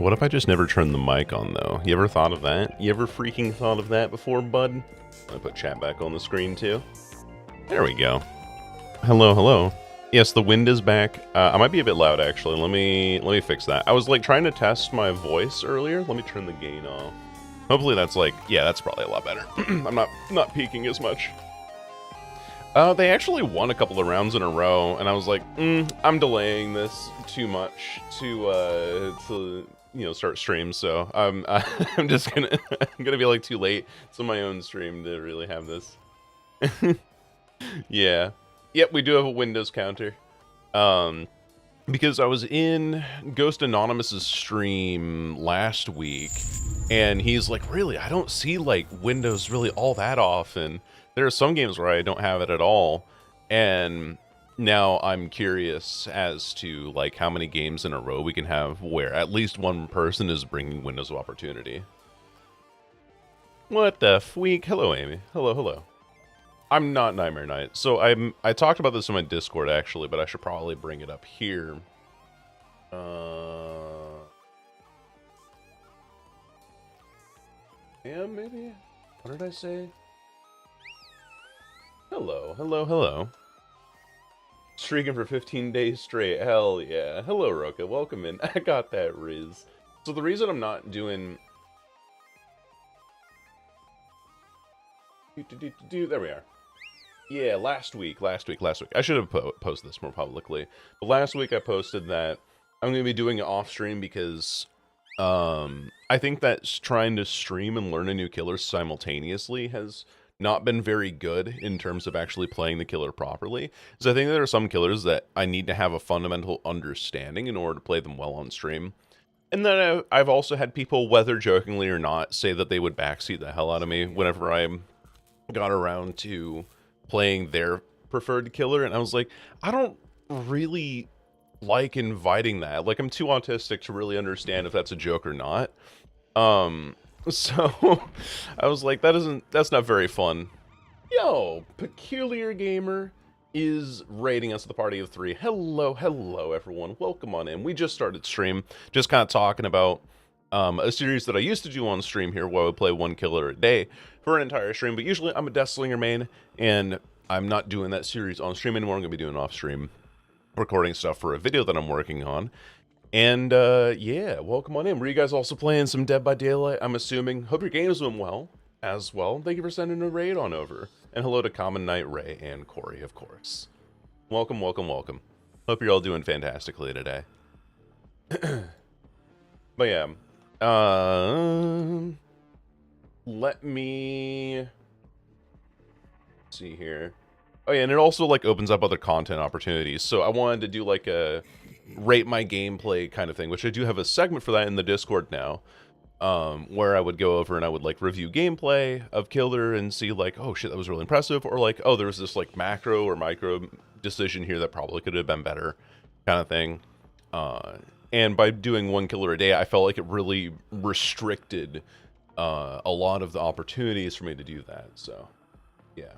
What if I just never turned the mic on, though? You ever thought of that? You ever freaking thought of that before, bud? I put chat back on the screen, too. There we go. Hello, hello. Yes, the wind is back. I might be a bit loud, actually. Let me fix that. I was, like, trying to test my voice earlier. Let me turn the gain off. Hopefully that's, like... Yeah, that's probably a lot better. I'm not peaking as much. They actually won a couple of rounds in a row, and I was like, I'm delaying this too much to start streams. So I'm just gonna I'm gonna be like too late to my own stream to really have this. Yeah, yep, we do have a Windows counter. Because I was in Ghost Anonymous's stream last week, and he's like, really, I don't see like Windows really all that often. There are some games where I don't have it at all, and now I'm curious as to like how many games in a row we can have where at least one person is bringing windows of opportunity. What the freak? Hello, Amy. Hello, hello. I'm not Nightmare Knight, so I talked about this in my Discord actually, but I should probably bring it up here. Yeah, maybe. What did I say? Hello, hello, hello. Streaking for 15 days straight. Hell yeah. Hello, Roka. Welcome in. I got that, Riz. So the reason I'm not doing... There we are. Yeah, last week. I should have posted this more publicly. But last week I posted that I'm going to be doing it off-stream because... I think that trying to stream and learn a new killer simultaneously has... not been very good in terms of actually playing the killer properly. So I think there are some killers that I need to have a fundamental understanding in order to play them well on stream. And then I've also had people, whether jokingly or not, say that they would backseat the hell out of me whenever I got around to playing their preferred killer. And I was like, I don't really like inviting that. Like, I'm too autistic to really understand if that's a joke or not. So, I was like, that's not very fun. Yo, Peculiar Gamer is raiding us at the party of 3. Hello, hello, everyone. Welcome on in. We just started stream, just kind of talking about a series that I used to do on stream here, where I would play one killer a day for an entire stream, but usually I'm a Deathslinger main, and I'm not doing that series on stream anymore. I'm going to be doing off-stream recording stuff for a video that I'm working on. And, yeah, welcome on in. Were you guys also playing some Dead by Daylight, I'm assuming? Hope your games went well, as well. Thank you for sending a raid on over. And hello to Common Knight, Ray, and Corey, of course. Welcome, welcome, welcome. Hope you're all doing fantastically today. But yeah, let me see here. Oh yeah, and it also, like, opens up other content opportunities. So I wanted to do, like, a... rate my gameplay kind of thing, which I do have a segment for that in the Discord now, where I would go over and I would like review gameplay of killer and see like, oh shit, that was really impressive, or like, oh, there was this like macro or micro decision here that probably could have been better kind of thing. And by doing one killer a day, I felt like it really restricted a lot of the opportunities for me to do that. So yeah.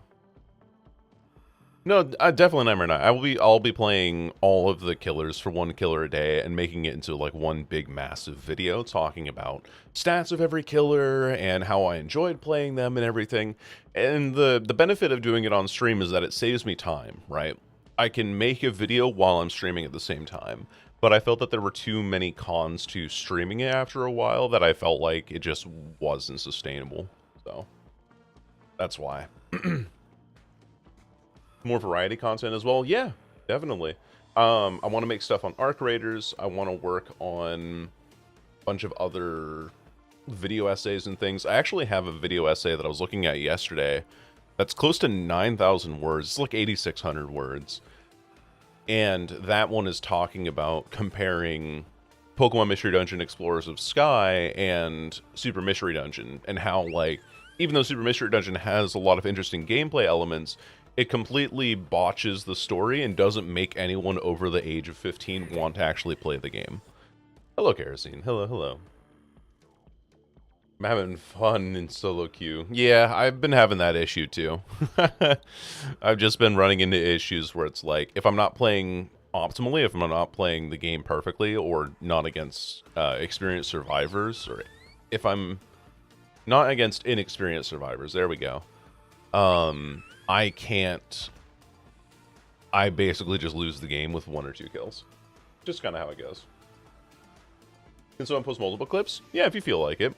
No, definitely Nightmare Night. I'll be playing all of the killers for one killer a day and making it into like one big massive video talking about stats of every killer and how I enjoyed playing them and everything. And the benefit of doing it on stream is that it saves me time, right? I can make a video while I'm streaming at the same time, but I felt that there were too many cons to streaming it after a while that I felt like it just wasn't sustainable. So that's why. More variety content as well. Yeah, definitely. I want to make stuff on Arc Raiders. I want to work on a bunch of other video essays and things. I actually have a video essay that I was looking at yesterday that's close to 9,000 words. It's like 8,600 words. And that one is talking about comparing Pokemon Mystery Dungeon Explorers of Sky and Super Mystery Dungeon, and how, like, even though Super Mystery Dungeon has a lot of interesting gameplay elements, it completely botches the story and doesn't make anyone over the age of 15 want to actually play the game. Hello, Kerosene. Hello, hello. I'm having fun in solo queue. Yeah, I've been having that issue too. I've just been running into issues where it's like, if I'm not playing optimally if I'm not playing the game perfectly or not against experienced survivors, or if I'm not against inexperienced survivors. There we go. I can't. I basically just lose the game with 1 or 2 kills. Just kind of how it goes. Can someone post multiple clips? Yeah, if you feel like it.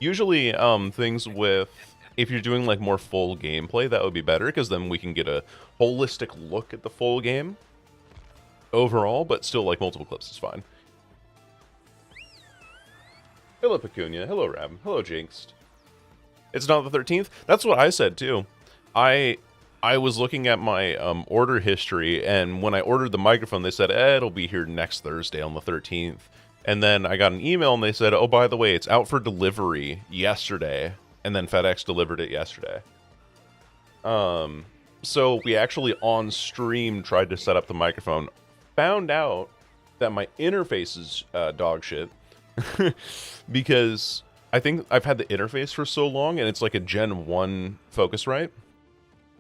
Usually, things with, if you're doing like more full gameplay, that would be better, because then we can get a holistic look at the full game overall, but still, like, multiple clips is fine. Hello, Pecunia. Hello, Rab. Hello, Jinxed. It's not the 13th? That's what I said, too. I was looking at my order history, and when I ordered the microphone, they said, it'll be here next Thursday on the 13th. And then I got an email, and they said, oh, by the way, it's out for delivery yesterday. And then FedEx delivered it yesterday. So we actually on stream tried to set up the microphone. Found out that my interface is dog shit. Because I think I've had the interface for so long, and it's like a Gen 1 Focusrite.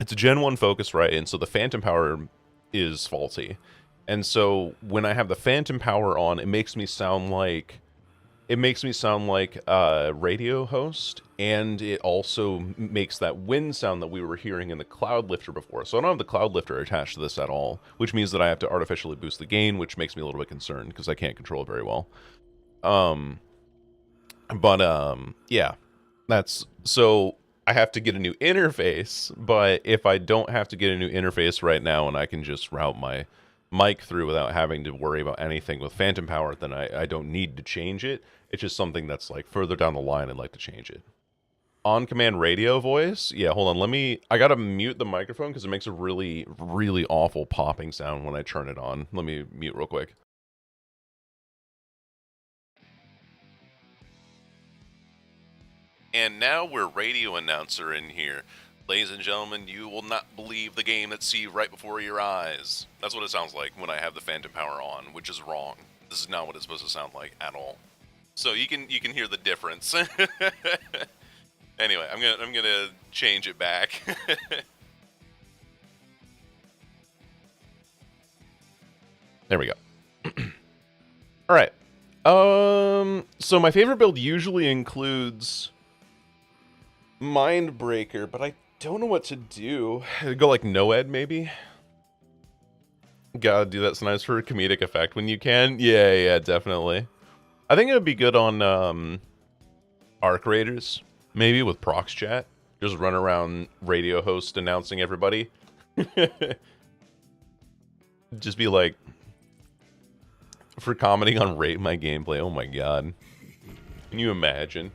It's a Gen 1 Focusrite, and so the phantom power is faulty. And so when I have the phantom power on, it makes me sound like a radio host, and it also makes that wind sound that we were hearing in the cloud lifter before. So I don't have the cloud lifter attached to this at all, which means that I have to artificially boost the gain, which makes me a little bit concerned because I can't control it very well. Yeah, that's, so I have to get a new interface, but if I don't have to get a new interface right now and I can just route my mic through without having to worry about anything with phantom power, then I don't need to change it. It's just something that's like further down the line, I'd like to change it. On command radio voice, yeah, hold on, I gotta mute the microphone because it makes a really, really awful popping sound when I turn it on. Let me mute real quick. And now we're radio announcer in here. Ladies and gentlemen, you will not believe the game that's see right before your eyes. That's what it sounds like when I have the phantom power on, which is wrong. This is not what it's supposed to sound like at all. So you can hear the difference. Anyway, I'm gonna change it back. There we go. All right. So my favorite build usually includes Mindbreaker, but I don't know what to do. Go like Noed, maybe? Gotta do that sometimes for a comedic effect when you can. Yeah, definitely. I think it would be good on Arc Raiders, maybe with Prox Chat. Just run around radio host announcing everybody. Just be like, for commenting on Rate My Gameplay. Oh my god. Can you imagine?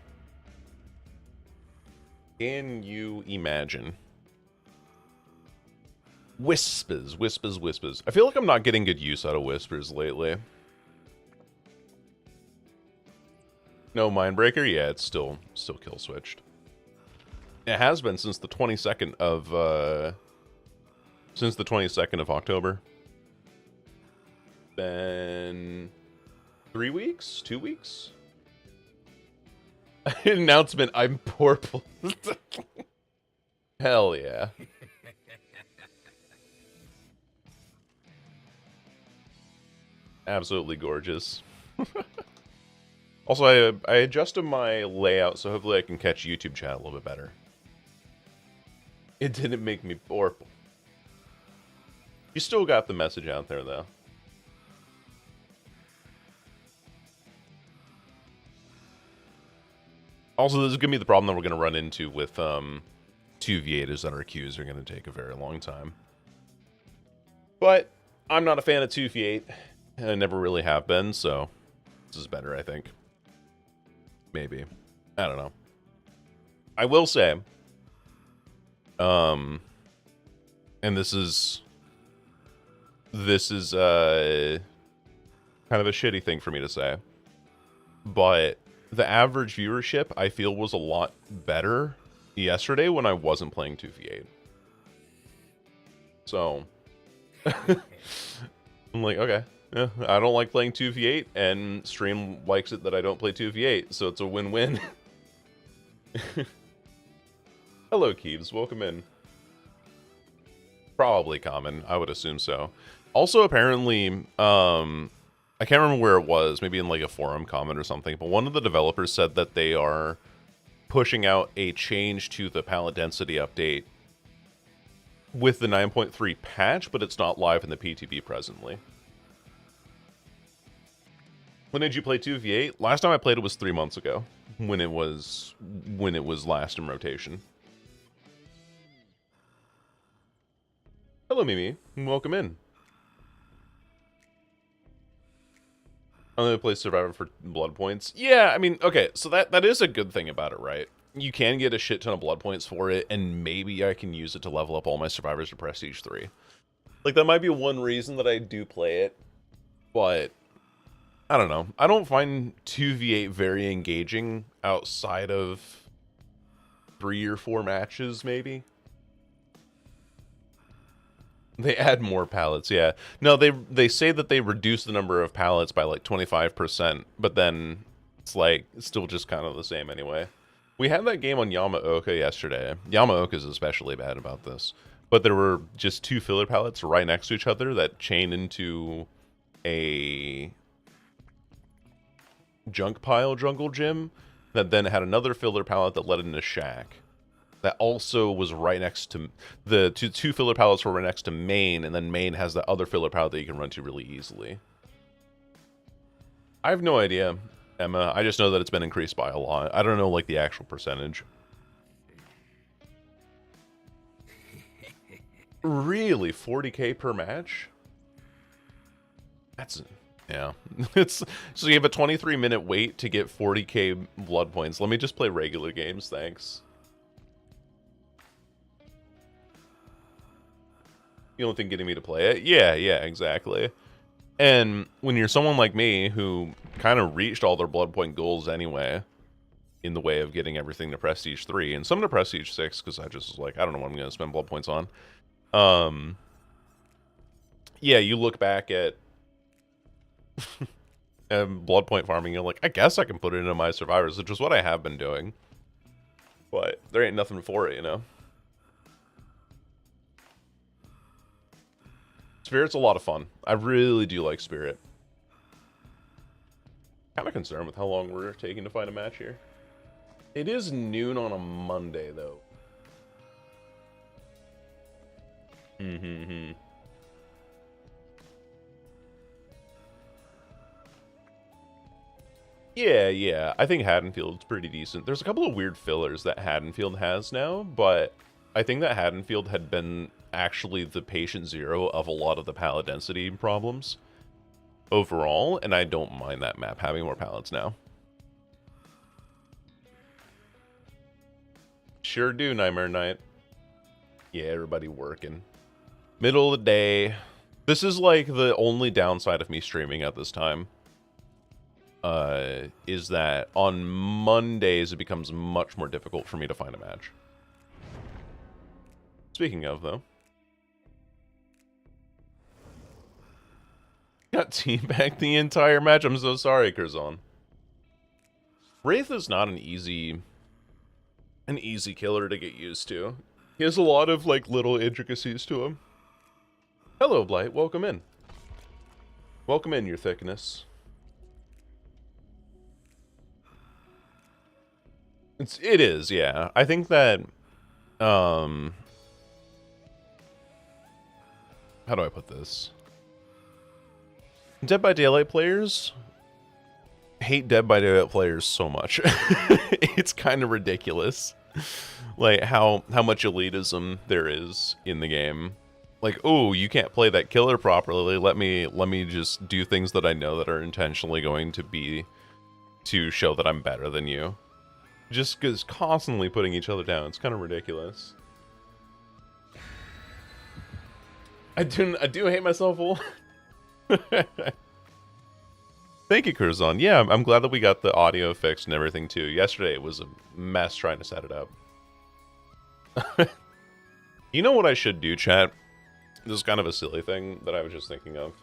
Can you imagine? Whispers. I feel like I'm not getting good use out of Whispers lately. No Mindbreaker? Yeah, it's still kill switched. It has been since the 22nd of October. Been 3 weeks? 2 weeks? Announcement, I'm purple. Hell yeah. Absolutely gorgeous. Also, I adjusted my layout, so hopefully I can catch YouTube chat a little bit better. It didn't make me purple. You still got the message out there, though. Also, this is going to be the problem that we're going to run into with 2v8 is that our queues are going to take a very long time. But I'm not a fan of 2v8, and I never really have been, so this is better, I think. Maybe. I don't know. I will say, and this is kind of a shitty thing for me to say, but the average viewership, I feel, was a lot better yesterday when I wasn't playing 2v8. So, I'm like, okay, yeah, I don't like playing 2v8, and stream likes it that I don't play 2v8, so it's a win-win. Hello, Keeves. Welcome in. Probably common. I would assume so. Also, apparently, I can't remember where it was, maybe in like a forum comment or something, but one of the developers said that they are pushing out a change to the palette density update with the 9.3 patch, but it's not live in the PTB presently. When did you play 2v8? Last time I played it was 3 months ago, when it was last in rotation. Hello, Mimi. Welcome in. I'm gonna play Survivor for blood points. Yeah, I mean, okay, so that is a good thing about it, right? You can get a shit ton of blood points for it, and maybe I can use it to level up all my survivors to Prestige 3. Like, that might be one reason that I do play it, but I don't know. I don't find 2v8 very engaging outside of 3 or 4 matches, maybe. They add more pallets, yeah. No, they say that they reduce the number of pallets by like 25%, but then it's like it's still just kind of the same anyway. We had that game on Yamaoka yesterday. Yamaoka is especially bad about this. But there were just 2 filler pallets right next to each other that chain into a junk pile jungle gym that then had another filler pallet that led into shack. That also was right next to the two filler pallets were right next to main, and then main has the other filler pallet that you can run to really easily. I have no idea, Emma. I just know that it's been increased by a lot. I don't know like the actual percentage. Really, 40k per match? That's yeah. It's so you have a 23-minute wait to get 40k blood points. Let me just play regular games, thanks. You don't think getting me to play it? Yeah, exactly. And when you're someone like me who kind of reached all their blood point goals anyway, in the way of getting everything to Prestige 3, and some to Prestige 6, because I just was like, I don't know what I'm going to spend blood points on. Yeah, you look back at blood point farming, you're like, I guess I can put it into my survivors, which is what I have been doing. But there ain't nothing for it, you know? Spirit's a lot of fun. I really do like Spirit. Kind of concerned with how long we're taking to find a match here. It is noon on a Monday, though. Yeah. I think Haddonfield's pretty decent. There's a couple of weird fillers that Haddonfield has now, but I think that Haddonfield had been actually the patient zero of a lot of the pallet density problems overall, and I don't mind that map having more pallets now. Sure do, Nightmare Night. Yeah, everybody working. Middle of the day. This is like the only downside of me streaming at this time. Is that on Mondays it becomes much more difficult for me to find a match. Speaking of, though. Got teabagged the entire match. I'm so sorry, Curzon. Wraith is not an easy killer to get used to. He has a lot of, like, little intricacies to him. Hello, Blight. Welcome in. Welcome in, your thickness. It is, yeah. I think that, how do I put this? Dead by Daylight players hate Dead by Daylight players so much. It's kind of ridiculous. Like, how much elitism there is in the game. Like, oh, you can't play that killer properly. Let me just do things that I know that are intentionally going to be to show that I'm better than you. Just because constantly putting each other down. It's kind of ridiculous. I do hate myself a lot. Thank you, Curzon. Yeah, I'm glad that we got the audio fixed and everything too. Yesterday it was a mess trying to set it up. You know what I should do, chat? This is kind of a silly thing that I was just thinking of.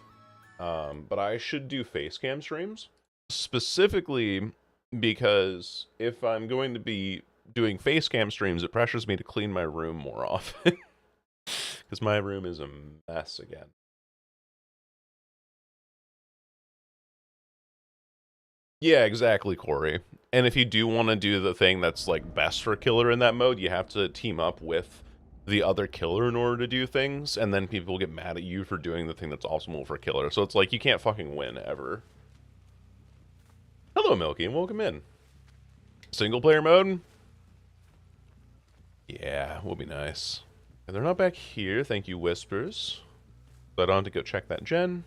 But I should do face cam streams. Specifically because if I'm going to be doing face cam streams, it pressures me to clean my room more often. Because my room is a mess again. Yeah, exactly, Corey. And if you do want to do the thing that's like best for killer in that mode, you have to team up with the other killer in order to do things, and then people get mad at you for doing the thing that's optimal for killer. So it's like you can't fucking win ever. Hello, Milky, and welcome in. Single player mode? Yeah, will be nice. And they're not back here, thank you, Whispers. So I don't have to go check that gen.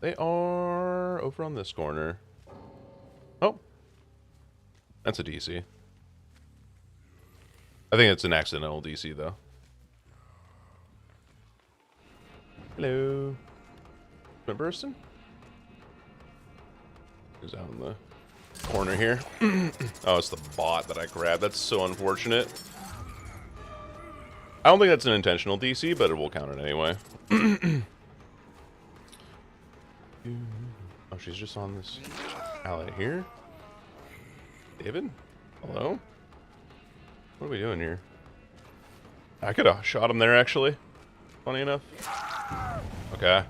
They are over on this corner. Oh. That's a DC. I think it's an accidental DC, though. Hello. Am I bursting? Who's out in the corner here? Oh, it's the bot that I grabbed. That's so unfortunate. I don't think that's an intentional DC, but it will count it anyway. Oh, she's just on this alley here. David? Hello? What are we doing here? I could have shot him there, actually. Funny enough. Okay.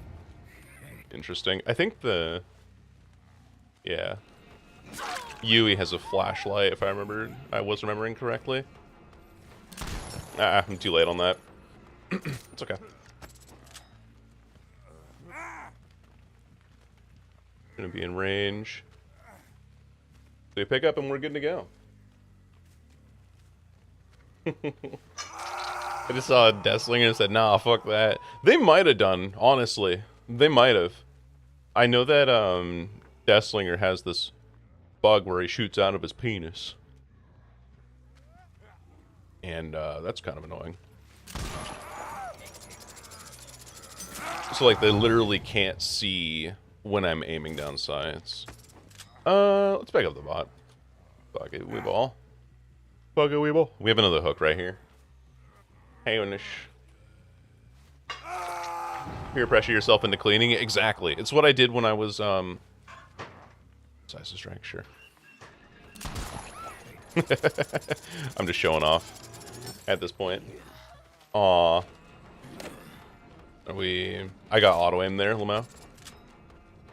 Interesting. I think the... Yeah. Yui has a flashlight, if I was remembering correctly. I'm too late on that. It's okay. Gonna be in range. So you pick up and we're good to go. I just saw a Deathslinger and said, nah, fuck that. They might have done, honestly. They might have. I know that Deathslinger has this bug where he shoots out of his penis. And that's kind of annoying. So like they literally can't see when I'm aiming down sights. Let's pick up the bot. Fuck it, we ball. Fuck it, we ball. We have another hook right here. Hey, Onish. Peer pressure yourself into cleaning it. Exactly. It's what I did when I was, Size of strength, sure. I'm just showing off at this point. Aw. I got auto aim there, Lamau.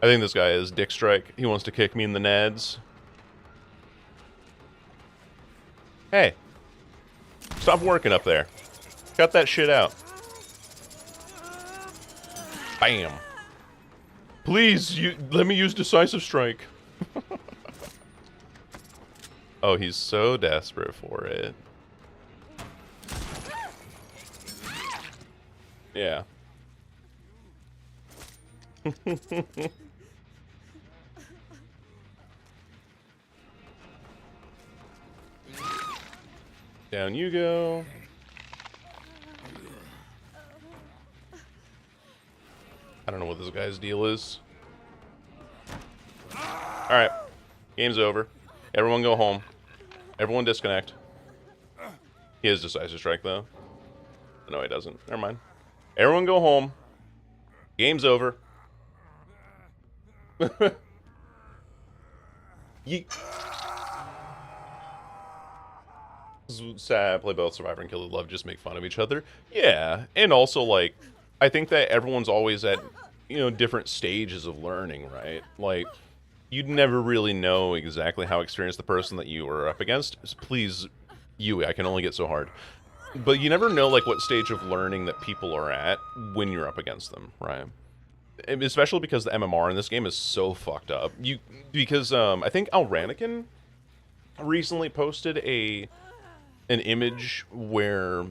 I think this guy is Dick Strike. He wants to kick me in the nads. Hey. Stop working up there. Cut that shit out. Bam. Please, let me use Decisive Strike. Oh, he's so desperate for it. Yeah. Down you go. I don't know what this guy's deal is. Alright. Game's over. Everyone go home. Everyone disconnect. He has Decisive Strike, though. No, he doesn't. Never mind. Everyone go home. Game's over. Yeet. Sad. Play both Survivor and Kill the Love. Just make fun of each other. Yeah. And also, like, I think that everyone's always at, different stages of learning, right? Like, you'd never really know exactly how experienced the person that you are up against. Please, Yui, I can only get so hard. But you never know, like, what stage of learning that people are at when you're up against them, right? Especially because the MMR in this game is so fucked up. Because I think Alranican recently posted an image where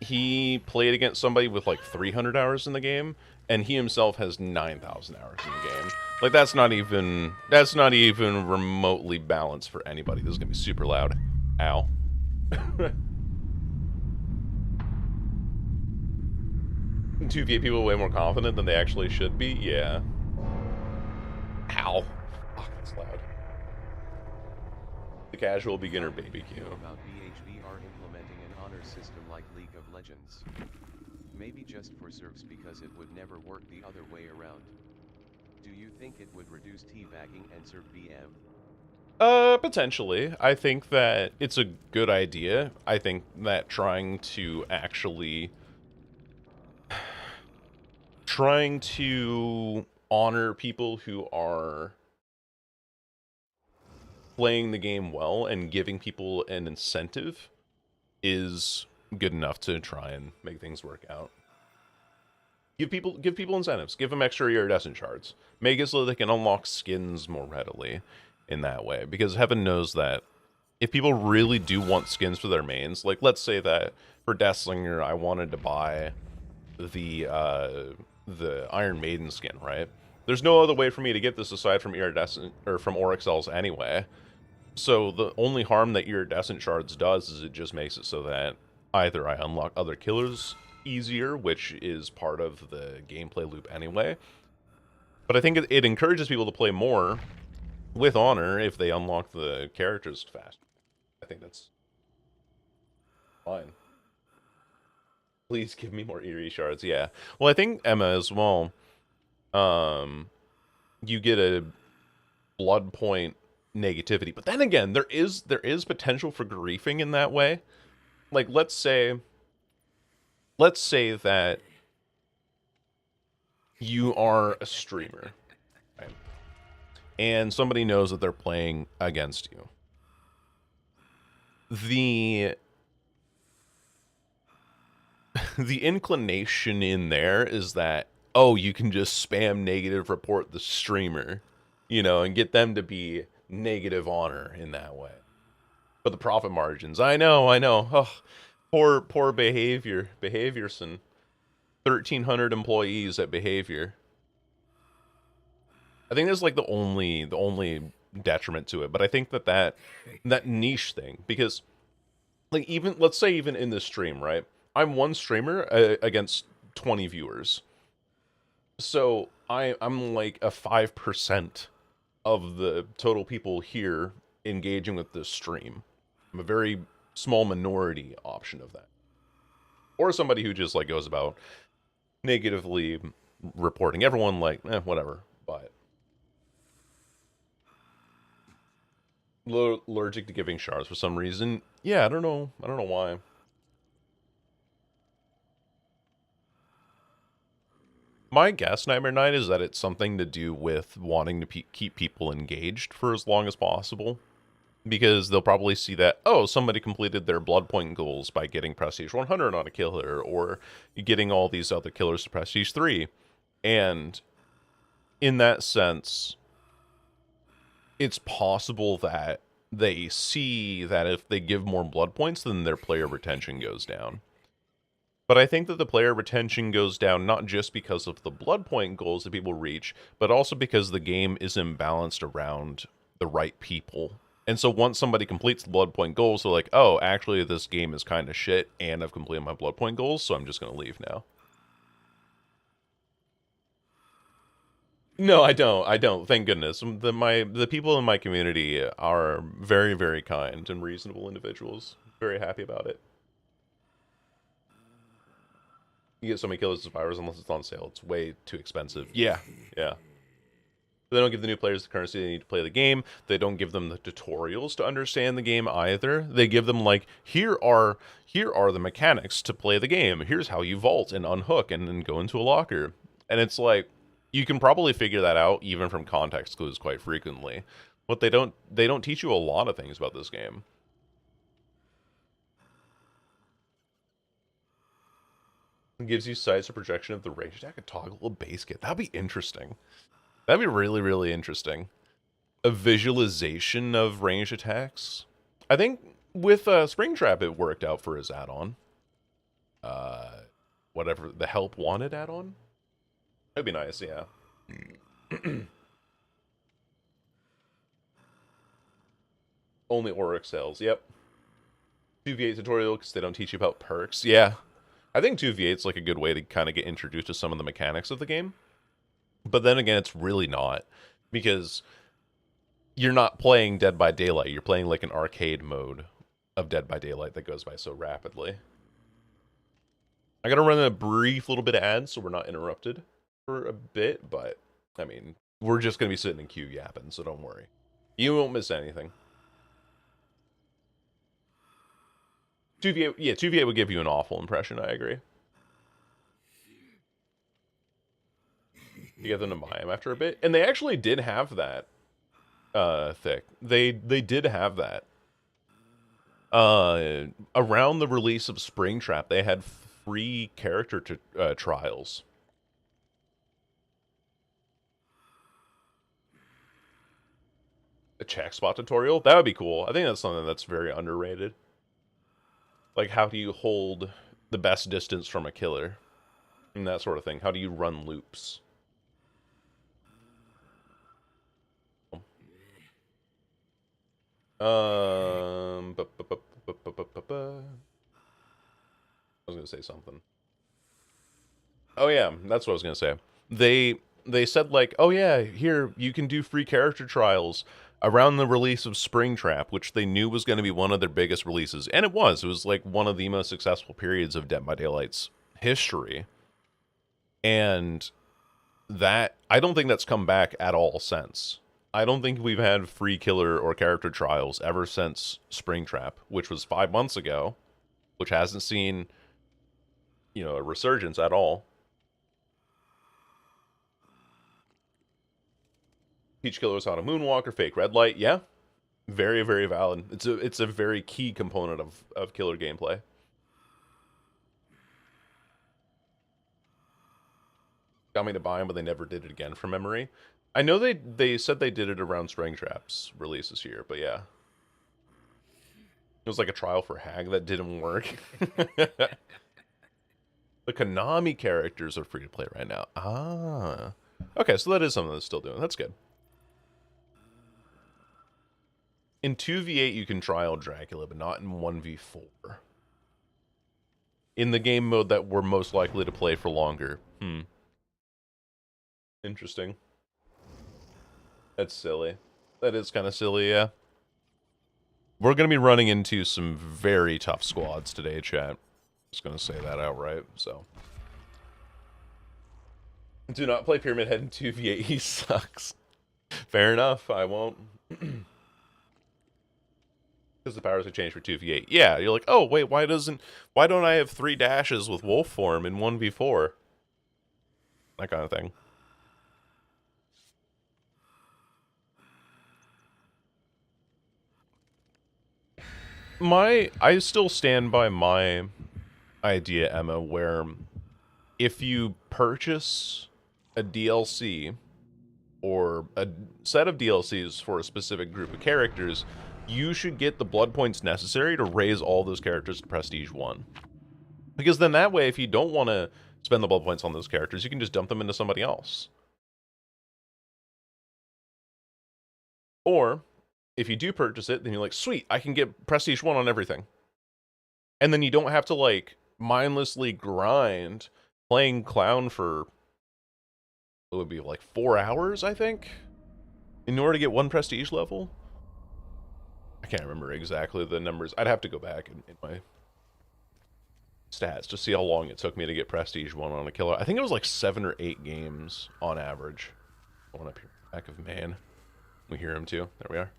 he played against somebody with like 300 hours in the game, and he himself has 9,000 hours in the game. Like that's not even remotely balanced for anybody. This is gonna be super loud. Ow. To get people way more confident than they actually should be, yeah. Ow. Fuck, that's loud. The casual beginner baby Q. About BHV are implementing an honor system like League of Legends. Maybe just for serves because it would never work the other way around. Do you think it would reduce teabagging and serve BM? Potentially. I think that it's a good idea. I think that trying to honor people who are playing the game well and giving people an incentive is good enough to try and make things work out. Give people incentives. Give them extra iridescent shards. Make it so they can unlock skins more readily in that way. Because heaven knows that if people really do want skins for their mains, like let's say that for Deathslinger I wanted to buy the Iron Maiden skin, right? There's no other way for me to get this aside from iridescent or from Auric cells anyway. So the only harm that iridescent shards does is it just makes it so that either I unlock other killers easier, which is part of the gameplay loop anyway. But I think it encourages people to play more with honor if they unlock the characters fast. I think that's fine. Please give me more eerie shards. Yeah. Well, I think Emma as well. You get a blood point negativity, but then again, there is potential for griefing in that way. Like let's say that you are a streamer, right? And somebody knows that they're playing against you. The inclination in there is that, oh, you can just spam negative report the streamer, and get them to be negative honor in that way. But the profit margins, I know. Oh, poor Behaviorson. 1,300 employees at Behavior. I think that's like the only detriment to it. But I think that niche thing, because like even let's say even in this stream, right? I'm one streamer against 20 viewers. So I'm like a 5% of the total people here engaging with this stream. I'm a very small minority option of that. Or somebody who just like goes about negatively reporting everyone like, whatever. But allergic to giving shards for some reason. Yeah, I don't know why. My guess, Nightmare Night, is that it's something to do with wanting to keep people engaged for as long as possible. Because they'll probably see that, oh, somebody completed their blood point goals by getting Prestige 100 on a killer, or getting all these other killers to Prestige 3. And in that sense, it's possible that they see that if they give more blood points, then their player retention goes down. But I think that the player retention goes down not just because of the blood point goals that people reach, but also because the game is imbalanced around the right people. And so once somebody completes the blood point goals, they're like, oh, actually this game is kind of shit, and I've completed my blood point goals, so I'm just going to leave now. No, I don't. Thank goodness. The people in my community are very, very kind and reasonable individuals. Very happy about it. You get so many killers and survivors unless it's on sale. It's way too expensive. Yeah. They don't give the new players the currency they need to play the game. They don't give them the tutorials to understand the game either. They give them like, here are the mechanics to play the game. Here's how you vault and unhook and then go into a locker. And it's like, you can probably figure that out even from context clues quite frequently. But they don't teach you a lot of things about this game. It gives you size or projection of the range attack and toggle a base kit. That'd be interesting. That'd be really, really interesting. A visualization of range attacks. I think with Springtrap it worked out for his add-on. Whatever, the Help Wanted add-on? That'd be nice, yeah. Only Auric cells, yep. 2v8 tutorial because they don't teach you about perks. Yeah. I think 2v8's like a good way to kind of get introduced to some of the mechanics of the game. But then again, it's really not. Because you're not playing Dead by Daylight. You're playing like an arcade mode of Dead by Daylight that goes by so rapidly. I gotta run a brief little bit of ads so we're not interrupted for a bit. But, I mean, we're just gonna be sitting in queue yapping, so don't worry. You won't miss anything. 2v8, yeah, 2v8 would give you an awful impression, I agree. You get them to buy them after a bit. And they actually did have that thick. They did have that. Around the release of Springtrap, they had free character trials. A check spot tutorial? That would be cool. I think that's something that's very underrated. Like, how do you hold the best distance from a killer? And that sort of thing. How do you run loops? I was gonna say something. Oh yeah, that's what I was gonna say. They said like, oh yeah, here you can do free character trials around the release of Springtrap, which they knew was going to be one of their biggest releases, and it was. It was like one of the most successful periods of Dead by Daylight's history, and that I don't think that's come back at all since. I don't think we've had free killer or character trials ever since Springtrap, which was 5 months ago, which hasn't seen, a resurgence at all. Peach Killer was on a moonwalk or fake red light. Yeah, very, very valid. It's a very key component of killer gameplay. Got me to buy them, but they never did it again from memory. I know they said they did it around Springtrap's release this year, but yeah. It was like a trial for Hag that didn't work. The Konami characters are free to play right now. Ah. Okay, so that is something that's still doing. That's good. In 2v8, you can trial Dracula, but not in 1v4. In the game mode that we're most likely to play for longer. Interesting. That's silly. That is kind of silly, yeah. We're going to be running into some very tough squads today, chat. Just going to say that outright, so. Do not play Pyramid Head in 2v8, he sucks. Fair enough, I won't. Because the powers have changed for 2v8. Yeah, you're like, oh, wait, why don't I have 3 dashes with wolf form in 1v4? That kind of thing. I still stand by my idea, Emma, where if you purchase a DLC or a set of DLCs for a specific group of characters, you should get the blood points necessary to raise all those characters to Prestige 1. Because then that way, if you don't want to spend the blood points on those characters, you can just dump them into somebody else. Or, if you do purchase it, then you're like, sweet, I can get Prestige 1 on everything. And then you don't have to, like, mindlessly grind playing Clown for, it would be like 4 hours, I think, in order to get 1 Prestige level. I can't remember exactly the numbers. I'd have to go back in my stats to see how long it took me to get Prestige 1 on a killer. I think it was like 7 or 8 games on average. Going up here, back of man. We hear him too. There we are.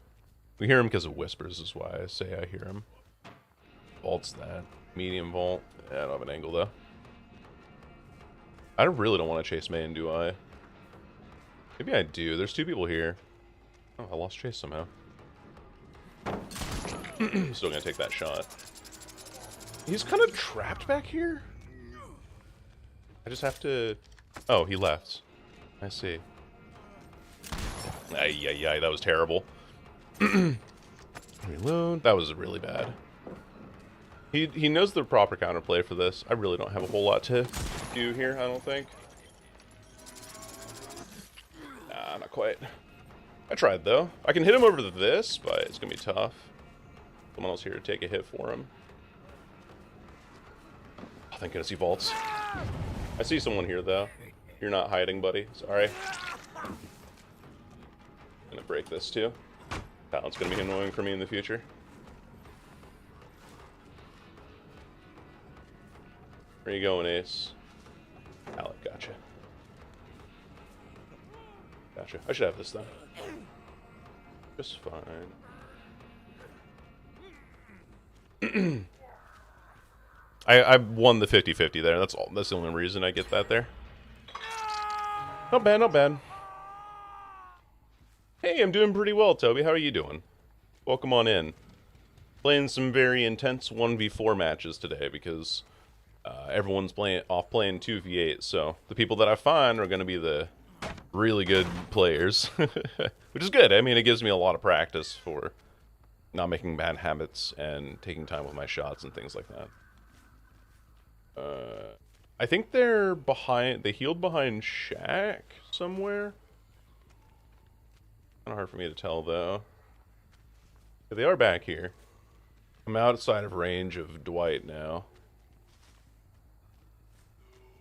We hear him because of whispers is why I say I hear him. Vault's that. Medium vault. Yeah, I don't have an angle though. I really don't want to chase main, do I? Maybe I do. There's 2 people here. Oh, I lost chase somehow. Still gonna take that shot. He's kind of trapped back here? I just have to... Oh, he left. I see. Ay, that was terrible. Reload. That was really bad. He knows the proper counterplay for this. I really don't have a whole lot to do here, I don't think. Nah, not quite. I tried, though. I can hit him over this, but it's going to be tough. Someone else here to take a hit for him. Oh, thank goodness he vaults. I see someone here, though. You're not hiding, buddy. Sorry. I'm going to break this, too. That's going to be annoying for me in the future. Where you going, Ace? Alec, gotcha. Gotcha. I should have this, then. Just fine. I won the 50-50 there. That's all. That's the only reason I get that there. Not bad, not bad. Hey, I'm doing pretty well, Toby. How are you doing? Welcome on in. Playing some very intense 1v4 matches today because everyone's playing 2v8, so the people that I find are going to be the really good players, which is good. I mean, it gives me a lot of practice for not making bad habits and taking time with my shots and things like that. I think they're behind. They healed behind Shaq somewhere. Kind of hard for me to tell though. But they are back here. I'm outside of range of Dwight now.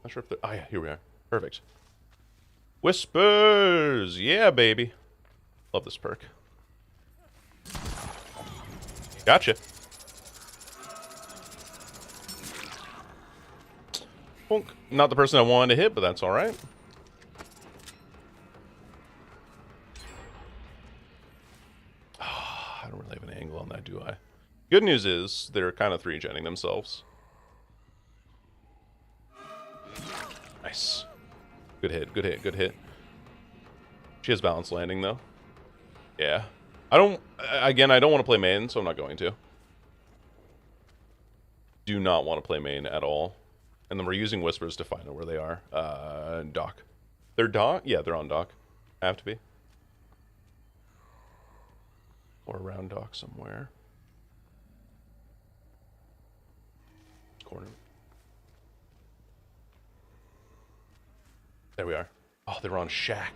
Not sure if they're. Oh yeah, here we are. Perfect. Whispers! Yeah, baby. Love this perk. Gotcha. Bonk. Not the person I wanted to hit, but that's alright. I don't really have an angle on that, do I? Good news is, they're kind of 3-genning themselves. Nice. Good hit, good hit, good hit. She has balance landing, though. Yeah. I don't want to play main, so I'm not going to. Do not want to play main at all. And then we're using whispers to find out where they are. Dock. They're dock? Yeah, they're on dock. Have to be. Or around dock somewhere. Corner. There we are. Oh, they're on Shaq.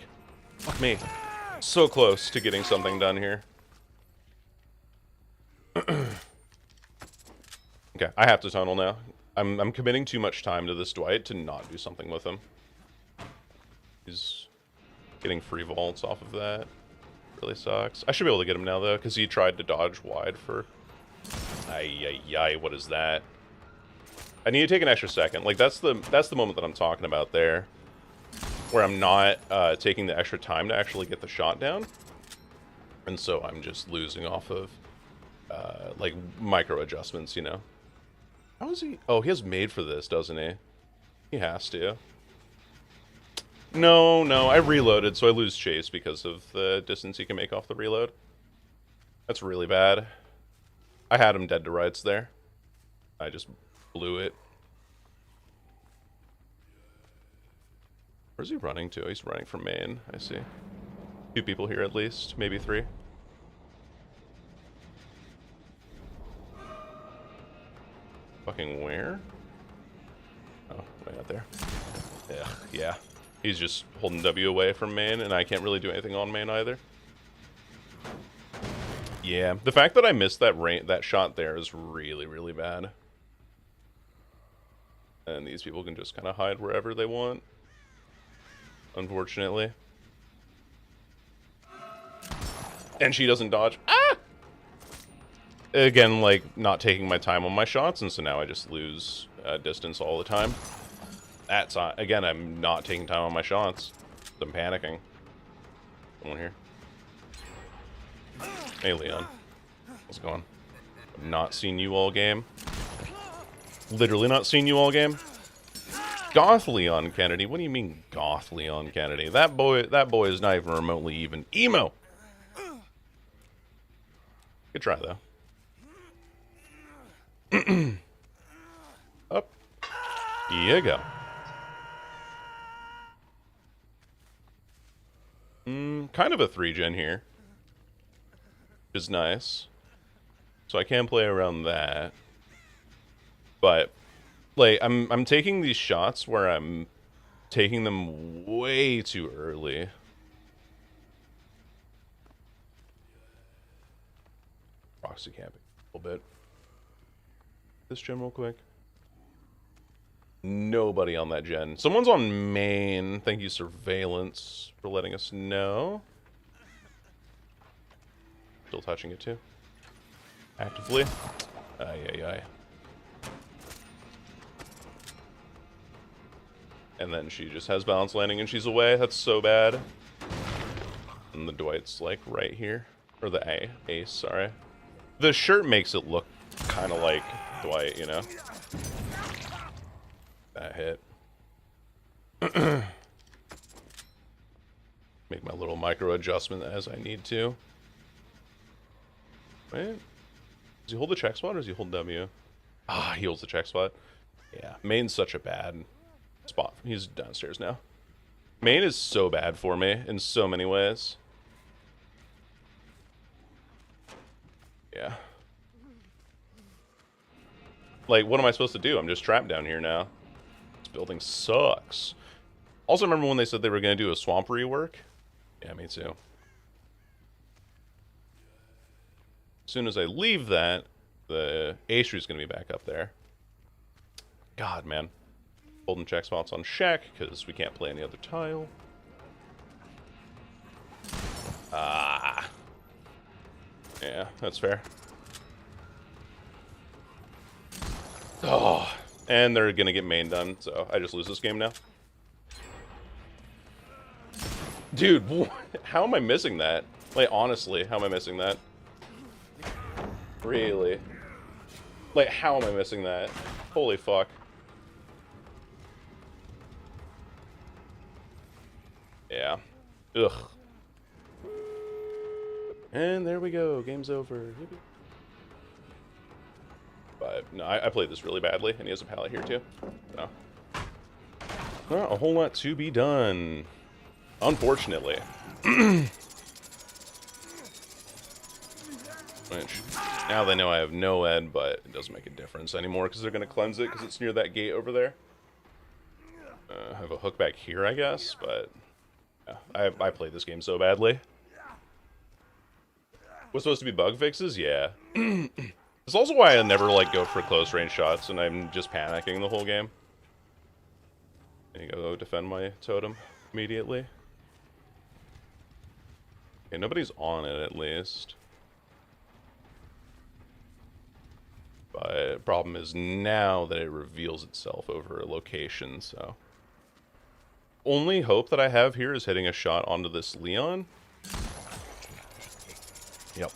Fuck me. So close to getting something done here. Okay, I have to tunnel now. I'm committing too much time to this Dwight to not do something with him. He's getting free vaults off of that. Really sucks. I should be able to get him now, though, because he tried to dodge wide for... Ay, what is that? I need to take an extra second. Like, that's the moment that I'm talking about there. Where I'm not taking the extra time to actually get the shot down. And so I'm just losing off of, like, micro adjustments, you know? How is he? Oh, he has made for this, doesn't he? He has to. No, I reloaded, so I lose chase because of the distance he can make off the reload. That's really bad. I had him dead to rights there. I just blew it. Where's he running to? He's running from main, I see. 2 people here at least, maybe 3. Fucking where? Oh, way out there. Yeah. He's just holding W away from main, and I can't really do anything on main either. Yeah, the fact that I missed that shot there is really, really bad. And these people can just kind of hide wherever they want. Unfortunately. And she doesn't dodge. Ah! Again, like, not taking my time on my shots, and so now I just lose distance all the time. That's again, I'm not taking time on my shots. I'm panicking. Come on here. Hey, Leon. How's it going? I've not seen you all game. Literally not seen you all game. Goth Leon Kennedy? What do you mean Goth Leon Kennedy? That boy is not even remotely even emo. Good try though. Up. You go. Kind of a 3-gen here. Which is nice. So I can play around that. But like I'm taking these shots where I'm taking them way too early. Proxy camping a little bit. This gen real quick. Nobody on that gen. Someone's on main. Thank you, Surveillance, for letting us know. Still touching it too. Actively. Aye. And then she just has balance landing and she's away. That's so bad. And the Dwight's like right here. Or the ace, sorry. The shirt makes it look kind of like Dwight, you know? That hit. Make my little micro adjustment as I need to. Wait. Does he hold the check spot or does he hold W? Ah, he holds the check spot. Yeah, main's such a bad spot. He's downstairs now. Main is so bad for me in so many ways. Yeah. Like, what am I supposed to do? I'm just trapped down here now. This building sucks. Also, remember when they said they were going to do a swamp rework? Yeah, me too. As soon as I leave that, the Aestri is going to be back up there. God, man. Holding check spots on Shack, because we can't play any other tile. Ah. Yeah, that's fair. Oh, and they're going to get main done, so I just lose this game now. Dude, how am I missing that? Like, honestly, how am I missing that? Really? Like, how am I missing that? Holy fuck. Yeah. Ugh. And there we go. Game's over. But, no, I played this really badly, and he has a pallet here, too. No. Not a whole lot to be done. Unfortunately. Which, now they know I have no ed, but it doesn't make a difference anymore because they're going to cleanse it because it's near that gate over there. I have a hook back here, I guess, but yeah, I played this game so badly. Was supposed to be bug fixes? Yeah. It's also why I never, like, go for close range shots, and I'm just panicking the whole game. There you go, defend my totem immediately. Okay, nobody's on it, at least. But problem is now that it reveals itself over a location, so... Only hope that I have here is hitting a shot onto this Leon. Yep.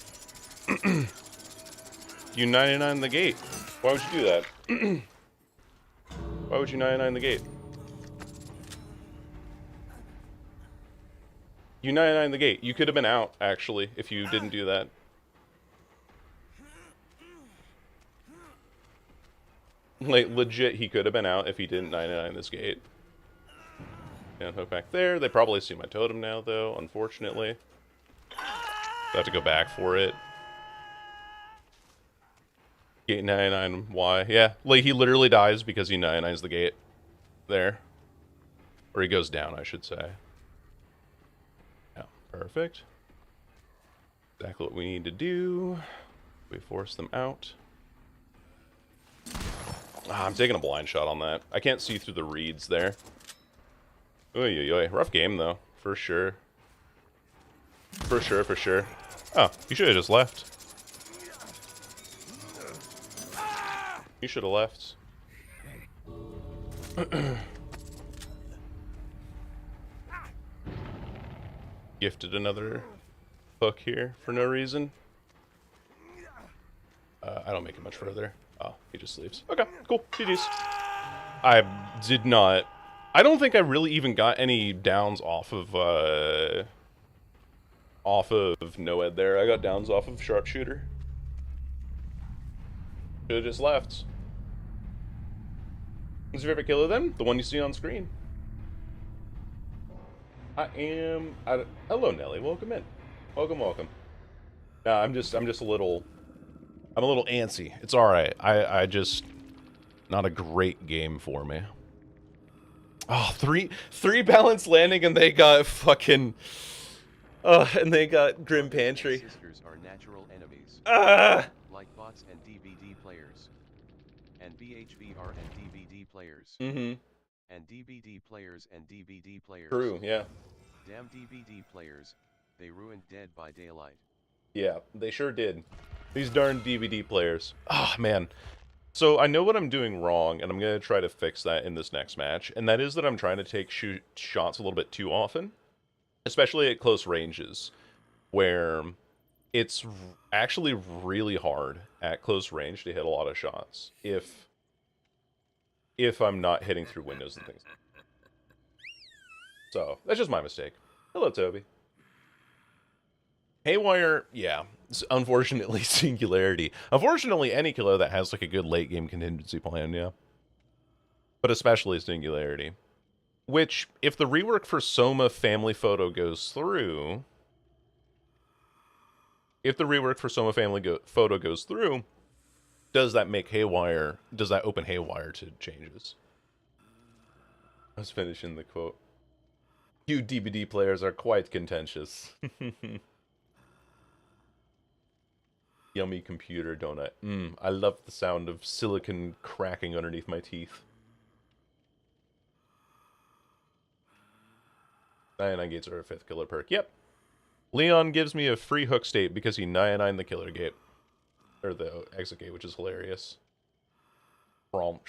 You 99 the gate. Why would you do that? Why would you 99 the gate? You 99 the gate. You could have been out, actually, if you didn't do that. Like, legit, he could have been out if he didn't 99 this gate. And hook back there. They probably see my totem now, though, unfortunately. I have to go back for it. Gate 99, why? Yeah, like, he literally dies because he 99s the gate. There. Or he goes down, I should say. Yeah, perfect. Exactly what we need to do. We force them out. Ah, I'm taking a blind shot on that. I can't see through the reeds there. Oy, oy, oy. Rough game, though. For sure. For sure, for sure. Oh, you should have just left. You should have left. Gifted another hook here for no reason. I don't make it much further. Oh, he just leaves. Okay, cool. GG's. I did not... I don't think I really even got any downs off of Noed there. I got downs off of Sharpshooter. Should've just left. What's your favorite kill of them? The one you see on screen. Hello, Nelly. Welcome in. Welcome, welcome. Nah, I'm just a little... I'm a little antsy. It's alright. I just... Not a great game for me. Oh, three balanced landing and they got fucking... and they got Grim Pantry. Sisters are natural enemies. Like bots and DVD players. And BHVR and DVD players. Mm-hmm. And DVD players and DVD players. True, yeah. Damn DVD players, they ruined Dead by Daylight. Yeah, they sure did. These darn DVD players. Ah, man. So I know what I'm doing wrong, and I'm going to try to fix that in this next match, and that is that I'm trying to take shots a little bit too often, especially at close ranges, where it's actually really hard at close range to hit a lot of shots if I'm not hitting through windows and things. So, that's just my mistake. Hello, Toby. Haywire, yeah. Unfortunately, Singularity. Unfortunately, any killer that has like a good late game contingency plan, yeah. But especially Singularity. Which, if the rework for Soma Family Photo goes through, Photo goes through, does that make Haywire? Does that open Haywire to changes? I was finishing the quote. You DVD players are quite contentious. Yummy computer donut. I love the sound of silicon cracking underneath my teeth. 99 gates are a 5th killer perk. Yep. Leon gives me a free hook state because he 99 the killer gate. Or the exit gate, which is hilarious. Prompt.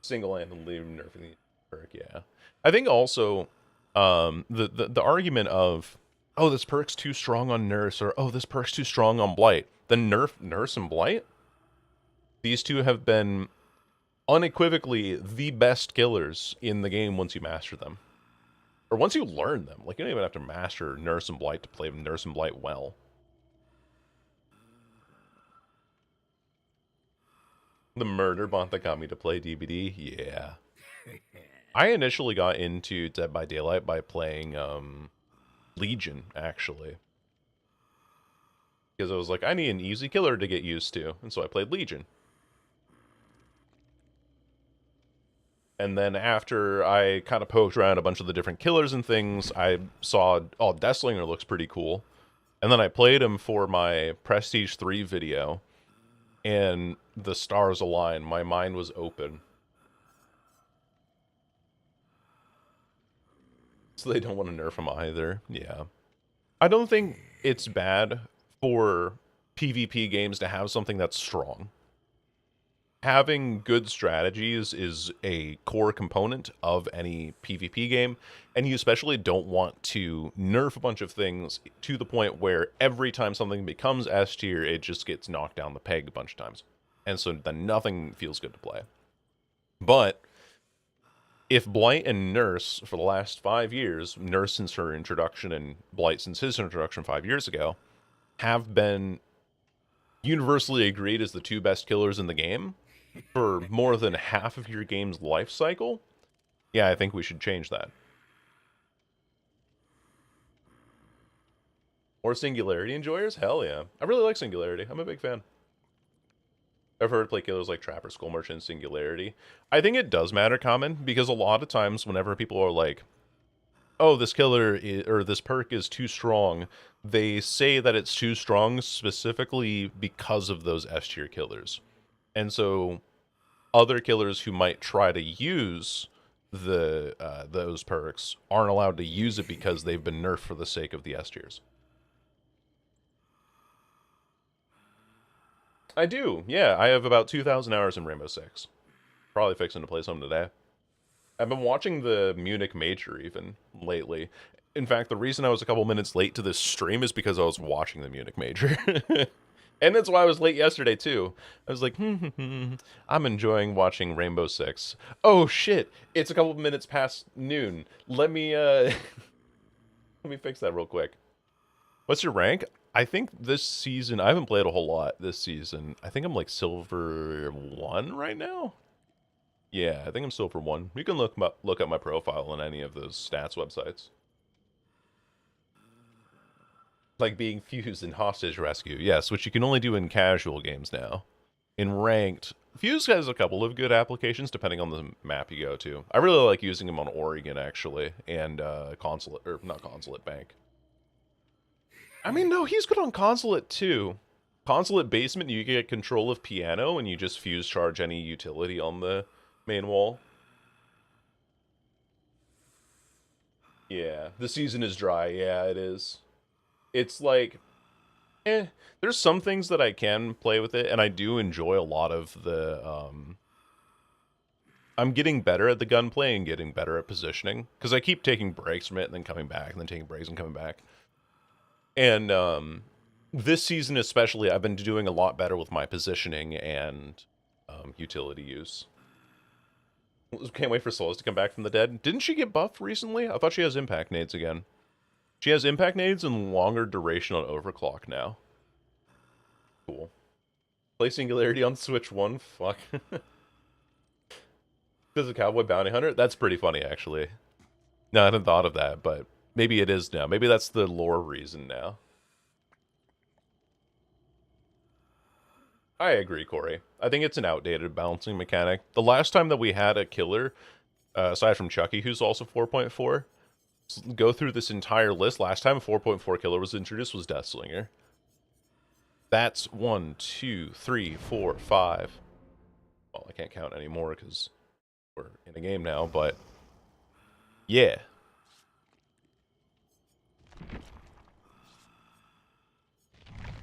Single-handedly nerfing the perk, yeah. I think also, the argument of, oh, this perk's too strong on Nurse, or oh, this perk's too strong on Blight. The nerf Nurse and Blight? These two have been unequivocally the best killers in the game once you master them. Or once you learn them. Like, you don't even have to master Nurse and Blight to play Nurse and Blight well. The murder bot that got me to play DBD? Yeah. I initially got into Dead by Daylight by playing, Legion, actually. Because I was like, I need an easy killer to get used to, and so I played Legion. And then after I kind of poked around a bunch of the different killers and things, I saw, oh, Deathslinger looks pretty cool. And then I played him for my Prestige 3 video, and the stars aligned. My mind was open. So they don't want to nerf him either. Yeah. I don't think it's bad for PvP games to have something that's strong. Having good strategies is a core component of any PvP game, and you especially don't want to nerf a bunch of things to the point where every time something becomes S tier, it just gets knocked down the peg a bunch of times. And so then nothing feels good to play. But if Blight and Nurse, for the last 5 years, Nurse since her introduction and Blight since his introduction 5 years ago, have been universally agreed as the two best killers in the game for more than half of your game's life cycle, yeah, I think we should change that. Or Singularity enjoyers? Hell yeah. I really like Singularity. I'm a big fan. I've heard play killers like Trapper, Skull Merchant, and Singularity. I think it does matter, Common, because a lot of times whenever people are like, oh, this killer or this perk is too strong, they say that it's too strong specifically because of those S tier killers. And so other killers who might try to use those perks aren't allowed to use it because they've been nerfed for the sake of the S tiers. I do, yeah. I have about 2,000 hours in Rainbow Six. Probably fixing to play some today. I've been watching the Munich Major even lately. In fact, the reason I was a couple minutes late to this stream is because I was watching the Munich Major. And that's why I was late yesterday, too. I was like, I'm enjoying watching Rainbow Six. Oh, shit. It's a couple minutes past noon. Let me, let me fix that real quick. What's your rank? I think this season, I haven't played a whole lot this season. I think I'm like Silver 1 right now? Yeah, I think I'm Silver 1. You can look up my profile on any of those stats websites. Like being fused in Hostage Rescue. Yes, which you can only do in casual games now. In ranked, Fuse has a couple of good applications depending on the map you go to. I really like using them on Oregon, actually, and Consulate, or not Consulate, Bank. I mean, no, he's good on Consulate, too. Consulate Basement, you get control of Piano, and you just fuse charge any utility on the main wall. Yeah, the season is dry. Yeah, it is. It's like, there's some things that I can play with it, and I do enjoy a lot of the, I'm getting better at the gunplay and getting better at positioning, because I keep taking breaks from it and then coming back, and then taking breaks and coming back. And, this season especially, I've been doing a lot better with my positioning and utility use. Can't wait for Souls to come back from the dead. Didn't she get buffed recently? I thought she has impact nades again. She has impact nades and longer duration on overclock now. Cool. Play Singularity on Switch 1? Fuck. Because of Cowboy Bounty Hunter? That's pretty funny, actually. No, I hadn't thought of that, but maybe it is now. Maybe that's the lore reason now. I agree, Corey. I think it's an outdated balancing mechanic. The last time that we had a killer, aside from Chucky, who's also 4.4, go through this entire list. Last time a 4.4 killer was introduced was Deathslinger. That's 1, 2, 3, 4, 5. Well, I can't count anymore because we're in a game now, but yeah.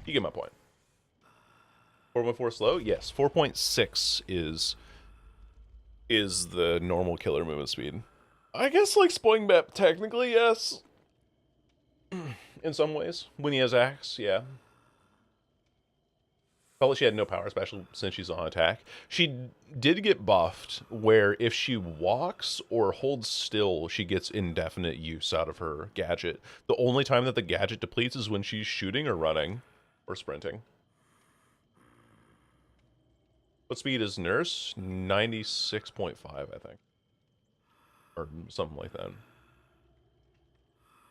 You get my point. 4.4 slow? Yes. 4.6 is the normal killer movement speed. I guess like Spoing Map technically, yes. In some ways. When he has axe, yeah. Felt like she had no power, especially since she's on attack. She did get buffed, where if she walks or holds still, she gets indefinite use out of her gadget. The only time that the gadget depletes is when she's shooting or running or sprinting. What speed is Nurse? 96.5, I think. Or something like that.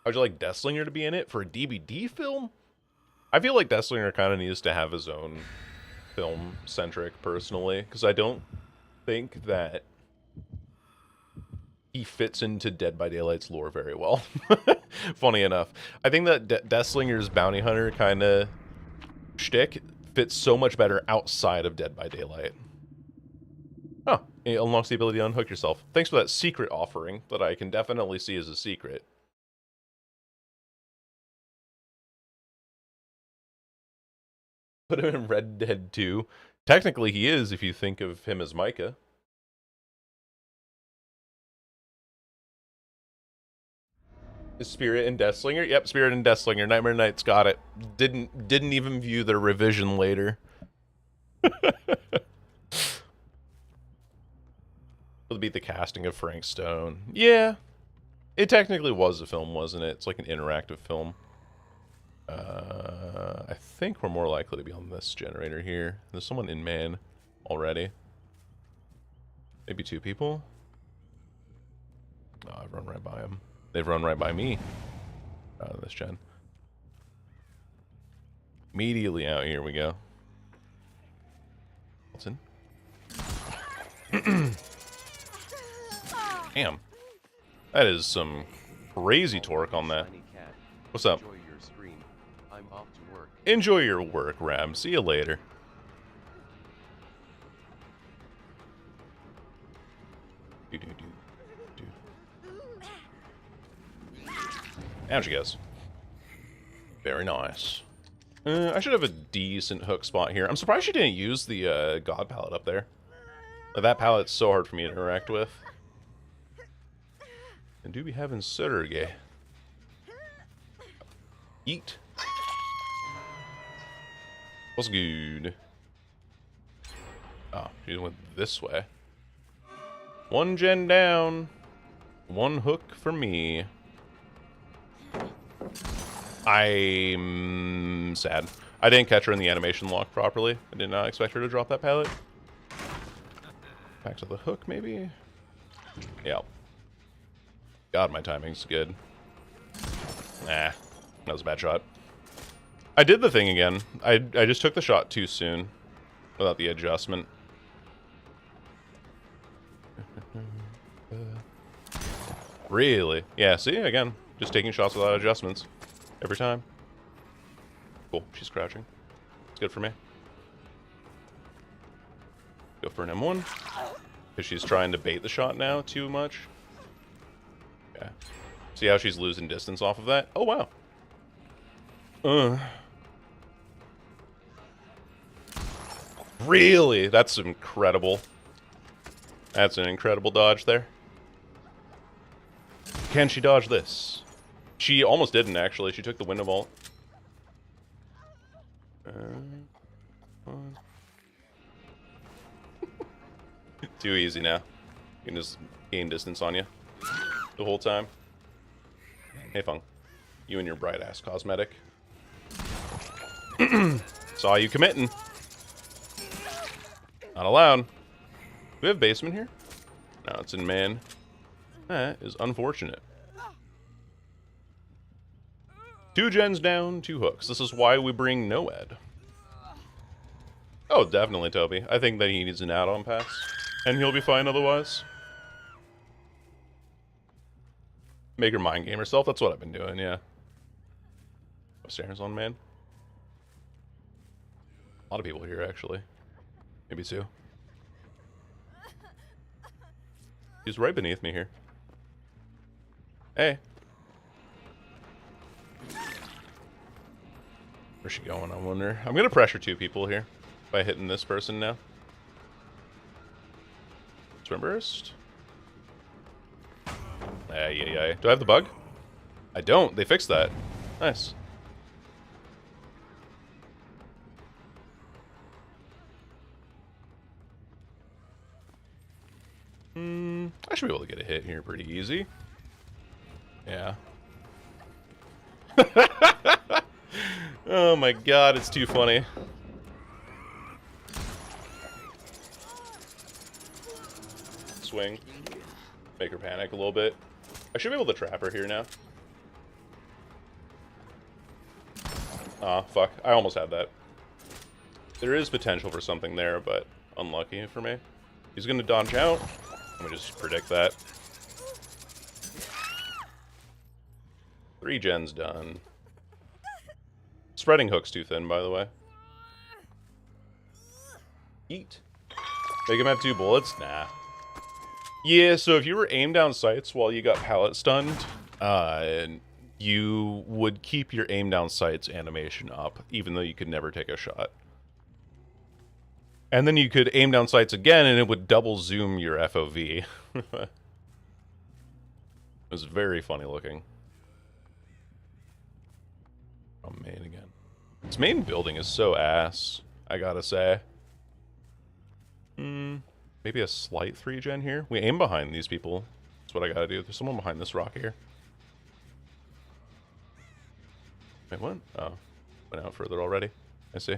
How'd you like Deathslinger to be in it for a DVD film? I feel like Deathslinger kind of needs to have his own film-centric, personally, because I don't think that he fits into Dead by Daylight's lore very well. Funny enough. I think that Deathslinger's bounty hunter kind of shtick fits so much better outside of Dead by Daylight. Oh, it unlocks the ability to unhook yourself. Thanks for that secret offering that I can definitely see as a secret. Put him in Red Dead 2. Technically he is if you think of him as Micah. Is Spirit and Deathslinger? Yep, Spirit and Deathslinger. Nightmare Knights got it. Didn't even view the revision later. It'll be the casting of Frank Stone. Yeah. It technically was a film, wasn't it? It's like an interactive film. I think we're more likely to be on this generator here. There's someone in man already. Maybe two people? Oh, I've run right by him. They've run right by me. This gen. Immediately out here we go. Wilson. Damn. That is some crazy torque on that. What's up? Enjoy your work, Ram. See you later. Down she goes. Very nice. I should have a decent hook spot here. I'm surprised she didn't use the God palette up there. Like, that palette's so hard for me to interact with. And do we have Insurge? Eat. What's good? Oh, she went this way. One gen down. One hook for me. I'm sad. I didn't catch her in the animation lock properly. I did not expect her to drop that pallet. Back to the hook, maybe? Yeah. God, my timing's good. Nah, that was a bad shot. I did the thing again. I just took the shot too soon without the adjustment. Really? Yeah, see, again, just taking shots without adjustments every time. Cool, she's crouching. It's good for me. Go for an M1. Because she's trying to bait the shot now too much. Yeah. See how she's losing distance off of that? Oh, wow. Really? That's incredible. That's an incredible dodge there. Can she dodge this? She almost didn't, actually. She took the window vault. Fine. Too easy now. You can just gain distance on you the whole time. Hey, Fung. You and your bright-ass cosmetic. Saw you committing. Not allowed. Do we have basement here? No, it's in man. That is unfortunate. 2 gens down, 2 hooks. This is why we bring Noed. Oh, definitely, Toby. I think that he needs an add-on pass. And he'll be fine otherwise. Make her mind game herself. That's what I've been doing, yeah. Upstairs on man. A lot of people here, actually. Maybe 2. He's right beneath me here. Hey. Where's she going, I wonder? I'm gonna pressure 2 people here by hitting this person now. Swim burst? Yeah. Do I have the bug? I don't. They fixed that. Nice. I should be able to get a hit here pretty easy. Yeah. Oh my god, it's too funny. Swing. Make her panic a little bit. I should be able to trap her here now. Ah, fuck. I almost had that. There is potential for something there, but unlucky for me. He's gonna dodge out. Let me just predict that. 3 gens done. Spreading hook's too thin, by the way. Eat. Make him have 2 bullets? Nah. Yeah, so if you were aim down sights while you got pallet stunned, you would keep your aim down sights animation up, even though you could never take a shot. And then you could aim down sights again, and it would double zoom your FOV. It was very funny looking. Oh, main again. This main building is so ass, I gotta say. Maybe a slight 3-gen here. We aim behind these people. That's what I gotta do. There's someone behind this rock here. Wait, what? Oh, went out further already. I see.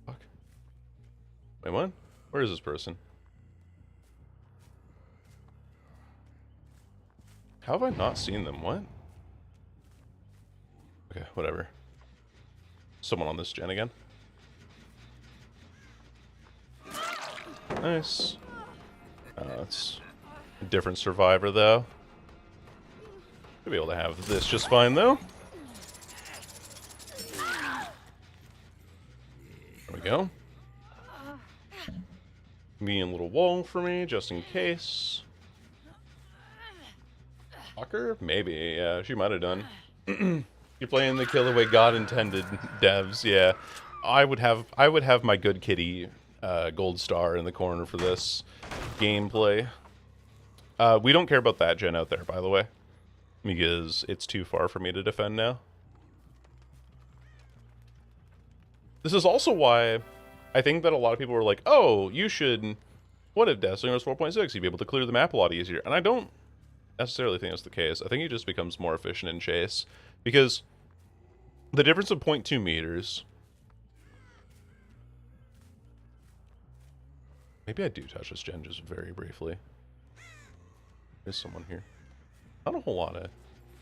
Fuck. Wait, what? Where is this person? How have I not seen them? What? Okay, whatever. Someone on this gen again. Nice. It's a different survivor, though. Should be able to have this just fine, though. There we go. Convenient little wall for me, just in case. Fucker? Maybe, yeah, she might have done. You're playing the kill the way God intended, devs, yeah. I would have my good kitty gold star in the corner for this gameplay. We don't care about that gen out there, by the way, because it's too far for me to defend now. This is also why I think that a lot of people were like, oh, you should... What if Deathslinger was 4.6? You'd be able to clear the map a lot easier. And I don't necessarily think that's the case. I think he just becomes more efficient in chase. Because the difference of 0.2 meters... Maybe I do touch this gen just very briefly. There's someone here. Not a whole lot of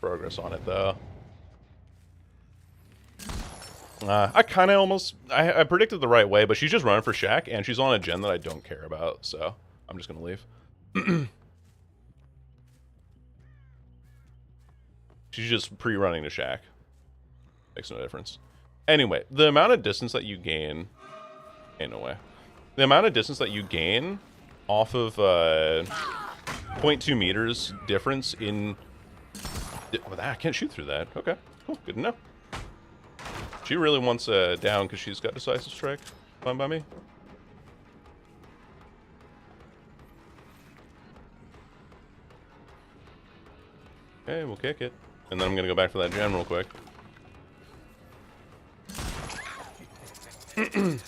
progress on it, though. I kind of almost... I predicted the right way, but she's just running for Shack, and she's on a gen that I don't care about, so I'm just going to leave. She's just pre-running to Shack. Makes no difference. Anyway, the amount of distance that you gain... Ain't no way. The amount of distance that you gain off of 0.2 meters difference in... Well, I can't shoot through that. Okay, cool, good to know. She really wants down because she's got decisive strike. Fine by me. Okay, we'll kick it. And then I'm gonna go back for that gem real quick. I'm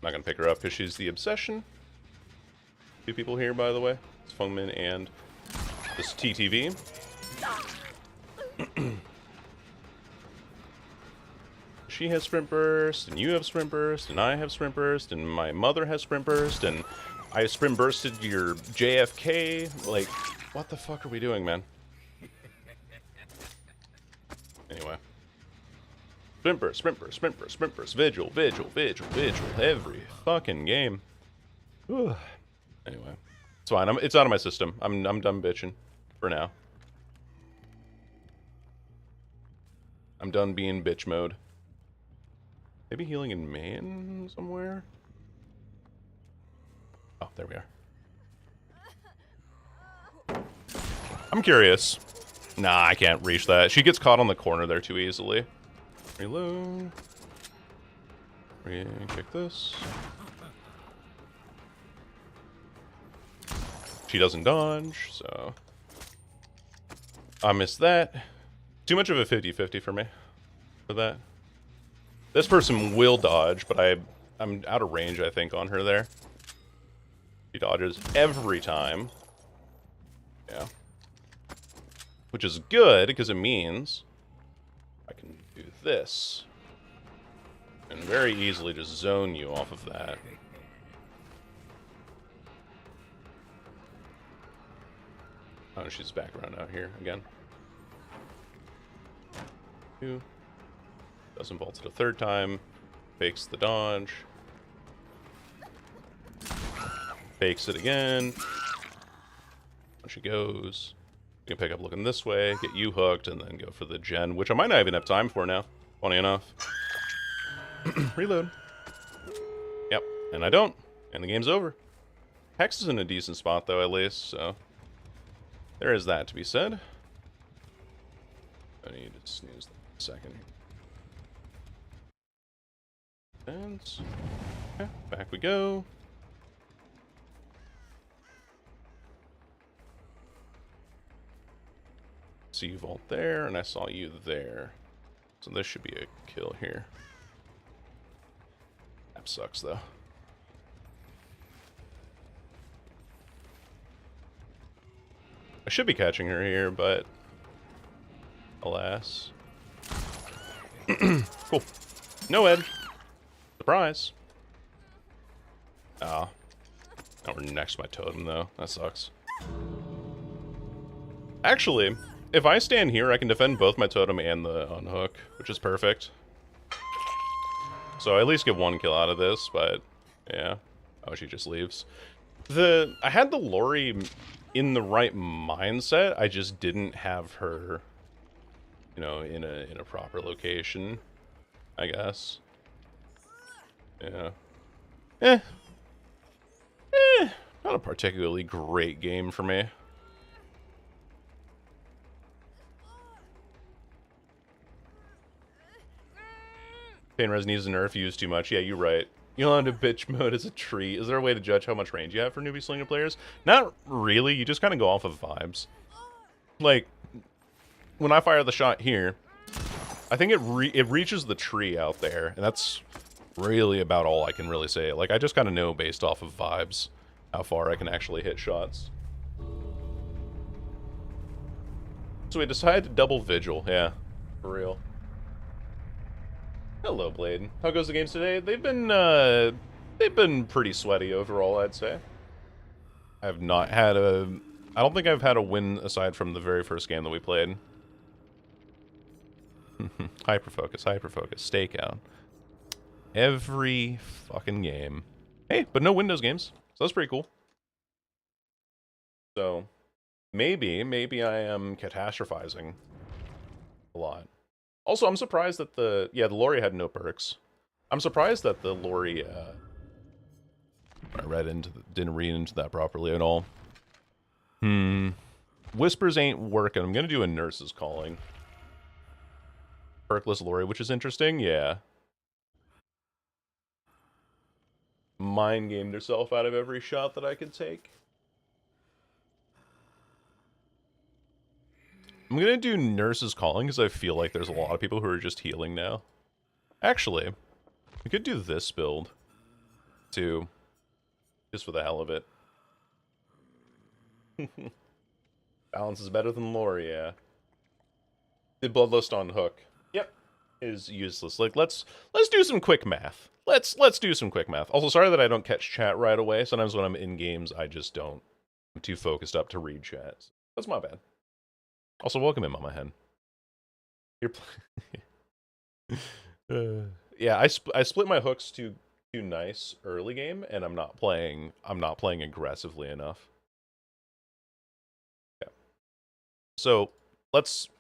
not gonna pick her up because she's the obsession. Two people here, by the way. It's Fungmin and this TTV. She has sprint burst, and you have sprint burst, and I have sprint burst, and my mother has sprint burst, and I sprint bursted your JFK. Like, what the fuck are we doing, man? Anyway. Sprint burst, sprint burst, sprint burst, sprint burst, vigil, vigil, vigil, vigil, every fucking game. Whew. Anyway. It's fine, it's out of my system. I'm done bitching. For now. I'm done being bitch mode. Maybe healing in main somewhere? Oh, there we are. I'm curious. Nah, I can't reach that. She gets caught on the corner there too easily. Reload. Kick this. She doesn't dodge, so... I missed that. Too much of a 50-50 for me. For that. This person will dodge, but I'm out of range, I think, on her there. She dodges every time. Yeah. Which is good, because it means I can do this. And very easily just zone you off of that. Oh, she's back around out here again. Two. Doesn't vault it a third time. Fakes the dodge. Fakes it again. On she goes. You can pick up looking this way, get you hooked, and then go for the gen, which I might not even have time for now. Funny enough. Reload. Yep, and I don't. And the game's over. Hex is in a decent spot, though, at least, so... There is that to be said. I need to snooze that a second. And... Okay, back we go. See you vault there, and I saw you there. So this should be a kill here. That sucks, though. I should be catching her here, but... Alas. Cool. No Ed. Surprise. Ah. Now we're next to my totem, though. That sucks. Actually, if I stand here, I can defend both my totem and the unhook, which is perfect. So I at least get one kill out of this, but... Yeah. Oh, she just leaves. I had the Lori in the right mindset, I just didn't have her, you know, in a proper location, I guess. Yeah. Not a particularly great game for me. Pain Res needs a nerf, used too much. Yeah, you're right. You'll into bitch mode as a tree. Is there a way to judge how much range you have for newbie slinger players? Not really. You just kind of go off of vibes. Like, when I fire the shot here, I think it reaches the tree out there, and that's really about all I can really say. Like, I just kind of know based off of vibes how far I can actually hit shots. So we decided to double vigil. Yeah, for real. Hello, Blade. How goes the games today? They've been pretty sweaty overall, I'd say. I've not had I don't think I've had a win aside from the very first game that we played. Hyperfocus, hyperfocus, stakeout. Every fucking game. Hey, but no Windows games, so that's pretty cool. So, maybe I am catastrophizing a lot. Also, I'm surprised that the Lori had no perks. I'm surprised that the Lori, didn't read into that properly at all. Whispers ain't working. I'm gonna do a Nurse's Calling. Perkless Lori, which is interesting, yeah. mind gamed herself out of every shot that I could take. I'm gonna do Nurse's Calling because I feel like there's a lot of people who are just healing now. Actually, we could do this build, too. Just for the hell of it. Balance is better than lore, yeah. The Bloodlust on Hook. Yep. Is useless. Like, let's do some quick math. Let's do some quick math. Also, sorry that I don't catch chat right away. Sometimes when I'm in games, I just don't. I'm too focused up to read chat. That's my bad. Also, welcome in, Mama Hen. You're yeah, I split my hooks too nice early game, and I'm not playing aggressively enough. Yeah. So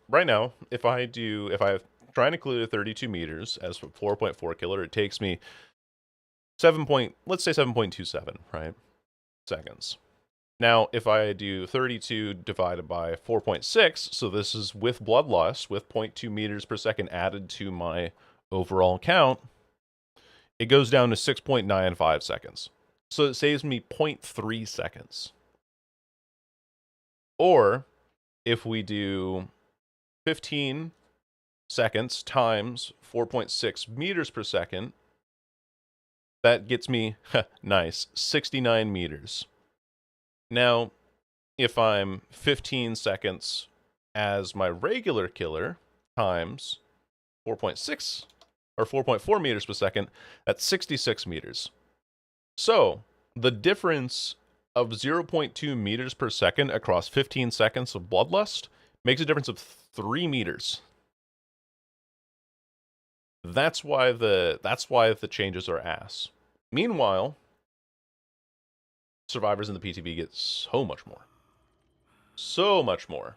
right now, if I try and include a 32 meters as 4.4 killer, it takes me let's say 7.27, right? Seconds. Now, if I do 32 divided by 4.6, so this is with Bloodlust, with 0.2 meters per second added to my overall count, it goes down to 6.95 seconds. So it saves me 0.3 seconds. Or, if we do 15 seconds times 4.6 meters per second, that gets me, nice, 69 meters. Now, if I'm 15 seconds as my regular killer times 4.6 or 4.4 meters per second, that's 66 meters. So, the difference of 0.2 meters per second across 15 seconds of Bloodlust makes a difference of 3 meters. That's why the changes are ass. Meanwhile, survivors in the PTB get so much more. So much more.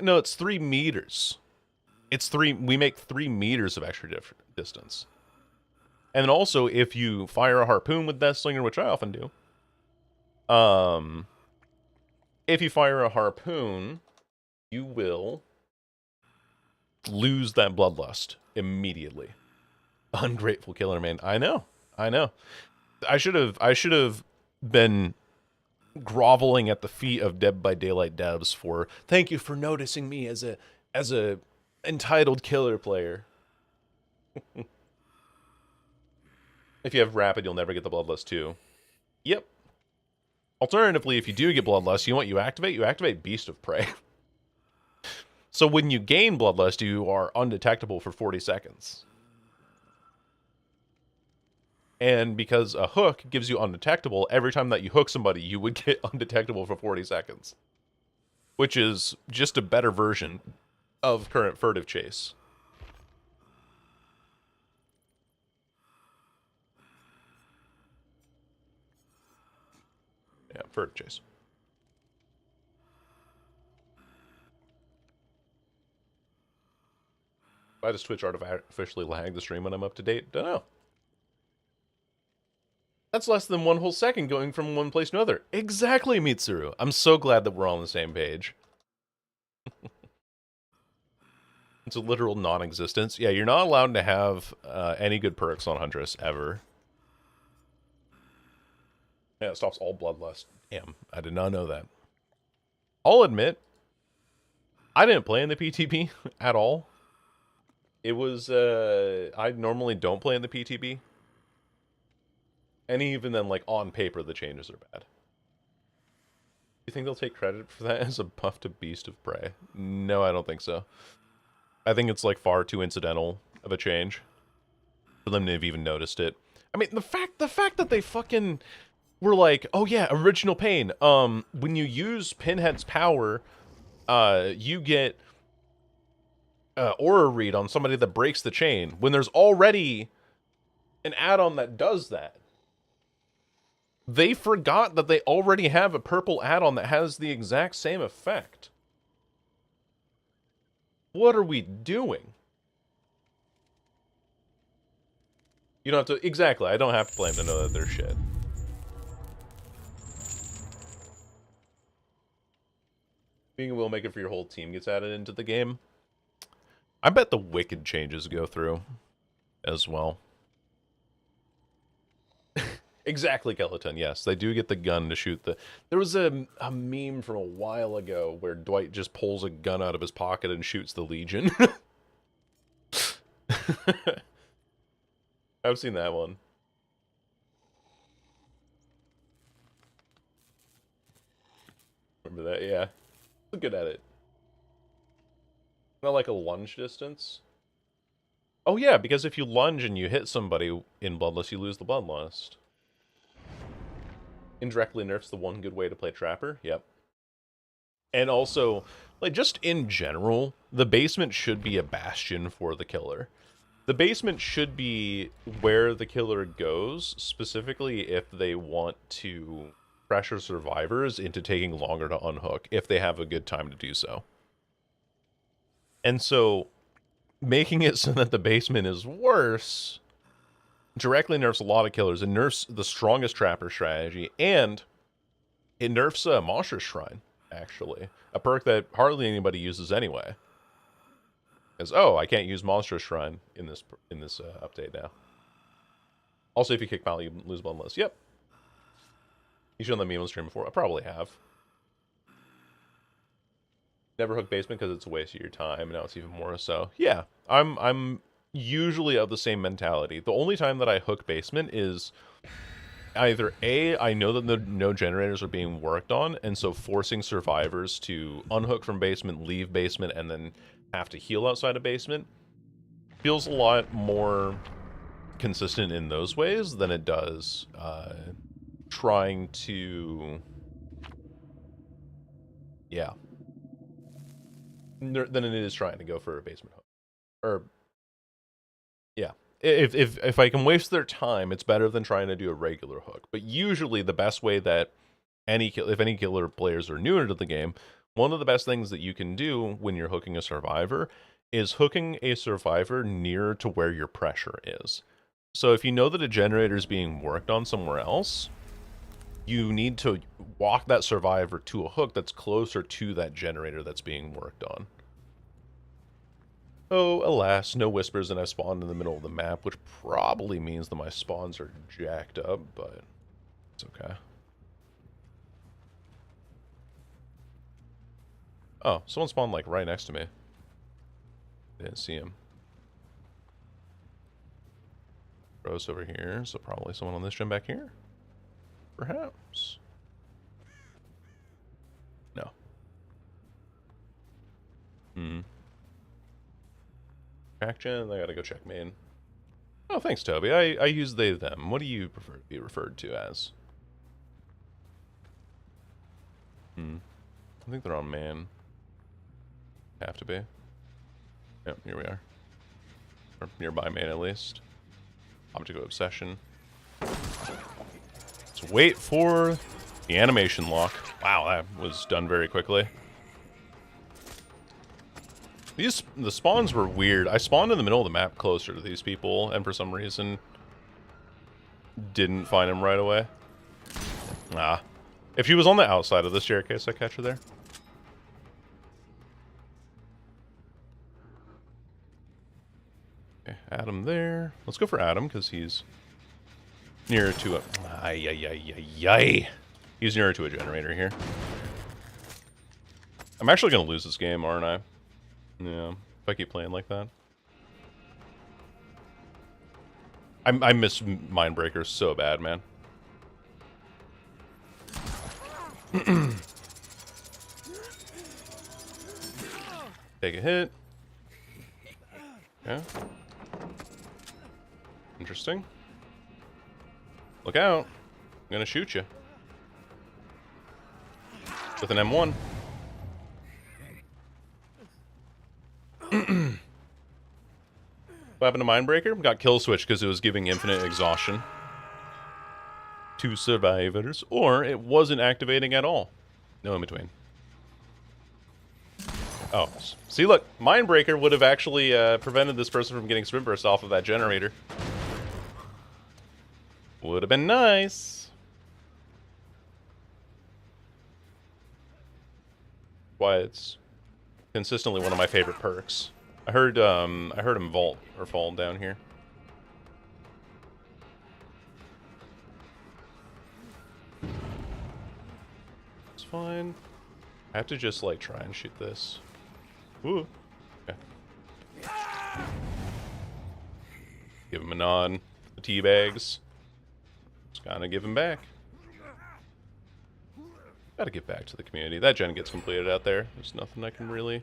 No, it's 3 meters. We make 3 meters of extra distance. And then also, if you fire a harpoon with Deathslinger, which I often do, if you fire a harpoon, you will lose that bloodlust immediately. Ungrateful killer, man. I know. I should have been groveling at the feet of Dead by Daylight devs for thank you for noticing me as a entitled killer player. If you have rapid, you'll never get the bloodlust too. Yep. Alternatively, if you do get bloodlust, you know what you activate? You activate Beast of Prey. So when you gain bloodlust, you are undetectable for 40 seconds. And because a hook gives you undetectable, every time that you hook somebody, you would get undetectable for 40 seconds. Which is just a better version of current furtive chase. Yeah, furtive chase. Why does Twitch artificially lag the stream when I'm up to date? Don't know. That's less than 1 whole second going from one place to another. Exactly, Mitsuru. I'm so glad that we're all on the same page. It's a literal non-existence. Yeah, you're not allowed to have any good perks on Huntress, ever. Yeah, it stops all bloodlust. Damn, I did not know that. I'll admit, I didn't play in the PTB at all. It was, I normally don't play in the PTB. And even then, like, on paper, the changes are bad. You think they'll take credit for that as a buff to Beast of Prey? No, I don't think so. I think it's, like, far too incidental of a change for them to have even noticed it. I mean, the fact that they fucking were like, oh yeah, original pain. When you use Pinhead's power, you get aura read on somebody that breaks the chain. When there's already an add-on that does that. They forgot that they already have a purple add-on that has the exact same effect. What are we doing? You don't have to... Exactly, I don't have to play them to know that they're shit. Being a Willmaker for your whole team gets added into the game. I bet the Wicked changes go through. as well. Exactly, Skeleton. Yes, they do get the gun to shoot the... There was a meme from a while ago where Dwight just pulls a gun out of his pocket and shoots the Legion. I've seen that one. Remember that? Yeah. Look good at it. Not like a lunge distance. Oh yeah, because if you lunge and you hit somebody in Bloodlust, you lose the Bloodlust. Indirectly nerfs the one good way to play Trapper. Yep. And also, like, just in general, the basement should be a bastion for the killer. The basement should be where the killer goes, specifically if they want to pressure survivors into taking longer to unhook, if they have a good time to do so. And so, making it so that the basement is worse directly nerfs a lot of killers. It nerfs the strongest Trapper strategy, and it nerfs Monstrous Shrine, actually. A perk that hardly anybody uses anyway. Because, oh, I can't use Monstrous Shrine in this update now. Also, if you kick Mal, you lose Bloodlust. Yep. You shown the meme on stream before. I probably have. Never hook basement because it's a waste of your time. Now it's even more so. Yeah, I'm usually of the same mentality. The only time that I hook basement is either A, I know that no generators are being worked on, and so forcing survivors to unhook from basement, leave basement, and then have to heal outside of basement feels a lot more consistent in those ways than it does trying to... Yeah. Than it is trying to go for a basement hook. Or... Yeah. If I can waste their time, it's better than trying to do a regular hook. But usually the best way that if any killer players are newer to the game, one of the best things that you can do when you're hooking a survivor is hooking a survivor near to where your pressure is. So if you know that a generator is being worked on somewhere else, you need to walk that survivor to a hook that's closer to that generator that's being worked on. Oh, alas, no whispers, and I spawned in the middle of the map, which probably means that my spawns are jacked up, but it's okay. Oh, someone spawned, like, right next to me. Didn't see him. Rose over here, so probably someone on this gen back here? Perhaps. No. Crack gen, I gotta go check main. Oh, thanks, Toby. I use they, them. What do you prefer to be referred to as? I think they're on main. Have to be. Yep, here we are. Or nearby main, at least. Optical Obsession. Let's wait for the animation lock. Wow, that was done very quickly. The spawns were weird. I spawned in the middle of the map closer to these people, and for some reason didn't find him right away. Ah. If she was on the outside of the staircase, I'd catch her there. Okay, Adam there. Let's go for Adam, because he's nearer to a... He's nearer to a generator here. I'm actually going to lose this game, aren't I? Yeah, if I keep playing like that. I miss Mindbreakers so bad, man. Take a hit. Yeah. Interesting. Look out. I'm gonna shoot you. With an M1. What happened to Mindbreaker? Got kill switch because it was giving infinite exhaustion to survivors, or it wasn't activating at all. No in between. Oh, see, look, Mindbreaker would have actually prevented this person from getting sprint burst off of that generator. Would have been nice. Why it's consistently one of my favorite perks. I heard him vault or fall down here. fine. I have to just, like, try and shoot this. Ooh. Okay. Give him a nod. The tea bags. Just gotta give him back. Gotta give back to the community. That gen gets completed out there. There's nothing I can really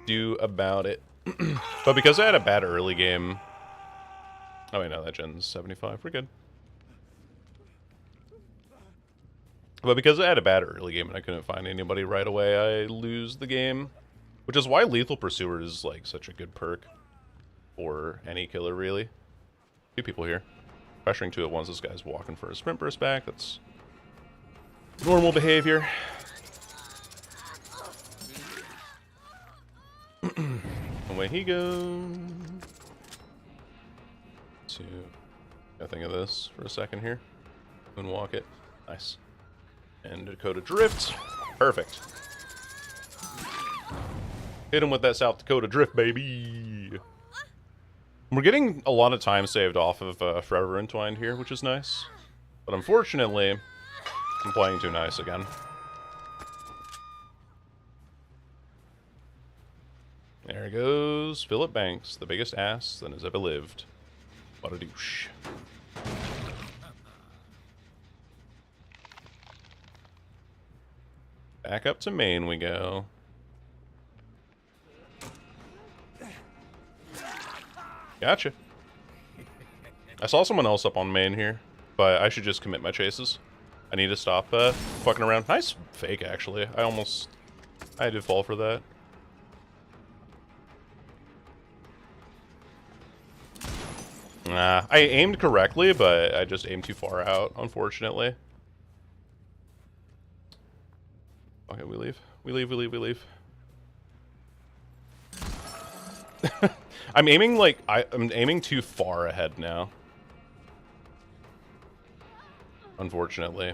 do about it. But because I had a bad early game... Oh wait, no, that gen's 75. We're good. But because I had a bad early game and I couldn't find anybody right away, I lose the game. Which is why Lethal Pursuer is, like, such a good perk for any killer, really. 2 people here. Pressuring 2 at once. This guy's walking for a sprint burst back. That's normal behavior. Away he goes. Gotta think of this for a second here. Moonwalk it. Nice. And Dakota Drift. Perfect. Hit him with that South Dakota Drift, baby. We're getting a lot of time saved off of Forever Entwined here, which is nice. But unfortunately, I'm playing too nice again. There goes Philip Banks, the biggest ass that has ever lived. What a douche. Back up to main we go. Gotcha. I saw someone else up on main here, but I should just commit my chases. I need to stop fucking around. Nice fake, actually. I did fall for that. Nah, I aimed correctly, but I just aimed too far out, unfortunately. Okay, we leave. We leave. I'm aiming, like, I'm aiming too far ahead now. Unfortunately.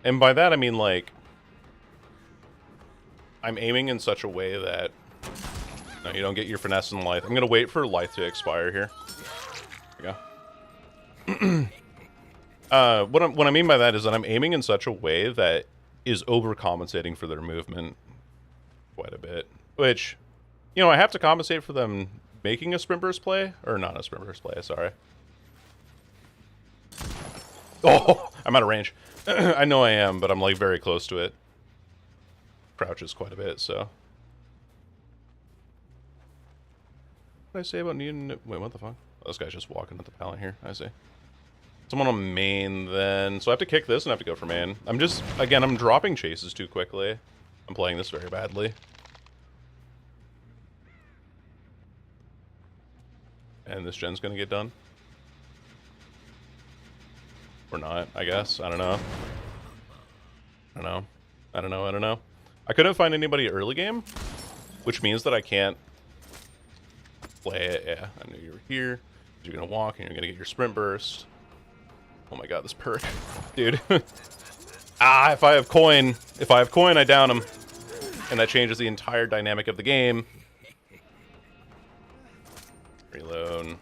And by that, I mean, like, I'm aiming in such a way that... No, you don't get your finesse in life. I'm gonna wait for life to expire here. There we go. What I mean by that is that I'm aiming in such a way that is overcompensating for their movement quite a bit. Which, you know, I have to compensate for them making a sprint burst play. Or not a sprint burst play, sorry. Oh, I'm out of range. I know I am, but I'm, like, very close to it. Crouches quite a bit, so... What did I say about needing... Wait, what the fuck? Oh, this guy's just walking at the pallet here. I see. Someone on main, then. So I have to kick this and I have to go for main. I'm just... Again, I'm dropping chases too quickly. I'm playing this very badly. And this gen's gonna get done. Or not, I guess. I don't know. I don't know. I couldn't find anybody early game, which means that I can't play it. Yeah, I knew you were here. You're gonna walk and you're gonna get your sprint burst. Oh my god, this perk. Dude. Ah, if I have coin, I down him. And that changes the entire dynamic of the game. Reload.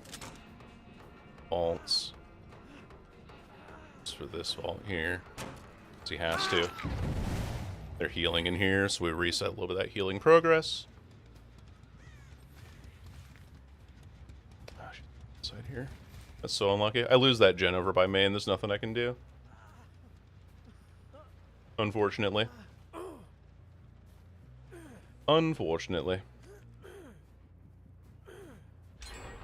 Vaults. Just for this vault here. Because he has to. They're healing in here, so we reset a little bit of that healing progress. Oh, shit. Side here. That's so unlucky. I lose that gen over by main. There's nothing I can do. Unfortunately. Unfortunately.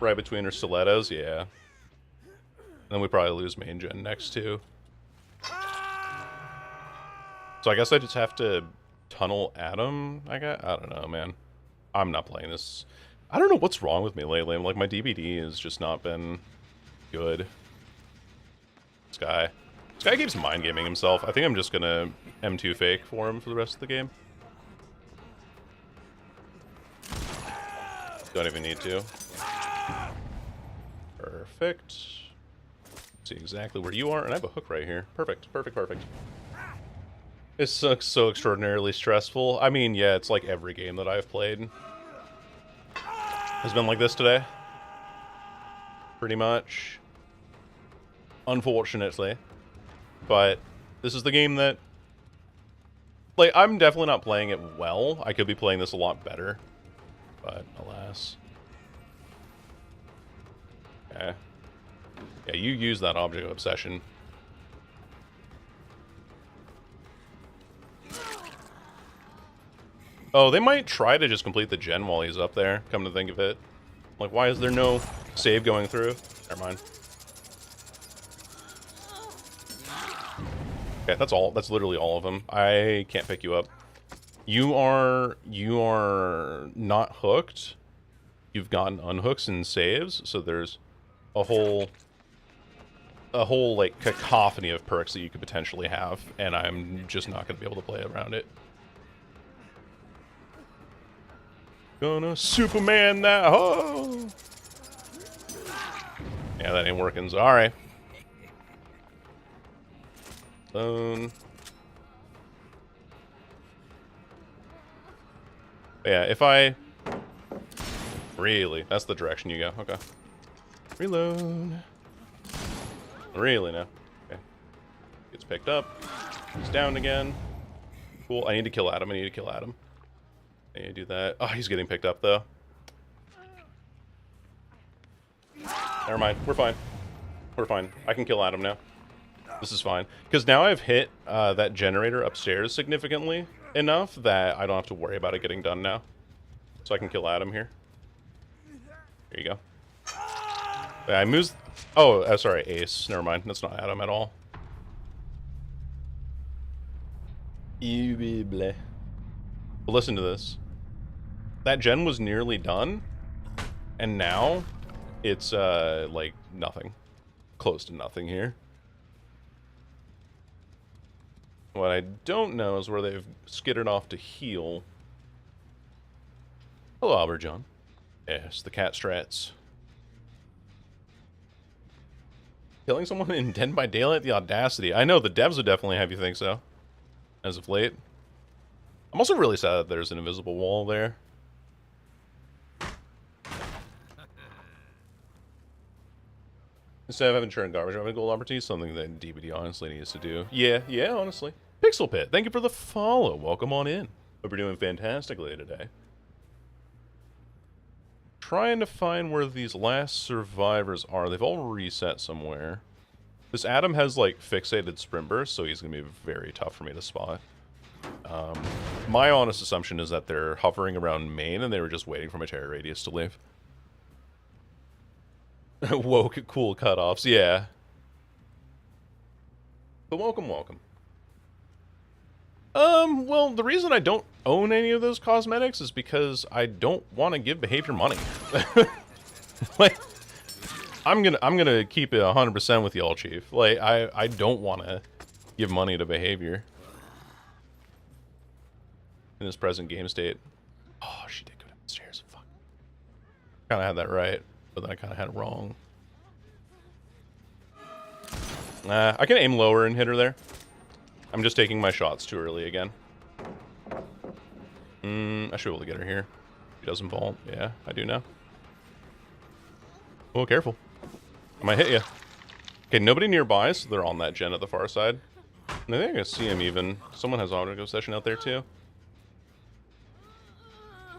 Right between her stilettos, yeah. And then we probably lose main gen next too. So I guess I just have to tunnel Adam, I don't know, man. I'm not playing this. I don't know what's wrong with me lately. I'm like, my DBD has just not been good. This guy keeps mind gaming himself. I think I'm just gonna M2 fake for him for the rest of the game. Don't even need to. Perfect. See exactly where you are, and I have a hook right here. Perfect. It's so extraordinarily stressful. I mean, yeah, it's like every game that I've played has been like this today. Pretty much. Unfortunately. But This is the game that... Like, I'm definitely not playing it well. I could be playing this a lot better. But, alas. Yeah. Yeah, you use that object of obsession. Oh, they might try to just complete the gen while he's up there, come to think of it. Like, why is there no save going through? Never mind. Okay, that's all. That's literally all of them. I can't pick you up. You are not hooked. You've gotten unhooks and saves, so there's a whole like cacophony of perks that you could potentially have, and I'm just not going to be able to play around it. Gonna Superman that. Oh! Yeah, that ain't working. So, all right. Yeah, if I... Really? That's the direction you go. Okay. Reload. Really now. Okay. Gets picked up. He's down again. Cool. I need to kill Adam. I need to kill Adam. I need to do that. Oh, he's getting picked up, though. Never mind. We're fine. We're fine. I can kill Adam now. This is fine. Because now I've hit that generator upstairs significantly enough that I don't have to worry about it getting done now. So I can kill Adam here. Here you go. Yeah, I moved... Oh, sorry, Ace. Never mind. That's not Adam at all. But listen to this. That gen was nearly done, and now it's, like, nothing. Close to nothing here. What I don't know is where they've skittered off to heal. Hello, Albert John. Yes, the cat strats. Killing someone in Dead by Daylight? The audacity. I know, the devs would definitely have you think so. As of late. I'm also really sad that there's an invisible wall there. Instead of having turned garbage over gold opportunities, something that DBD honestly needs to do. Yeah, honestly. Pixel Pit, thank you for the follow. Welcome on in. Hope you're doing fantastically today. Trying to find where these last survivors are. They've all reset somewhere. This Adam has, like, fixated sprint burst, so he's going to be very tough for me to spot. My honest assumption is that they're hovering around main and they were just waiting for my terror radius to leave. Woke cool cutoffs, yeah. But welcome. Well, the reason I don't own any of those cosmetics is because I don't want to give behavior money. Like, I'm gonna keep it 100% with y'all, Chief. Like, I don't want to give money to behavior in this present game state. Oh, she did go downstairs. Fuck. Kind of had that right, but then I kind of had it wrong. Nah, I can aim lower and hit her there. I'm just taking my shots too early again. I should be able to get her here. She doesn't vault. Yeah, I do now. Oh, careful. I might hit you. Okay, nobody nearby, so they're on that gen at the far side. And I think I can see him even. Someone has object obsession out there too.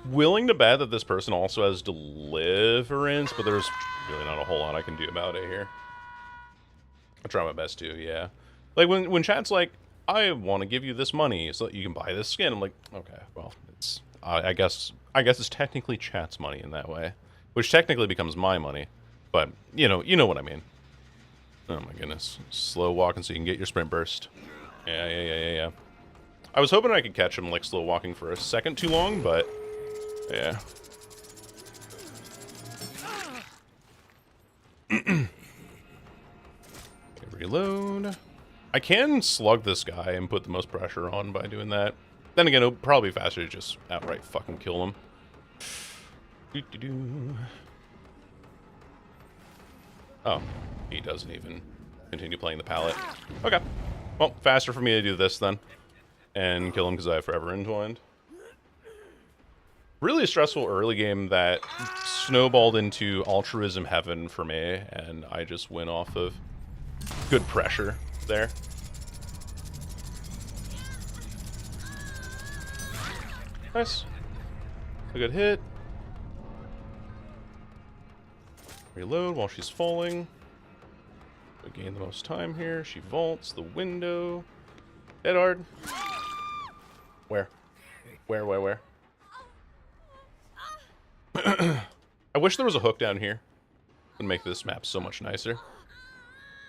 Willing to bet that this person also has deliverance, but there's really not a whole lot I can do about it here. I'll try my best to, yeah. Like, when chat's like, I want to give you this money so that you can buy this skin, I'm like, okay, well, it's... I guess it's technically chat's money in that way. Which technically becomes my money. But, you know what I mean. Oh my goodness. Slow walking so you can get your sprint burst. Yeah. I was hoping I could catch him, like, slow walking for a second too long, but... yeah. Reload. I can slug this guy and put the most pressure on by doing that. Then again, it'll probably be faster to just outright fucking kill him. Oh, he doesn't even continue playing the palette. Okay. Well, faster for me to do this then. And kill him because I have Forever Entwined. Really a stressful early game that snowballed into altruism heaven for me, and I just went off of good pressure there. Nice. A good hit. Reload while she's falling. We gain the most time here. She vaults the window. Hit hard. Where? Where? I wish there was a hook down here. It would make this map so much nicer.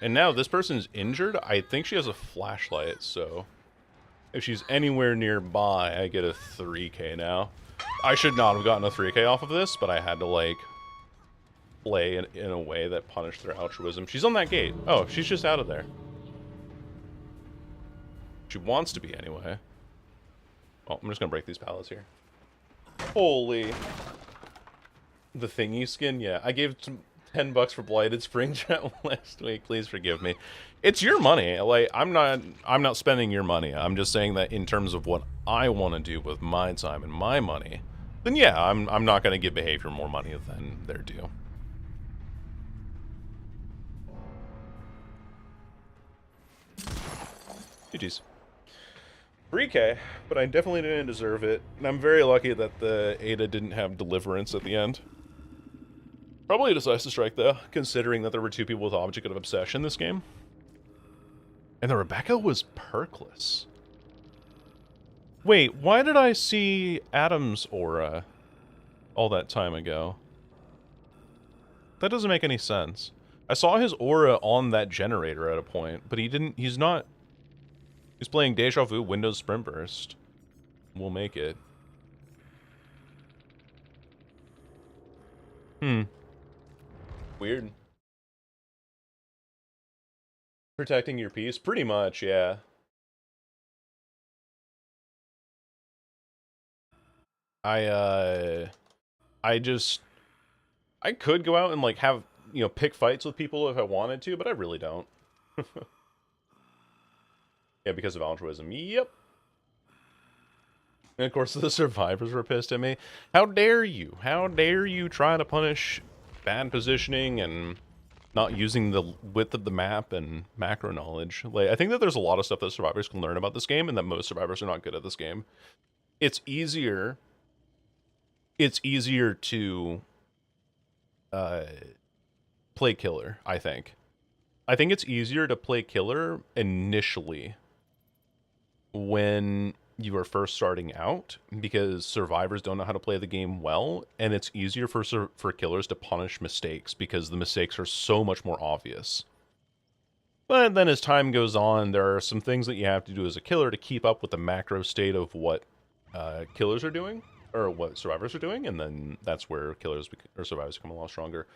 And now this person's injured. I think she has a flashlight, so if she's anywhere nearby, I get a 3K now. I should not have gotten a 3K off of this, but I had to, like, play in a way that punished their altruism. She's on that gate. Oh, she's just out of there. She wants to be anyway. Oh, I'm just gonna break these pallets here. Holy. The thingy skin? Yeah, I gave some $10 for Blighted Spring Chat last week. Please forgive me. It's your money. Like, I'm not spending your money. I'm just saying that in terms of what I want to do with my time and my money, then yeah, I'm not going to give Behavior more money than they're due. GG's. 3K, but I definitely didn't deserve it, and I'm very lucky that the Ada didn't have Deliverance at the end. Probably a decisive strike, though, considering that there were 2 people with Object of Obsession this game. And the Rebecca was perkless. Wait, why did I see Adam's aura all that time ago? That doesn't make any sense. I saw his aura on that generator at a point, but he's not... He's playing Deja Vu Windows Sprint Burst. We'll make it. Weird. Protecting your peace? Pretty much, yeah. I could go out and, like, have, you know, pick fights with people if I wanted to, but I really don't. Yeah, because of altruism. Yep. And of course the survivors were pissed at me. How dare you? How dare you try to punish bad positioning and not using the width of the map and macro knowledge? Like, I think that there's a lot of stuff that survivors can learn about this game, and that most survivors are not good at this game. It's easier to play killer, I think. I think it's easier to play killer initially when you are first starting out, because survivors don't know how to play the game well, and it's easier for killers to punish mistakes because the mistakes are so much more obvious. But then as time goes on, there are some things that you have to do as a killer to keep up with the macro state of what killers are doing, or what survivors are doing, and then that's where killers or survivors become a lot stronger.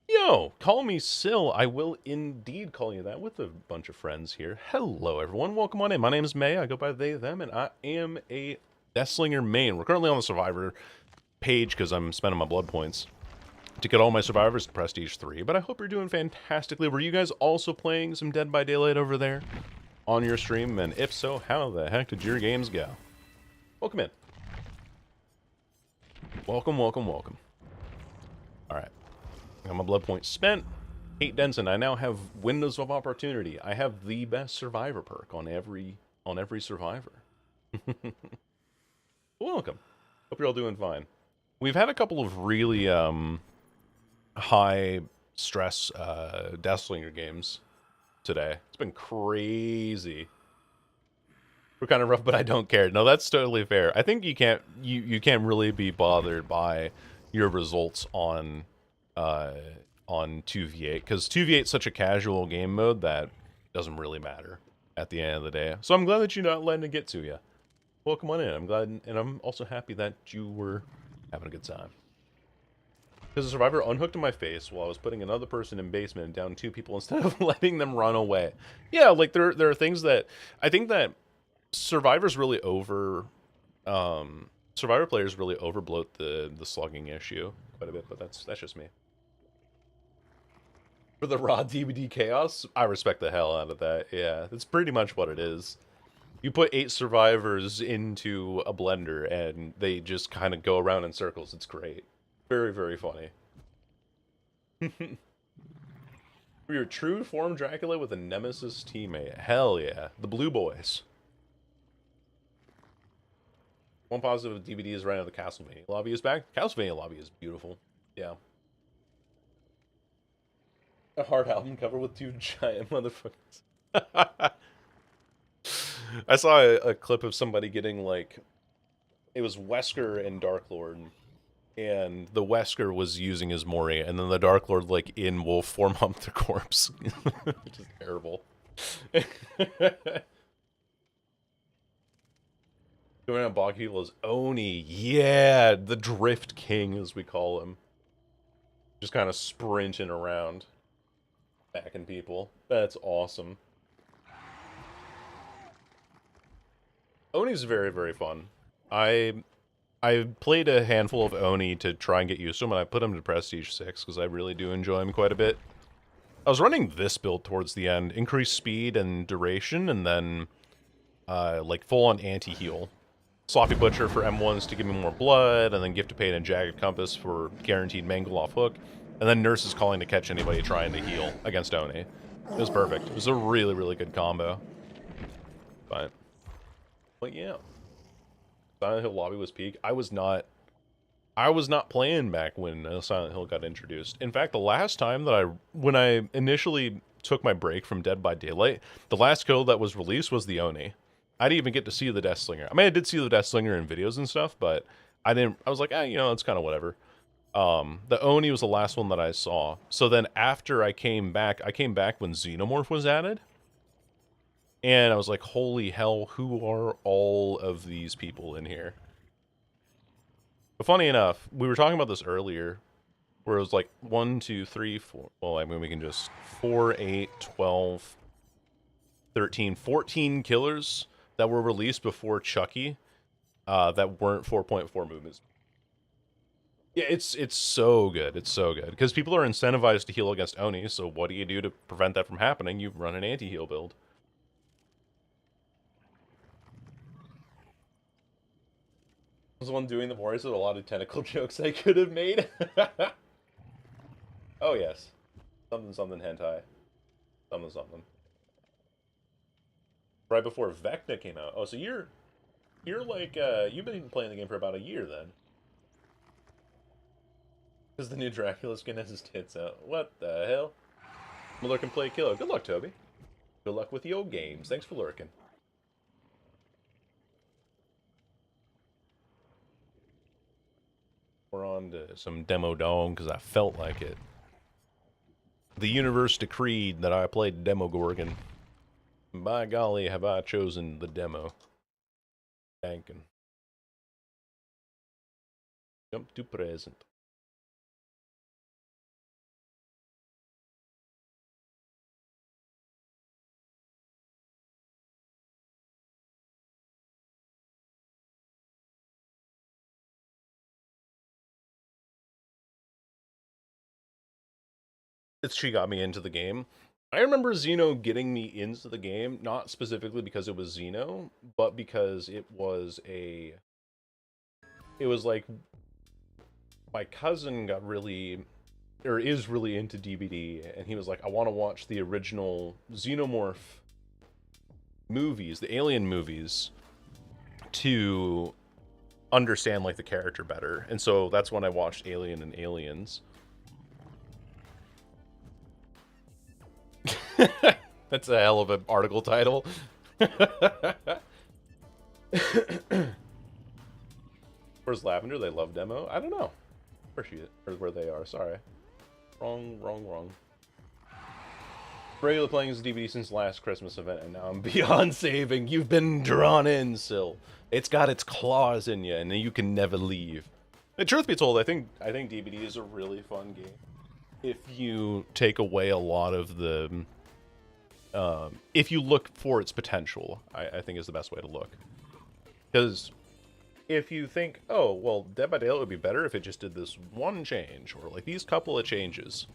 Yo, call me Syl. I will indeed call you that with a bunch of friends here. Hello, everyone. Welcome on in. My name is May. I go by they, them, and I am a Deathslinger main. We're currently on the Survivor page because I'm spending my blood points to get all my survivors to Prestige 3, but I hope you're doing fantastically. Were you guys also playing some Dead by Daylight over there on your stream? And if so, how the heck did your games go? Welcome in. Welcome, welcome, welcome. Alright. Got my blood points spent. Kate Denson, I now have Windows of Opportunity. I have the best survivor perk on every survivor. Welcome. Hope you're all doing fine. We've had a couple of really high stress Deathslinger games today. It's been crazy. We're kind of rough, but I don't care. No, that's totally fair. I think you can't really be bothered by your results on 2v8, because 2v8 is such a casual game mode that doesn't really matter at the end of the day. So I'm glad that you're not letting it get to you. Welcome on in. I'm glad, and I'm also happy that you were having a good time. Because the survivor unhooked in my face while I was putting another person in basement and down 2 people instead of letting them run away. Yeah, like there are things that I think that survivors really survivor players really overbloat the slugging issue quite a bit, but that's just me. For the raw DVD chaos, I respect the hell out of that. Yeah, that's pretty much what it is. You put 8 survivors into a blender and they just kind of go around in circles. It's great. Very, very funny. We're a true form Dracula with a nemesis teammate. Hell yeah. The Blue Boys. One positive of DVD is right now the Castlevania lobby is back. Castlevania lobby is beautiful. Yeah. A hard album cover with two giant motherfuckers. I saw a clip of somebody getting like, it was Wesker and Dark Lord, and the Wesker was using his Mori, and then the Dark Lord like in wolf form humped the corpse. Which is terrible. Going on Bogheal is Oni. Yeah, the Drift King as we call him. Just kind of sprinting around, backing people. That's awesome. Oni's very, very fun. I I played a handful of Oni to try and get used to him, and I put him to Prestige 6 because I really do enjoy him quite a bit. I was running this build towards the end, increased speed and duration, and then like full-on anti-heal. Sloppy Butcher for M1s to give me more blood, and then Gift of Pain and Jagged Compass for guaranteed mangle off hook, and then Nurse's Calling to catch anybody trying to heal against Oni. It was perfect. It was a really, really good combo. But yeah. Silent Hill lobby was peak. I was not playing back when Silent Hill got introduced. In fact, the last time that when I initially took my break from Dead by Daylight, the last kill that was released was the Oni. I didn't even get to see the Deathslinger. I mean, I did see the Deathslinger in videos and stuff, but I was like, you know, it's kind of whatever. The Oni was the last one that I saw. So then after I came back when Xenomorph was added. And I was like, holy hell, who are all of these people in here? But funny enough, we were talking about this earlier, where it was like 1, 2, 3, 4. Well, I mean, we can just 4, 8, 12, 13, 14 killers that were released before Chucky that weren't 4.4 movements. Yeah, it's so good. It's so good. Because people are incentivized to heal against Oni, so what do you do to prevent that from happening? You run an anti-heal build. I was the one doing the voice with a lot of tentacle jokes I could have made. Oh, yes. Something, something hentai. Something, something. Right before Vecna came out. Oh, so you're like, you've been playing the game for about a year then. Because the new Dracula skin has his tits out. What the hell? I'm a lurking play killer. Good luck, Toby. Good luck with your games. Thanks for lurking. We're on to some Demo Dome because I felt like it. The universe decreed that I played Demo Gorgon. By golly, have I chosen the demo. Dankin. Jump to present. She got me into the game. I remember Xeno getting me into the game, not specifically because it was Xeno, but because it was like my cousin got really, or is really into DBD, and he was like, I want to watch the original Xenomorph movies, the Alien movies, to understand like the character better. And so that's when I watched Alien and Aliens. That's a hell of an article title. Where's Lavender? They love demo? I don't know. Where she is, or where they are, sorry. Wrong. Regular playing as DVD since last Christmas event, and now I'm beyond saving. You've been drawn in, Sil. It's got its claws in you, and you can never leave. And truth be told, I think DVD is a really fun game. If you take away a lot of the... if you look for its potential, I think is the best way to look. Because if you think, oh, well, Dead by Daylight would be better if it just did this one change, or like these couple of changes,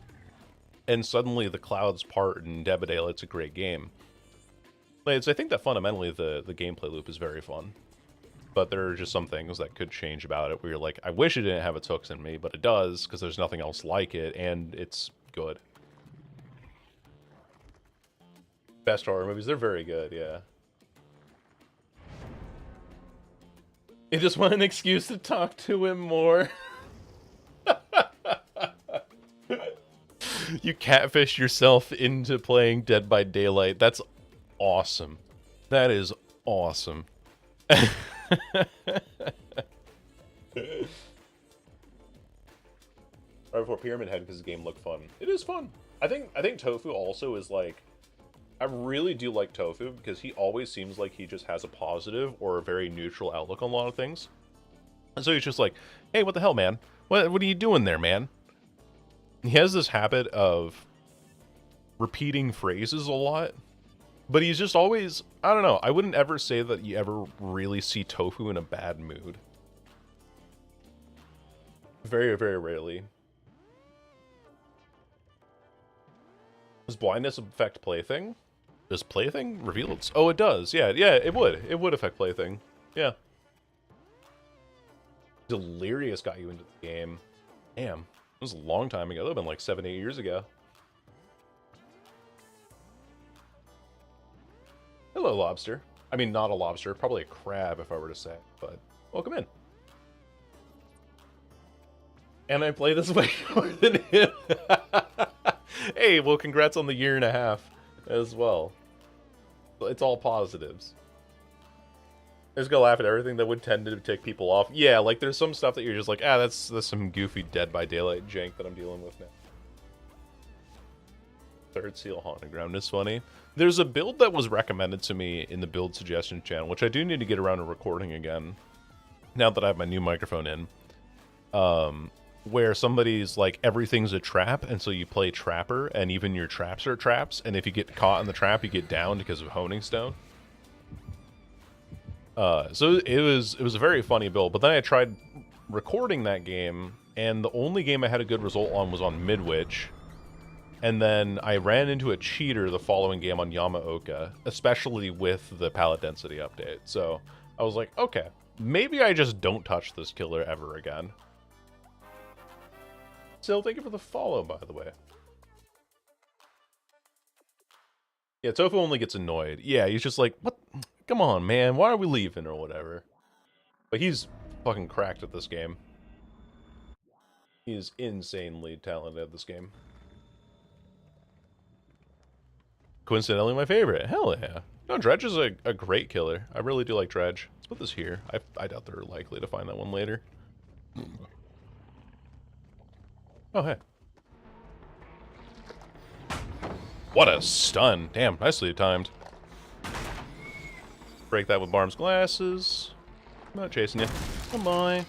and suddenly the clouds part and Dead by Daylight's a great game. I think that fundamentally the gameplay loop is very fun. But there are just some things that could change about it where you're like, I wish it didn't have its hooks in me, but it does, because there's nothing else like it, and it's good. Best horror movies, they're very good, yeah. I just want an excuse to talk to him more. You catfish yourself into playing Dead by Daylight. That's awesome. That is awesome. Right before Pyramid Head because the game looked fun. It is fun. I think Tofu also is like, I really do like Tofu because he always seems like he just has a positive or a very neutral outlook on a lot of things. And so he's just like, hey, what the hell, man? What are you doing there, man? He has this habit of repeating phrases a lot, but he's just always, I don't know, I wouldn't ever say that you ever really see Tofu in a bad mood. Very, very rarely. Does blindness affect Plaything? Does Plaything reveal its... Oh, it does. Yeah, it would. It would affect Plaything. Yeah. Delirious got you into the game. Damn. It was a long time ago. That would have been like 7, 8 years ago. Hello, lobster. I mean, not a lobster. Probably a crab, if I were to say. But welcome in. And I play this way more than him. Hey, well, congrats on the 1.5 years as well. It's all positives. I just gonna laugh at everything that would tend to tick people off. Yeah, like there's some stuff that you're just like, ah, that's some goofy Dead by Daylight jank that I'm dealing with now. Third Seal Haunted Ground is funny. There's a build that was recommended to me in the build suggestion channel, which I do need to get around to recording again, now that I have my new microphone in. Where somebody's like, everything's a trap, and so you play Trapper, and even your traps are traps, and if you get caught in the trap, you get downed because of Honing Stone. So it was a very funny build, but then I tried recording that game, and the only game I had a good result on was on Midwich, and then I ran into a cheater the following game on Yamaoka, especially with the pallet density update, so I was like, okay, maybe I just don't touch this killer ever again. So thank you for the follow, by the way. Yeah, Tofu only gets annoyed. Yeah, he's just like, what? Come on, man, why are we leaving or whatever? But he's fucking cracked at this game. He is insanely talented at this game. Coincidentally, my favorite. Hell yeah. No, Dredge is a great killer. I really do like Dredge. Let's put this here. I doubt they're likely to find that one later. Oh, hey. What a stun. Damn, nicely timed. Break that with Barm's glasses. I'm not chasing you. Come on.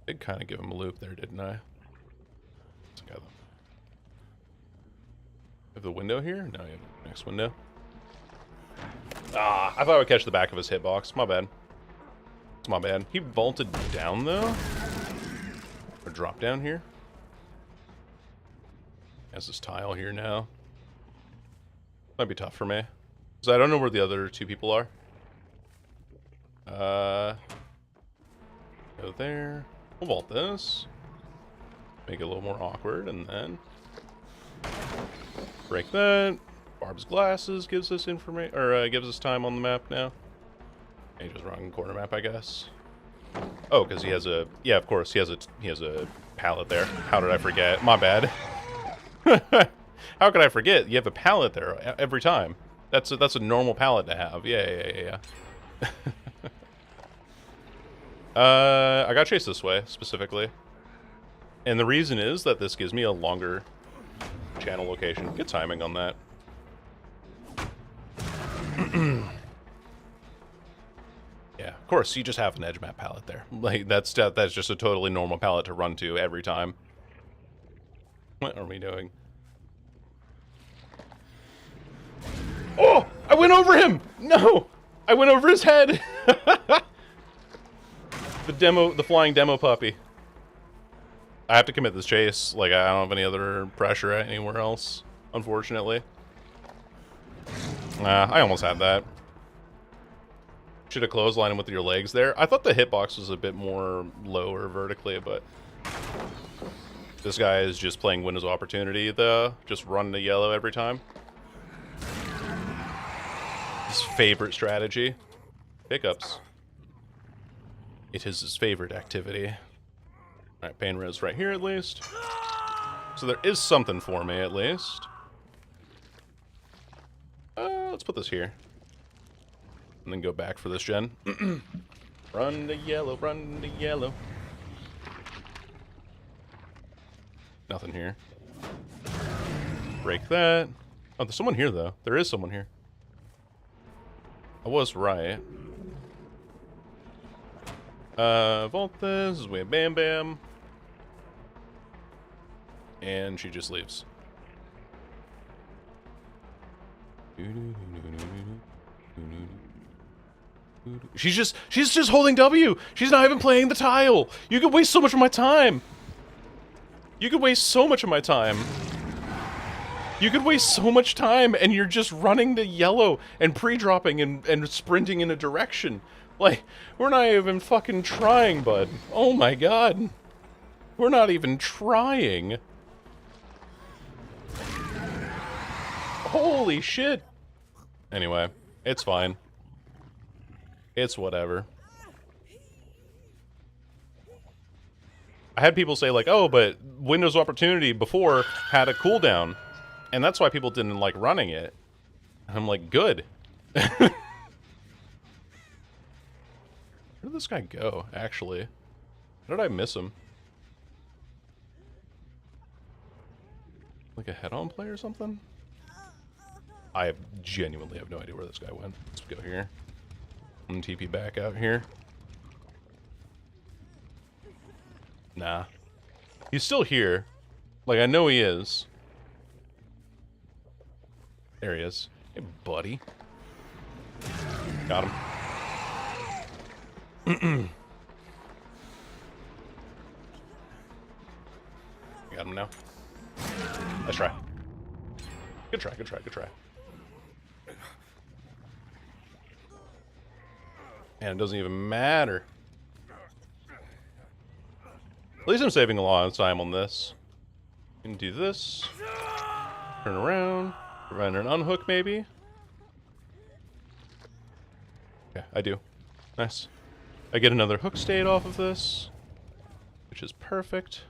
Did kind of give him a loop there, didn't I? Have the window here? No, you have the next window. Ah, I thought I would catch the back of his hitbox. My bad. It's my bad. He vaulted down, though. Or dropped down here. Has this tile here now. Might be tough for me. So I don't know where the other two people are. Go there. We'll vault this. Make it a little more awkward, and then break that. Barb's glasses gives us information, or gives us time on the map now. Angel's wrong corner map, I guess. Oh, because he has a, yeah, of course, he has a pallet there. How did I forget? My bad. How could I forget? You have a pallet there every time. That's a normal pallet to have. Yeah. I got chased this way specifically, and the reason is that this gives me a longer channel location. Good timing on that. Yeah, of course, you just have an edge map palette there. Like that's just a totally normal palette to run to every time. What are we doing? Oh, I went over him. No, I went over his head. The flying demo puppy. I have to commit this chase. Like, I don't have any other pressure anywhere else, unfortunately. I almost had that. Should have clotheslined him with your legs there. I thought the hitbox was a bit more lower vertically, but this guy is just playing Windows Opportunity, though. Just running to yellow every time. favorite strategy. Pickups. It is his favorite activity. Alright, pain res right here at least. So there is something for me at least. Let's put this here. And then go back for this gen. Run to yellow, run to yellow. Nothing here. Break that. Oh, there's someone here, though. There is someone here. I was right. Vault this. We have Bam Bam. And she just leaves. She's just holding W. She's not even playing the tile. You could waste so much of my time. You could waste so much of my time. You could waste so much time, and you're just running to yellow and pre-dropping and sprinting in a direction. Like, we're not even fucking trying, bud. Oh my god. We're not even trying. Holy shit. Anyway, it's fine. It's whatever. I had people say, like, oh, but Windows Opportunity before had a cooldown. And that's why people didn't like running it. And I'm like, good. Where did this guy go, actually? How did I miss him? Like a head-on play or something? I genuinely have no idea where this guy went. Let's go here. I'm TP back out here. Nah. He's still here. Like, I know he is. There he is. Hey, buddy. Got him. Got him now. Let's try. Good try, good try, good try. And it doesn't even matter. At least I'm saving a lot of time on this. Can do this. Turn around. Run an unhook, maybe? Yeah, I do. Nice. I get another hook state off of this, which is perfect.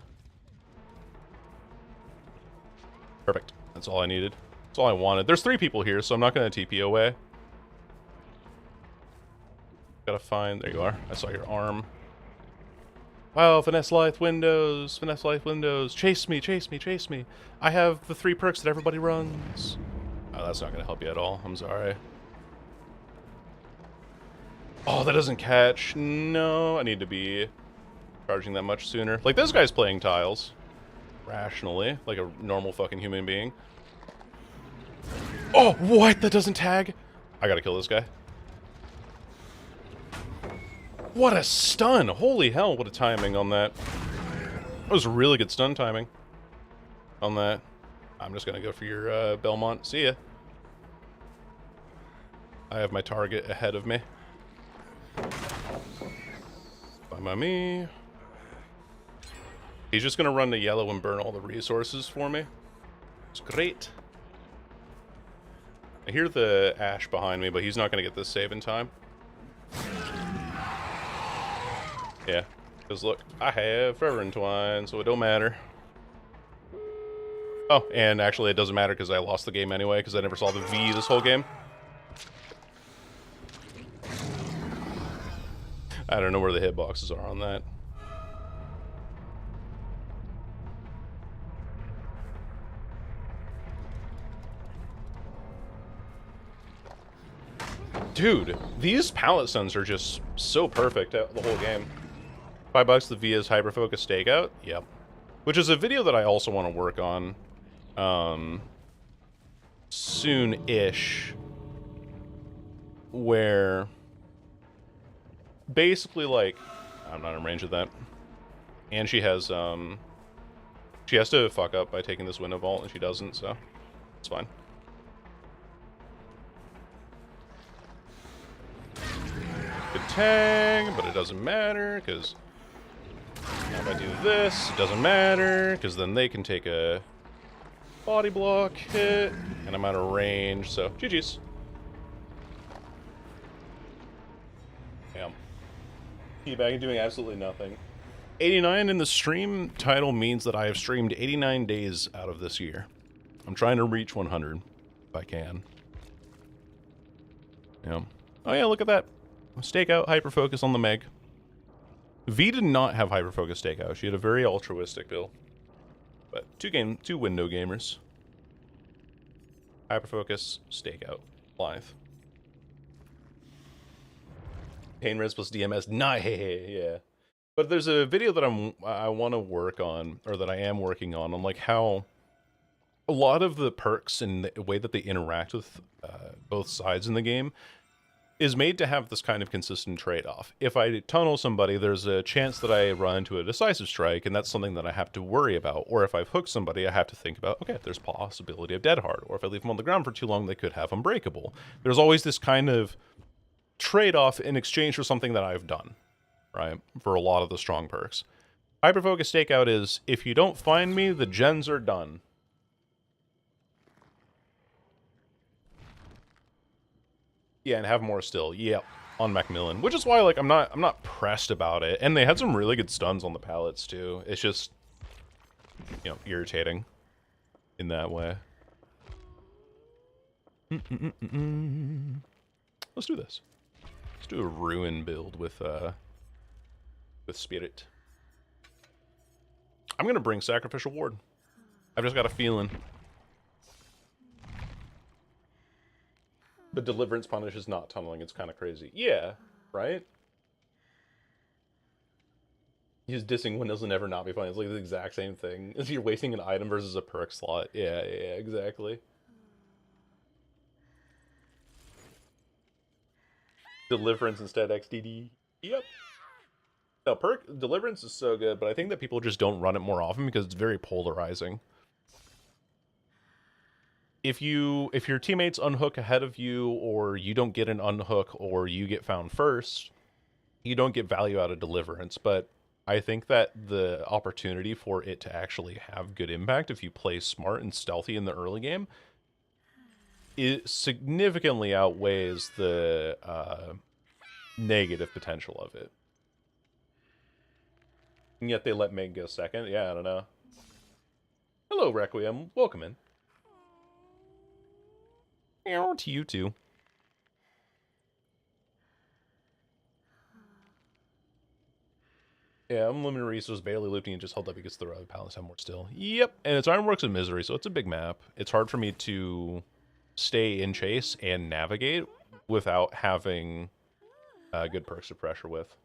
Perfect. That's all I needed. That's all I wanted. There's 3 people here, so I'm not going to TP away. Gotta find... There you are. I saw your arm. Wow, Finesse Life Windows. Finesse Life Windows. Chase me, chase me, chase me. I have the 3 perks that everybody runs. Oh, that's not going to help you at all. I'm sorry. Oh, that doesn't catch. No, I need to be charging that much sooner. Like, this guy's playing tiles. Rationally. Like a normal fucking human being. Oh, what? That doesn't tag? I gotta kill this guy. What a stun! Holy hell, what a timing on that. That was really good stun timing on that. I'm just gonna go for your Belmont. See ya. I have my target ahead of me. Bye by me. He's just gonna run to yellow and burn all the resources for me. It's great. I hear the Ash behind me, but he's not gonna get this save in time. Yeah, because look, I have Forever Entwine, so it don't matter. Oh, and actually it doesn't matter because I lost the game anyway, because I never saw the V this whole game. I don't know where the hitboxes are on that. Dude, these pallet stuns are just so perfect the whole game. $5 the Via's Hyper Focus Stakeout? Yep. Which is a video that I also want to work on. Soon-ish. Where... basically, like... I'm not in range of that. And she has, she has to fuck up by taking this window vault, and she doesn't, so... it's fine. Good tag, but it doesn't matter, because... if I do this, it doesn't matter, because then they can take a body block hit, and I'm out of range, so GG's. Teabagging, doing absolutely nothing. 89 in the stream title means that I have streamed 89 days out of this year. I'm trying to reach 100 if I can. Yeah. Oh yeah, look at that. Stakeout, hyperfocus on the Meg. V did not have hyperfocus stakeout. She had a very altruistic build. But two window gamers. Hyperfocus, stakeout, live. Pain res plus DMS, nah, yeah. But there's a video that I want to work on, or that I am working on like how a lot of the perks and the way that they interact with both sides in the game is made to have this kind of consistent trade-off. If I tunnel somebody, there's a chance that I run into a decisive strike, and that's something that I have to worry about. Or if I've hooked somebody, I have to think about, okay, there's possibility of dead hard. Or if I leave them on the ground for too long, they could have unbreakable. There's always this kind of trade-off in exchange for something that I've done, right? For a lot of the strong perks. Hyperfocus Stakeout is, if you don't find me, the gens are done. Yeah, and have more still. Yep, on Macmillan, which is why like I'm not pressed about it. And they had some really good stuns on the pallets too. It's just, you know, irritating in that way. Let's do this. Let's do a ruin build with Spirit. I'm gonna bring Sacrificial Ward. I've just got a feeling. But Deliverance punishes not tunneling. It's kind of crazy. Yeah, right? He's dissing windows will never not be funny. It's like the exact same thing. Is you're wasting an item versus a perk slot. Yeah, exactly. Deliverance instead XDD. Yep. No, perk Deliverance is so good, but I think that people just don't run it more often because it's very polarizing. If your teammates unhook ahead of you, or you don't get an unhook, or you get found first, you don't get value out of Deliverance. But I think that the opportunity for it to actually have good impact if you play smart and stealthy in the early game, it significantly outweighs the negative potential of it. And yet they let Meg go second. Yeah, I don't know. Hello, Requiem. Welcome in. To you too. Yeah, Unlimited Resource barely looping and just held up because the other palace have more still. Yep, and it's Ironworks and Misery, so it's a big map. It's hard for me to stay in chase and navigate without having good perks to pressure with.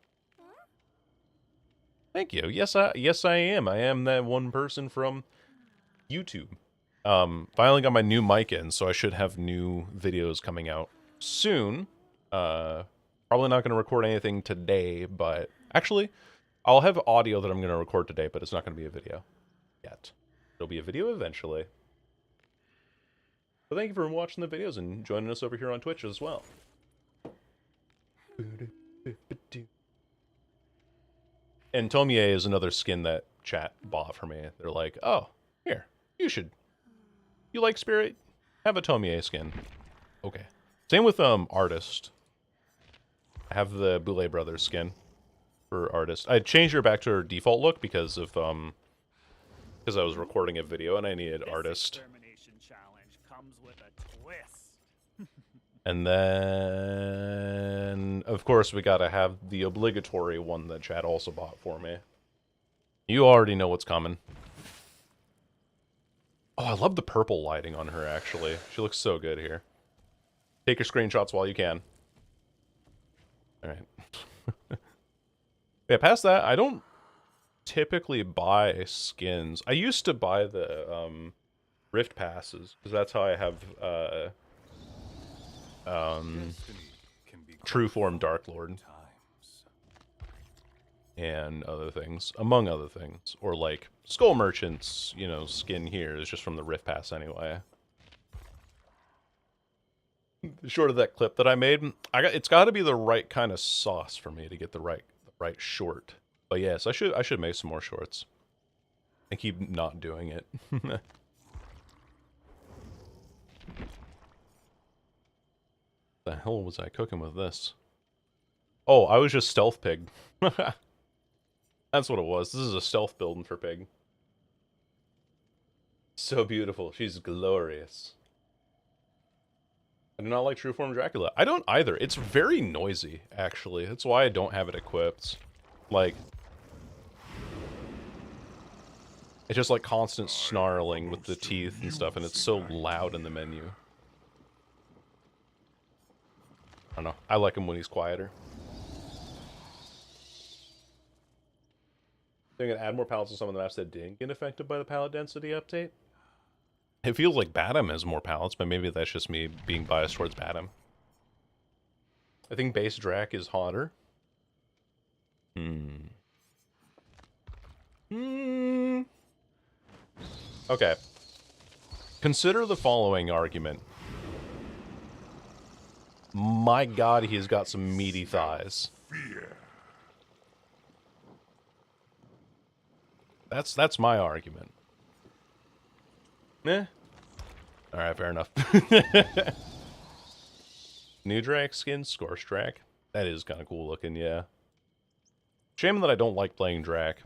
Thank you. Yes, I am. I am that one person from YouTube. Finally got my new mic in, so I should have new videos coming out soon. Probably not going to record anything today, but actually, I'll have audio that I'm going to record today, but it's not going to be a video yet. It'll be a video eventually. So thank you for watching the videos and joining us over here on Twitch as well. And Tomie is another skin that chat bought for me. They're like, oh, here, you like Spirit? Have a Tomie skin. Okay. Same with Artist. I have the Boulay Brothers skin for Artist. I changed her back to her default look because of I was recording a video and I needed Artist. Challenge comes with a twist. And then of course we gotta have the obligatory one that Chad also bought for me. You already know what's coming. Oh, I love the purple lighting on her, actually. She looks so good here. Take your screenshots while you can. Alright. Yeah, past that, I don't typically buy skins. I used to buy the Rift Passes, because that's how I have True Form Dark Lord. And other things, among other things. Or like Skull Merchant's, you know, skin here is just from the Rift Pass anyway. Short of that clip that I made, it's got to be the right kind of sauce for me to get the right short. But yes, I should make some more shorts. I keep not doing it. The hell was I cooking with this? Oh, I was just stealth pig. That's what it was. This is a stealth building for pig. So beautiful. She's glorious. I do not like True Form Dracula. I don't either. It's very noisy, actually. That's why I don't have it equipped. Like, it's just like constant snarling with the teeth and stuff, and it's so loud in the menu. I don't know. I like him when he's quieter. They're gonna add more pallets to some of the maps that didn't get affected by the pallet density update. It feels like Badham has more pallets, but maybe that's just me being biased towards Badham. I think base Drac is hotter. Okay. Consider the following argument. My god, he's got some meaty thighs. That's my argument. Eh. Alright, fair enough. New Drac skin, Scorch Drac. That is kind of cool looking, yeah. Shame that I don't like playing Drac.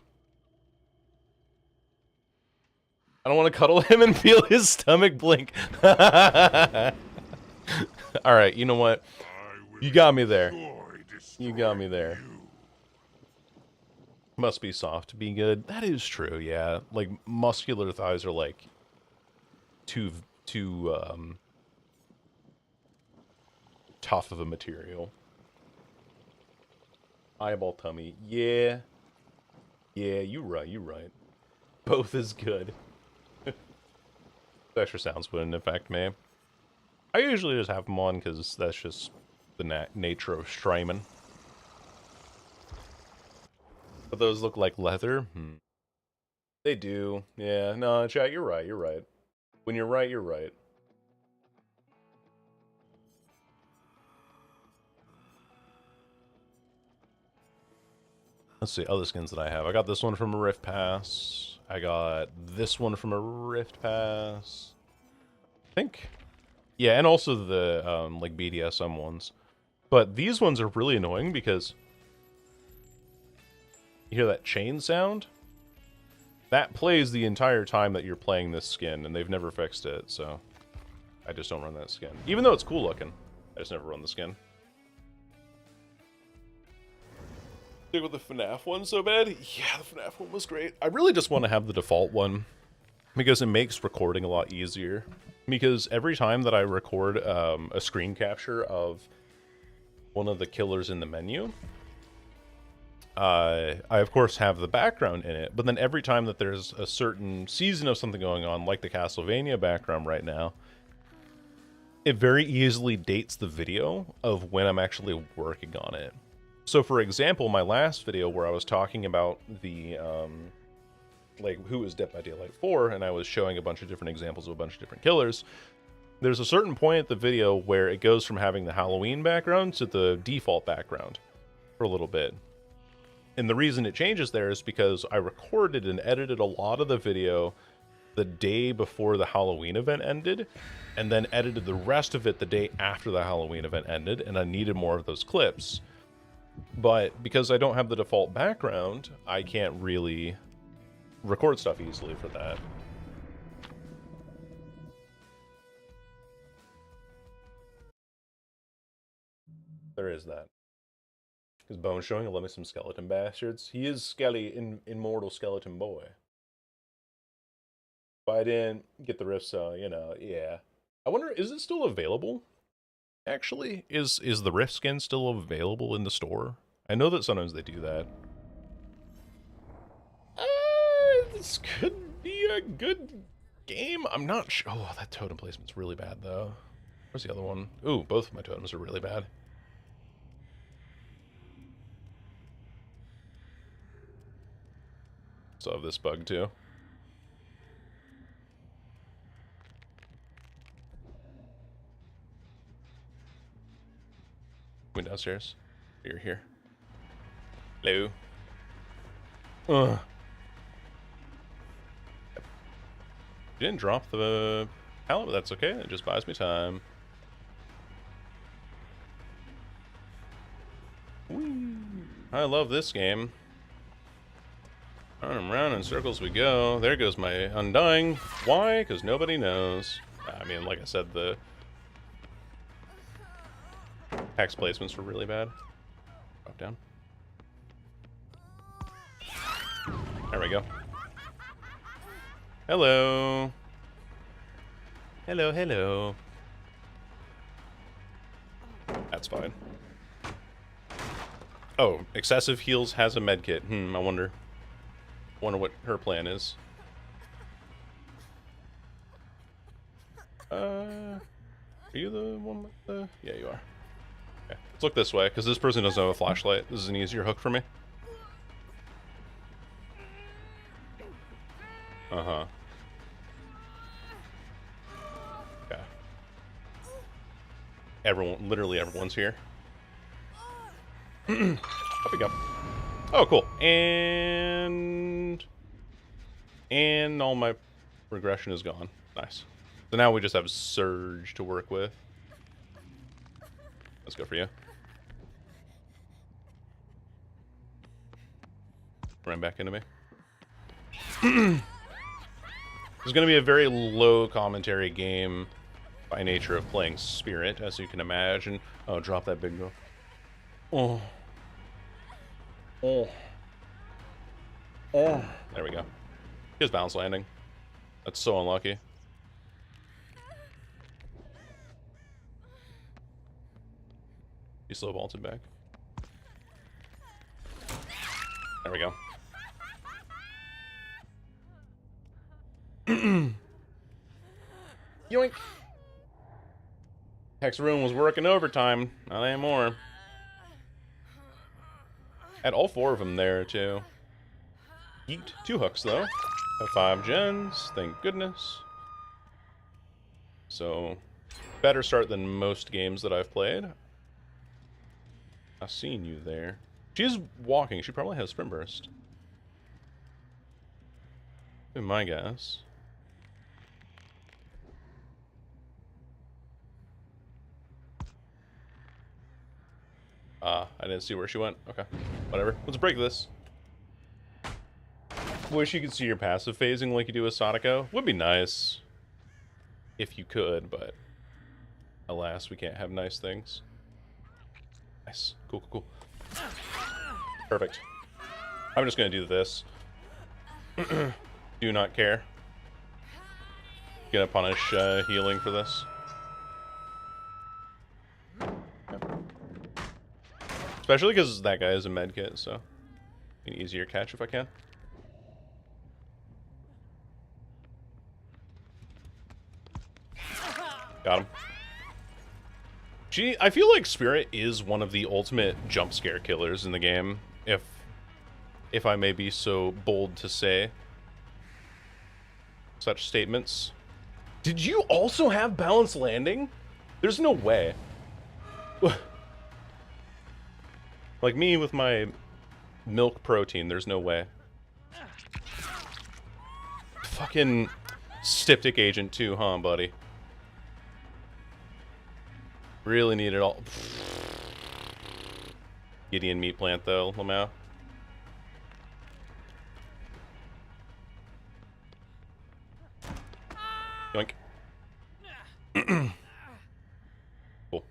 I don't want to cuddle him and feel his stomach blink. Alright, you know what? You got me there. You got me there. Must be soft to be good. That is true, yeah. Like, muscular thighs are like too tough of a material. Eyeball tummy. Yeah. Yeah, you're right. Both is good. Extra sounds wouldn't affect me. I usually just have them on because that's just the nature of streaming. But those look like leather? They do. Yeah, no, chat, you're right. When you're right, you're right. Let's see, other skins that I have. I got this one from a Rift Pass. I got this one from a Rift Pass. I think. Yeah, and also the, like, BDSM ones. But these ones are really annoying because you hear that chain sound? That plays the entire time that you're playing this skin, and they've never fixed it, so I just don't run that skin. Even though it's cool looking, I just never run the skin. Stick with the FNAF one so bad? Yeah, the FNAF one was great. I really just want to have the default one, because it makes recording a lot easier. Because every time that I record a screen capture of one of the killers in the menu, I of course have the background in it, but then every time that there's a certain season of something going on, like the Castlevania background right now, it very easily dates the video of when I'm actually working on it. So for example, my last video where I was talking about the, like, who was Dead by Daylight 4, and I was showing a bunch of different examples of a bunch of different killers, there's a certain point at the video where it goes from having the Halloween background to the default background for a little bit. And the reason it changes there is because I recorded and edited a lot of the video the day before the Halloween event ended, and then edited the rest of it the day after the Halloween event ended, and I needed more of those clips. But because I don't have the default background, I can't really record stuff easily for that. There is that. His bone showing, love me some skeleton bastards. He is immortal skeleton boy. If I didn't get the rift, so, you know, yeah. I wonder, is it still available? Actually, is the rift skin still available in the store? I know that sometimes they do that. This could be a good game. I'm not sure. Oh, that totem placement's really bad, though. Where's the other one? Ooh, both of my totems are really bad. So I have this bug, too. Going downstairs. You're here. Hello. Ugh. You didn't drop the pallet, but that's okay. It just buys me time. Whee. I love this game. Round and round in circles we go. There goes my Undying. Why? Because nobody knows. I mean, like I said, the hex placements were really bad. Drop down. There we go. Hello. Hello, hello. That's fine. Oh, excessive heals has a medkit. I wonder what her plan is. Are you the one with the... Yeah, you are. Okay, let's look this way, because this person doesn't have a flashlight. This is an easier hook for me. Uh-huh. Okay. Everyone, literally everyone's here. Up we go. Oh, cool. And all my regression is gone. Nice. So now we just have Surge to work with. Let's go for you. Run back into me. This is going to be a very low commentary game by nature of playing Spirit, as you can imagine. Oh, drop that big go. Oh. Oh. Oh. There we go. Here's bounce landing. That's so unlucky. He slow vaulted back. There we go. Yoink! Hex Room was working overtime. Not anymore. Had all 4 of them there, too. Yeet. 2 hooks, though. Have 5 gens. Thank goodness. So, better start than most games that I've played. I've seen you there. She's walking. She probably has Sprint Burst. Be my guess. I didn't see where she went. Okay. Whatever. Let's break this. Wish you could see your passive phasing like you do with Sadako. Would be nice. If you could, but... alas, we can't have nice things. Nice. Cool, cool, cool. Perfect. I'm just gonna do this. Do not care. Gonna punish healing for this. Especially because that guy is a medkit, so an easier catch if I can. Got him. I feel like Spirit is one of the ultimate jump scare killers in the game, if I may be so bold to say such statements. Did you also have balanced landing? There's no way. Like me with my milk protein, there's no way. Fucking Styptic agent too, huh, buddy? Really need it all. Gideon meat plant though, Lamau. Yoink. Cool.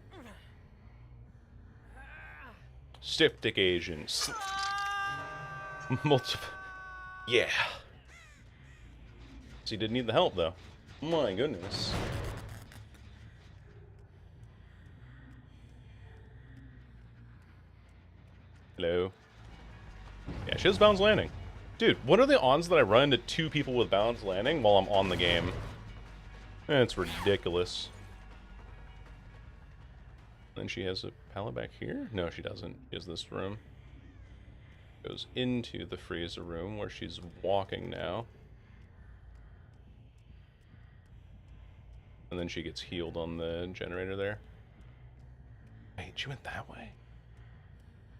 Styptic agents. Multiple. Yeah. So he did need the help though. My goodness. Hello. Yeah, she has bounce landing. Dude, what are the odds that I run into 2 people with bounce landing while I'm on the game? It's ridiculous. Then she has a pallet back here? No, she doesn't. She has this room. Goes into the freezer room where she's walking now. And then she gets healed on the generator there. Wait, she went that way?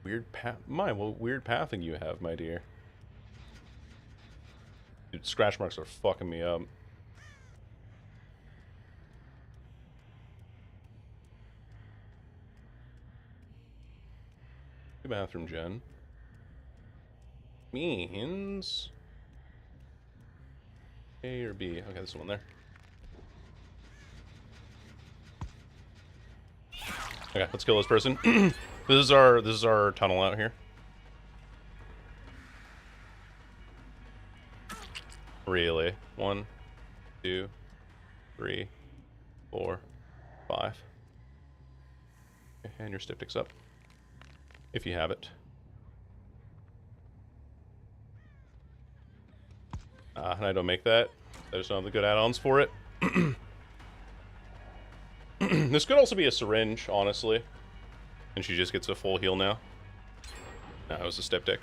Weird path. What weird pathing you have, my dear. Dude, scratch marks are fucking me up. Bathroom gen. means A or B. Okay, this one there. Okay, let's kill this person. This is our tunnel out here. Really? 1, 2, 3, 4, 5. Okay, and your styptic's up. If you have it. And I don't make that. I just don't have the good add-ons for it. This could also be a syringe, honestly. And she just gets a full heal now. No, it was a styptic.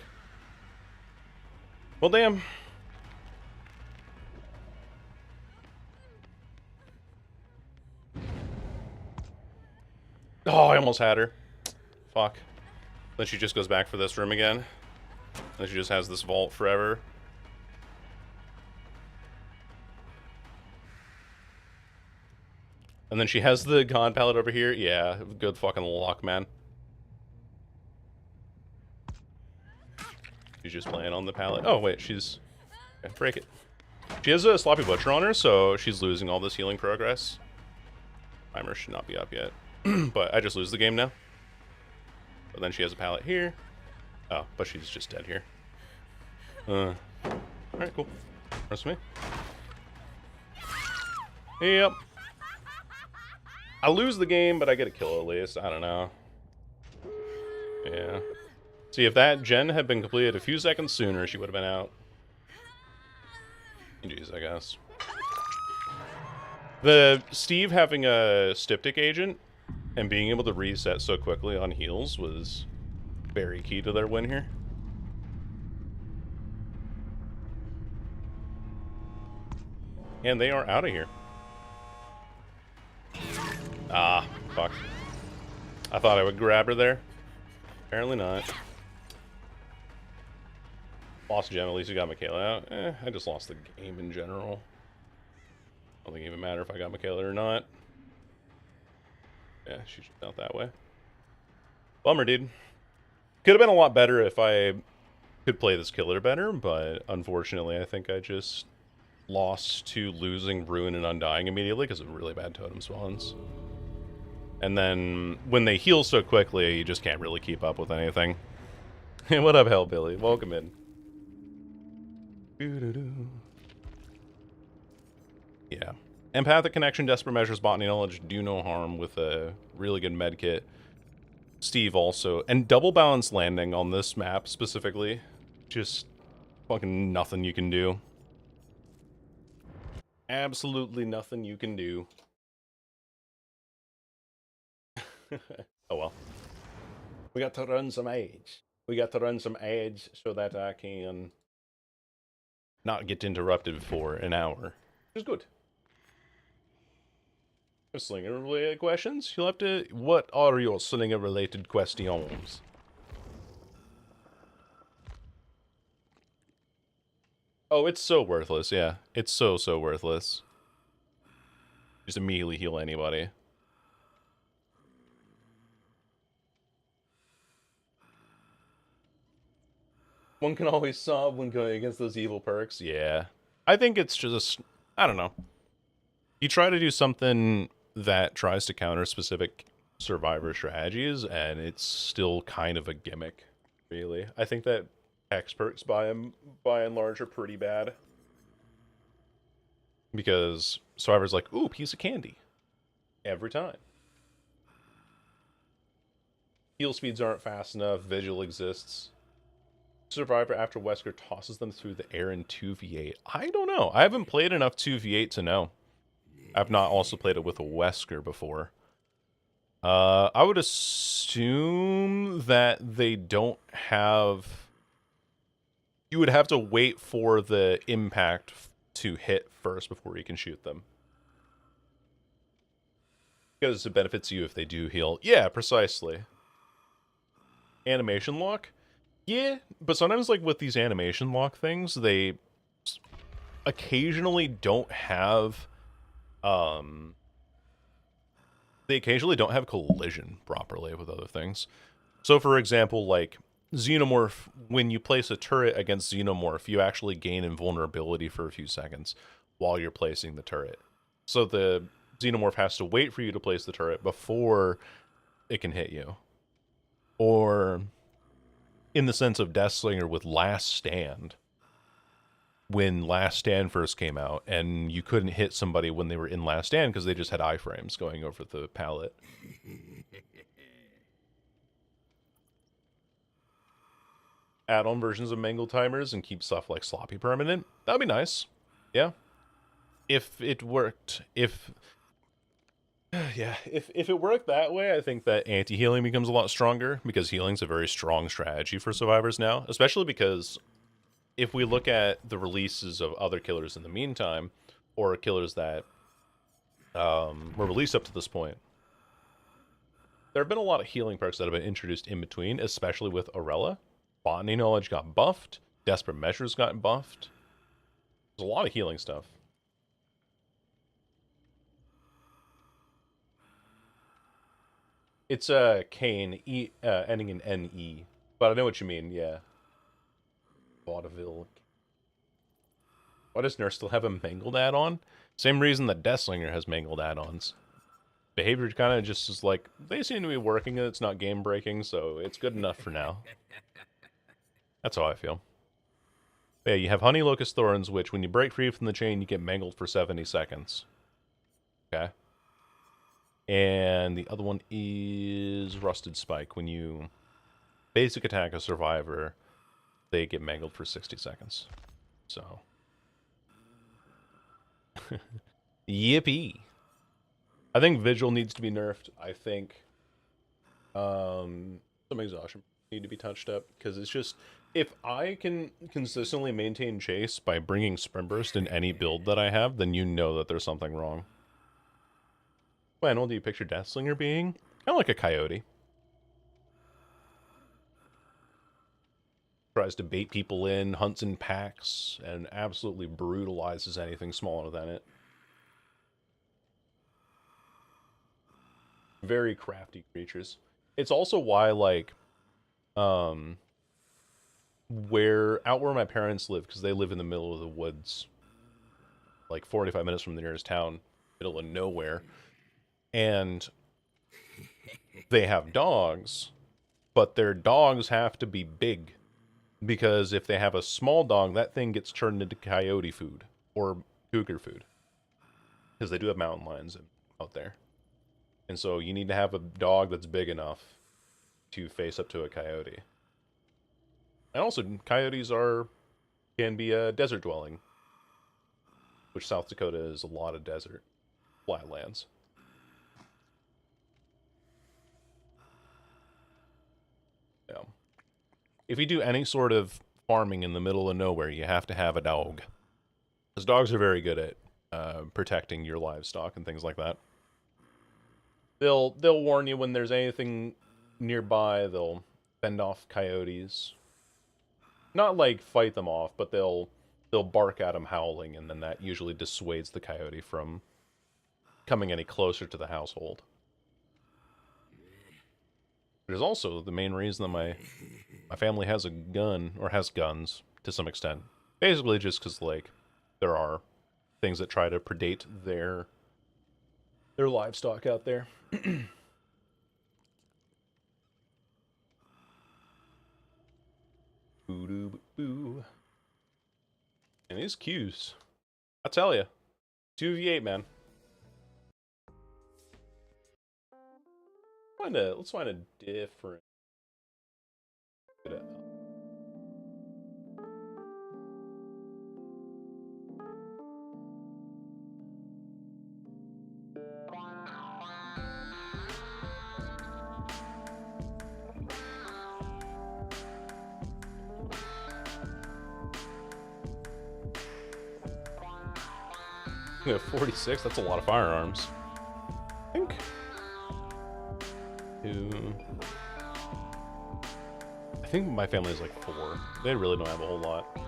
Well, damn. Oh, I almost had her. Fuck. Then she just goes back for this room again. And she just has this vault forever. And then she has the god palette over here. Yeah, good fucking luck, man. She's just playing on the palette. Oh, wait, she's... Okay, break it. She has a Sloppy Butcher on her, so she's losing all this healing progress. Timer should not be up yet. But I just lose the game now. But then she has a palette here. Oh, but she's just dead here. Alright, cool. Rest of me. Yep. I lose the game, but I get a kill at least. I don't know. Yeah. See, if that gen had been completed a few seconds sooner, she would have been out. Jeez, I guess. The Steve having a styptic agent and being able to reset so quickly on heals was very key to their win here. And they are out of here. Ah, fuck. I thought I would grab her there. Apparently not. Lost gem, at least you got Michaela out. I just lost the game in general. I don't think it even matter if I got Michaela or not. Yeah, she's out that way. Bummer, dude. Could have been a lot better if I could play this killer better, but unfortunately I think I just lost to losing Ruin and Undying immediately because of really bad totem spawns. And then when they heal so quickly, you just can't really keep up with anything. Hey, what up, Hellbilly? Welcome in. Yeah. Empathic connection, desperate measures, botany knowledge do no harm with a really good med kit. Steve also. And double balance landing on this map specifically. Just fucking nothing you can do. Absolutely nothing you can do. Oh well. We got to run some ads. We got to run some ads so that I can not get interrupted for an hour. Which is good. Slinger related questions? You'll have to... What are your Slinger related questions? Oh, it's so worthless, yeah. It's so worthless. Just immediately heal anybody. One can always sob when going against those evil perks. Yeah. I think it's just... I don't know. You try to do something that tries to counter specific survivor strategies, and it's still kind of a gimmick, really. I think that X perks by and large are pretty bad. Because survivor's like, ooh, piece of candy. Every time. Heal speeds aren't fast enough, Vigil exists. Survivor after Wesker tosses them through the air in 2v8. I don't know. I haven't played enough 2v8 to know. I've not also played it with a Wesker before. I would assume that they don't have... You would have to wait for the impact to hit first before you can shoot them. Because it benefits you if they do heal. Yeah, precisely. Animation lock? Yeah, but sometimes, like, with these animation lock things, they occasionally don't have... They occasionally don't have collision properly with other things. So, for example, like, Xenomorph, when you place a turret against Xenomorph, you actually gain invulnerability for a few seconds while you're placing the turret. So the Xenomorph has to wait for you to place the turret before it can hit you. Or, in the sense of Deathslinger with Last Stand, when Last Stand first came out, and you couldn't hit somebody when they were in Last Stand because they just had iframes going over the pallet. Add-on versions of Mangle timers and keep stuff like Sloppy permanent. That'd be nice. Yeah. If it worked. Yeah, if it worked that way, I think that anti-healing becomes a lot stronger, because healing's a very strong strategy for survivors now, especially because if we look at the releases of other killers in the meantime, or killers that were released up to this point, there have been a lot of healing perks that have been introduced in between, especially with Aurella. Botany Knowledge got buffed. Desperate Measures got buffed. There's a lot of healing stuff. It's Kane, ending in N-E. But I know what you mean, yeah. Vaudeville. Why does Nurse still have a mangled add-on? Same reason that Deathslinger has mangled add-ons. Behavior kind of just is like, they seem to be working, it's not game-breaking, so it's good enough for now. That's how I feel. But yeah, you have Honey Locust Thorns, which when you break free from the chain, you get mangled for 70 seconds. Okay. And the other one is Rusted Spike. When you basic attack a survivor, they get mangled for 60 seconds. So. Yippee. I think Vigil needs to be nerfed. I think some exhaustion need to be touched up, because it's just, if I can consistently maintain chase by bringing Sprint Burst in any build that I have, then you know that there's something wrong. What animal do you picture Deathslinger being? Kind of like a coyote. Tries to bait people in, hunts in packs, and absolutely brutalizes anything smaller than it. Very crafty creatures. It's also why, like, where my parents live, because they live in the middle of the woods, like 45 minutes from the nearest town, middle of nowhere, and they have dogs, but their dogs have to be big, because if they have a small dog, that thing gets turned into coyote food or cougar food, because they do have mountain lions out there. And so you need to have a dog that's big enough to face up to a coyote. And also, coyotes can be a desert dwelling, which South Dakota is a lot of desert, flatlands. Yeah. If you do any sort of farming in the middle of nowhere, you have to have a dog, because dogs are very good at protecting your livestock and things like that. They'll warn you when there's anything nearby. They'll fend off coyotes. Not like fight them off, but they'll bark at them howling, and then that usually dissuades the coyote from coming any closer to the household. It is also the main reason that my family has a gun, or has guns to some extent. Basically just because, like, there are things that try to predate their livestock out there. Boo-doo-boo. And these cues, I tell you, 2v8, man. Let's find a different. We have 46. That's a lot of firearms. I think. I think my family is like 4. They really don't have a whole lot.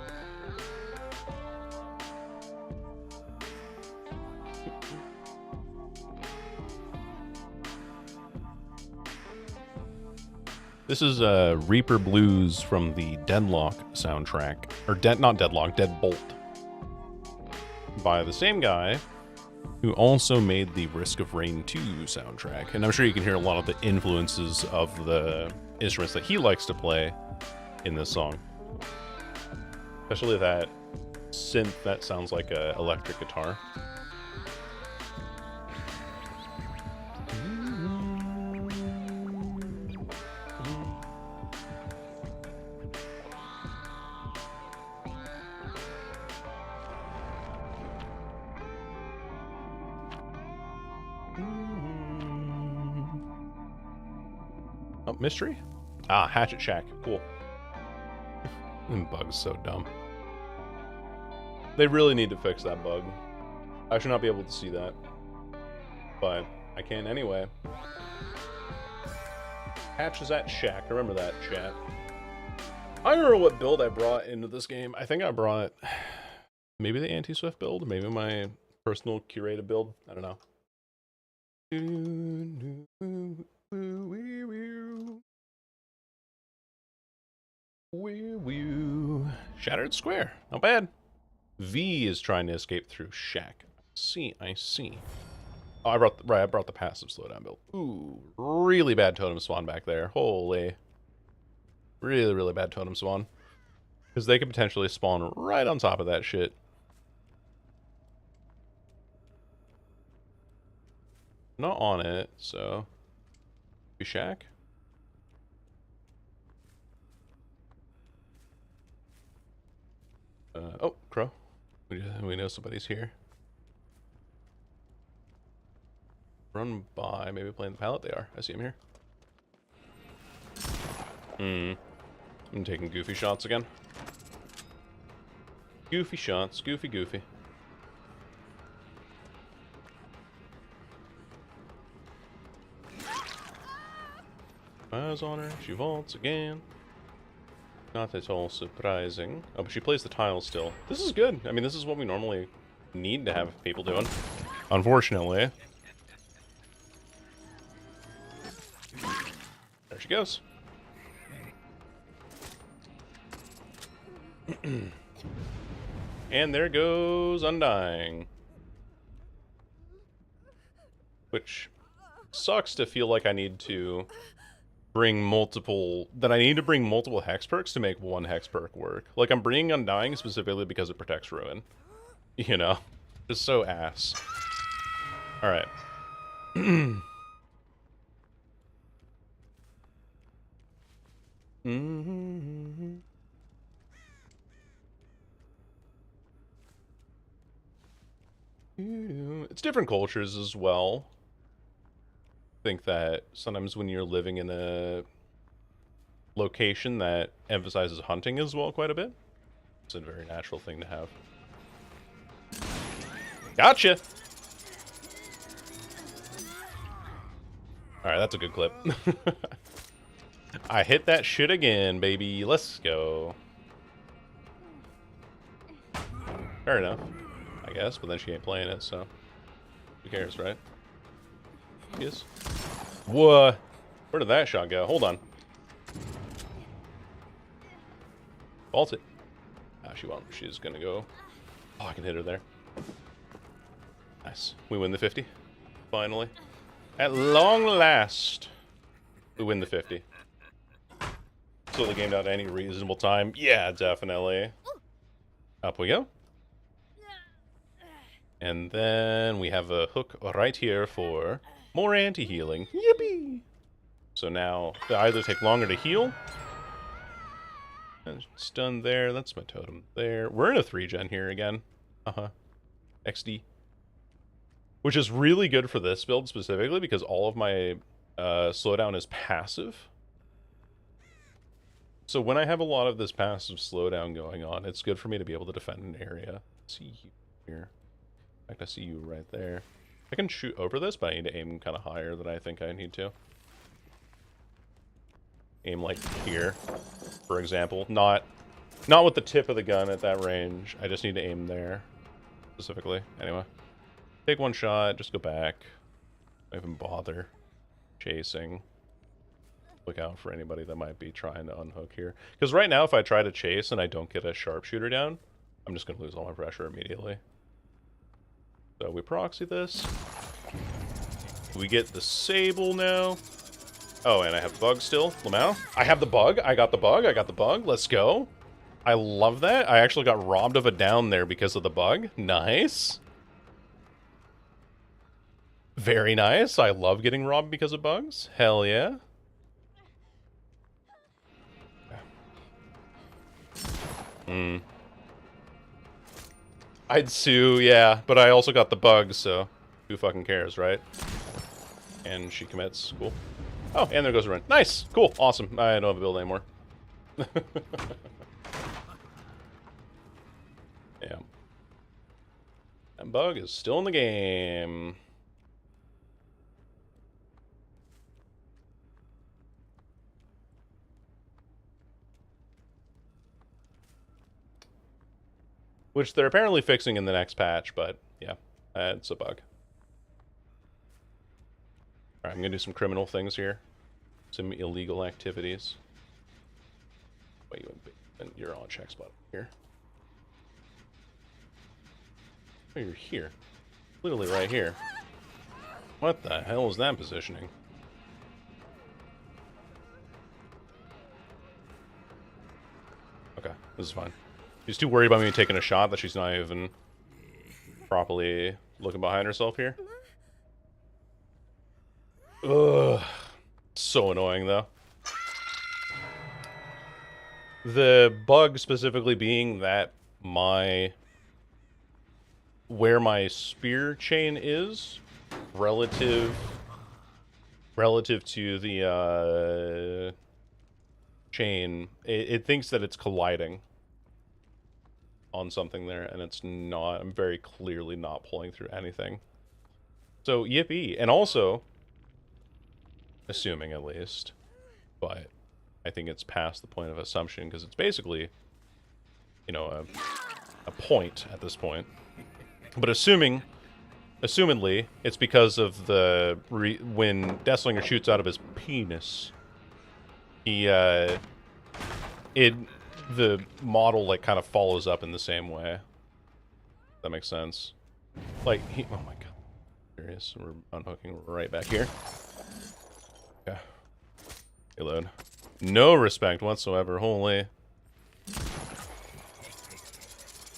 This is Reaper Blues from the Deadlock soundtrack. Or not Deadlock, Deadbolt. By the same guy who also made the Risk of Rain 2 soundtrack. And I'm sure you can hear a lot of the influences of the instruments that he likes to play in this song. Especially that synth that sounds like an electric guitar. Oh, mystery? Ah, Hatchet Shack. Cool. Bug's so dumb. They really need to fix that bug. I should not be able to see that. But I can anyway. Hatch is at Shack. Remember that, chat. I don't remember what build I brought into this game. I think I brought maybe the anti-swift build, maybe my personal curated build. I don't know. Shattered Square. Not bad. V is trying to escape through Shack. I see. Oh, I brought the passive slowdown build. Ooh, really bad totem spawn back there. Holy. Really, really bad totem spawn. Because they could potentially spawn right on top of that shit. Not on it, so... Be Shack? Oh, Crow. We know somebody's here. Run by, maybe playing the pallet. They are. I see him here. I'm taking goofy shots again. Goofy shots. Goofy. Eyes on her. She vaults again. Not at all surprising. Oh, but she plays the tile still. This is good. I mean, this is what we normally need to have people doing. Unfortunately. There she goes. And there goes Undying. Which sucks to feel like I need to bring multiple hex perks to make one hex perk work. Like, I'm bringing Undying specifically because it protects Ruin. You know? Just so ass. Alright. It's different cultures as well. I think that sometimes when you're living in a location that emphasizes hunting as well quite a bit, it's a very natural thing to have. Gotcha! Alright, that's a good clip. I hit that shit again, baby. Let's go. Fair enough, I guess, but then she ain't playing it, so who cares, right? Yes. What? Where did that shot go? Hold on. Vault it. Ah, she won't. She's gonna go. Oh, I can hit her there. Nice. We win the 50. Finally. At long last, we win the 50. So the game down at any reasonable time? Yeah, definitely. Up we go. And then we have a hook right here for more anti-healing. Yippee! So now they either take longer to heal. And stun there. That's my totem there. We're in a 3-gen here again. XD. Which is really good for this build specifically because all of my slowdown is passive. So when I have a lot of this passive slowdown going on, it's good for me to be able to defend an area. See you here. In fact, I see you right there. I can shoot over this, but I need to aim kind of higher than I think I need to. Aim like here, for example. Not with the tip of the gun at that range. I just need to aim there, specifically. Anyway. Take one shot, just go back. Don't even bother chasing. Look out for anybody that might be trying to unhook here. Because right now, if I try to chase and I don't get a sharpshooter down, I'm just going to lose all my pressure immediately. So we proxy this. We get the Sable now. Oh, and I have the bug still. Lamau. I have the bug. I got the bug. I got the bug. Let's go. I love that. I actually got robbed of a down there because of the bug. Nice. Very nice. I love getting robbed because of bugs. Hell yeah. I'd sue, yeah, but I also got the bug, so who fucking cares, right? And she commits. Cool. Oh, and there goes a run. Nice. Cool. Awesome. I don't have a build anymore. Yeah. That bug is still in the game. Which they're apparently fixing in the next patch, but yeah, it's a bug. Alright, I'm gonna do some criminal things here. Some illegal activities. Wait, you're on check spot here. Oh, you're here. Literally right here. What the hell is that positioning? Okay, this is fine. She's too worried about me taking a shot that she's not even properly looking behind herself here. Ugh. So annoying, though. The bug specifically being that where my spear chain is relative to the chain, it thinks that it's colliding on something there, and it's not. I'm very clearly not pulling through anything. So yippee. And also, assuming at least, but I think it's past the point of assumption because it's basically, you know, a point at this point. But assumedly, it's because of the when Deathslinger shoots out of his penis, the model like kind of follows up in the same way. That makes sense. Like oh my god, serious. We're unhooking right back here. Okay. Reload. No respect whatsoever. Holy.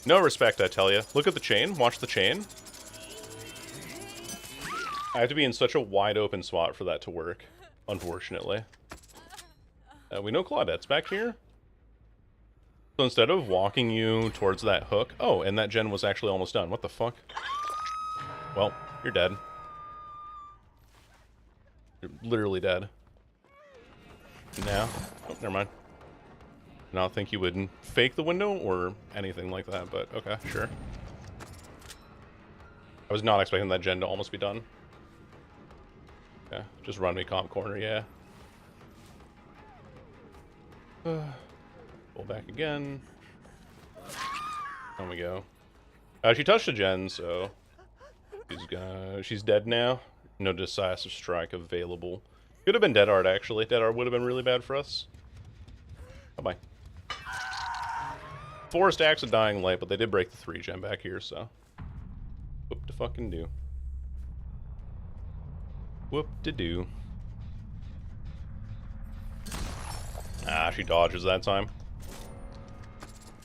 No respect, I tell you. Look at the chain. Watch the chain. I have to be in such a wide open spot for that to work, unfortunately. We know Claudette's back here. So instead of walking you towards that hook... Oh, and that gen was actually almost done. What the fuck? Well, you're dead. You're literally dead. Now. Oh, never mind. I don't think you would fake the window or anything like that, but okay, sure. I was not expecting that gen to almost be done. Okay, just run me comp corner, yeah. Pull back again. There we go. She touched a gen, so she's dead now. No decisive strike available. Could have been Dead Art, actually. Dead Art would have been really bad for us. Bye-bye. Forced Axe of Dying Light, but they did break the 3 gem back here, so. Whoop-de-fucking-do. Whoop-de-do. Ah, she dodges that time.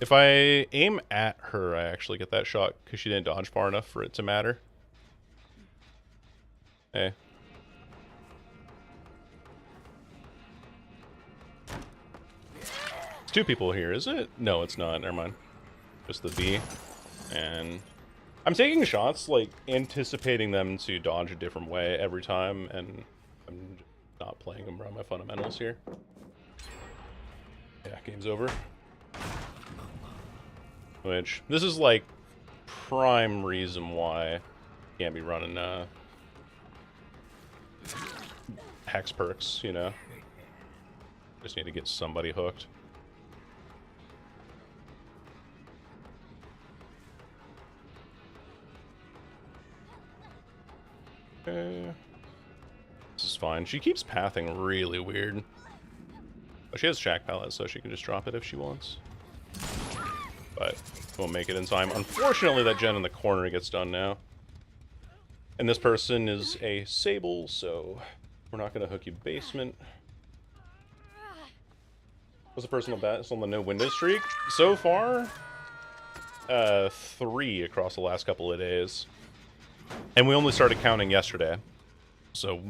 If I aim at her, I actually get that shot, because she didn't dodge far enough for it to matter. Hey. It's 2 people here, is it? No, it's not. Never mind. Just the V. And I'm taking shots, like, anticipating them to dodge a different way every time, and I'm just not playing them around my fundamentals here. Yeah, game's over. Which, this is, like, prime reason why I can't be running, hex perks, you know? Just need to get somebody hooked. Okay. This is fine. She keeps pathing really weird. But she has Shack Pallet, so she can just drop it if she wants. But won't make it in time. Unfortunately, that gen in the corner gets done now. And this person is a Sable, so we're not going to hook you basement. What's the personal best on the no window streak? So far, 3 across the last couple of days. And we only started counting yesterday. So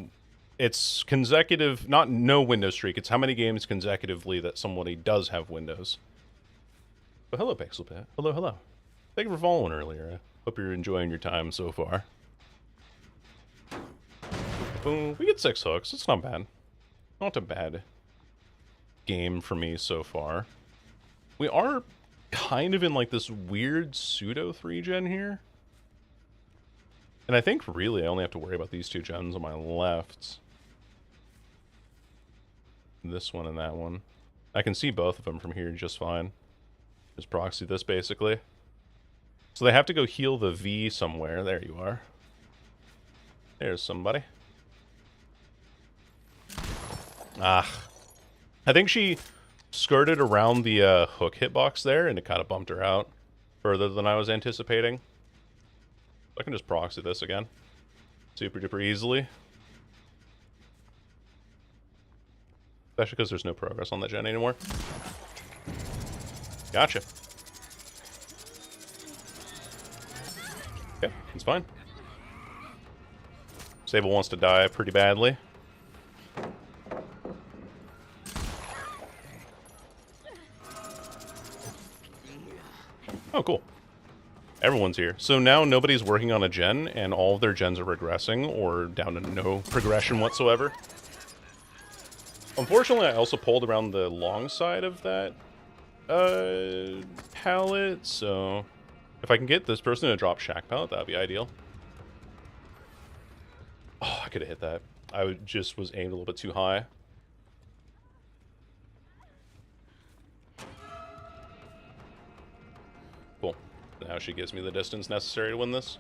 it's consecutive, not no window streak. It's how many games consecutively that somebody does have windows. Oh, hello, Pixel Pet. Hello, hello. Thank you for following earlier. I hope you're enjoying your time so far. Boom. We get 6 hooks. It's not bad. Not a bad game for me so far. We are kind of in like this weird pseudo 3-gen here. And I think really I only have to worry about these 2 gens on my left. This one and that one. I can see both of them from here just fine. Just proxy this basically. So they have to go heal the V somewhere. There you are. There's somebody. Ah. I think she skirted around the hook hitbox there, and it kind of bumped her out further than I was anticipating. I can just proxy this again. Super duper easily. Especially because there's no progress on that gen anymore. Gotcha. Okay, it's fine. Sable wants to die pretty badly. Oh, cool. Everyone's here. So now nobody's working on a gen, and all of their gens are regressing, or down to no progression whatsoever. Unfortunately, I also pulled around the long side of that pallet, so if I can get this person to drop Shack Pallet, that would be ideal. Oh, I could have hit that. I just was aimed a little bit too high. Cool. Now she gives me the distance necessary to win this.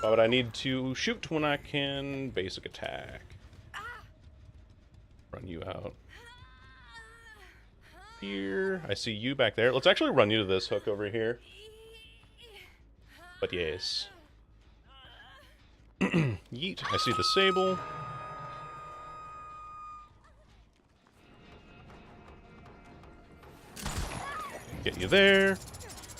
Why would I need to shoot when I can basic attack? Run you out. Here. I see you back there. Let's actually run you to this hook over here. But yes. Yeet. I see the Sable. Get you there.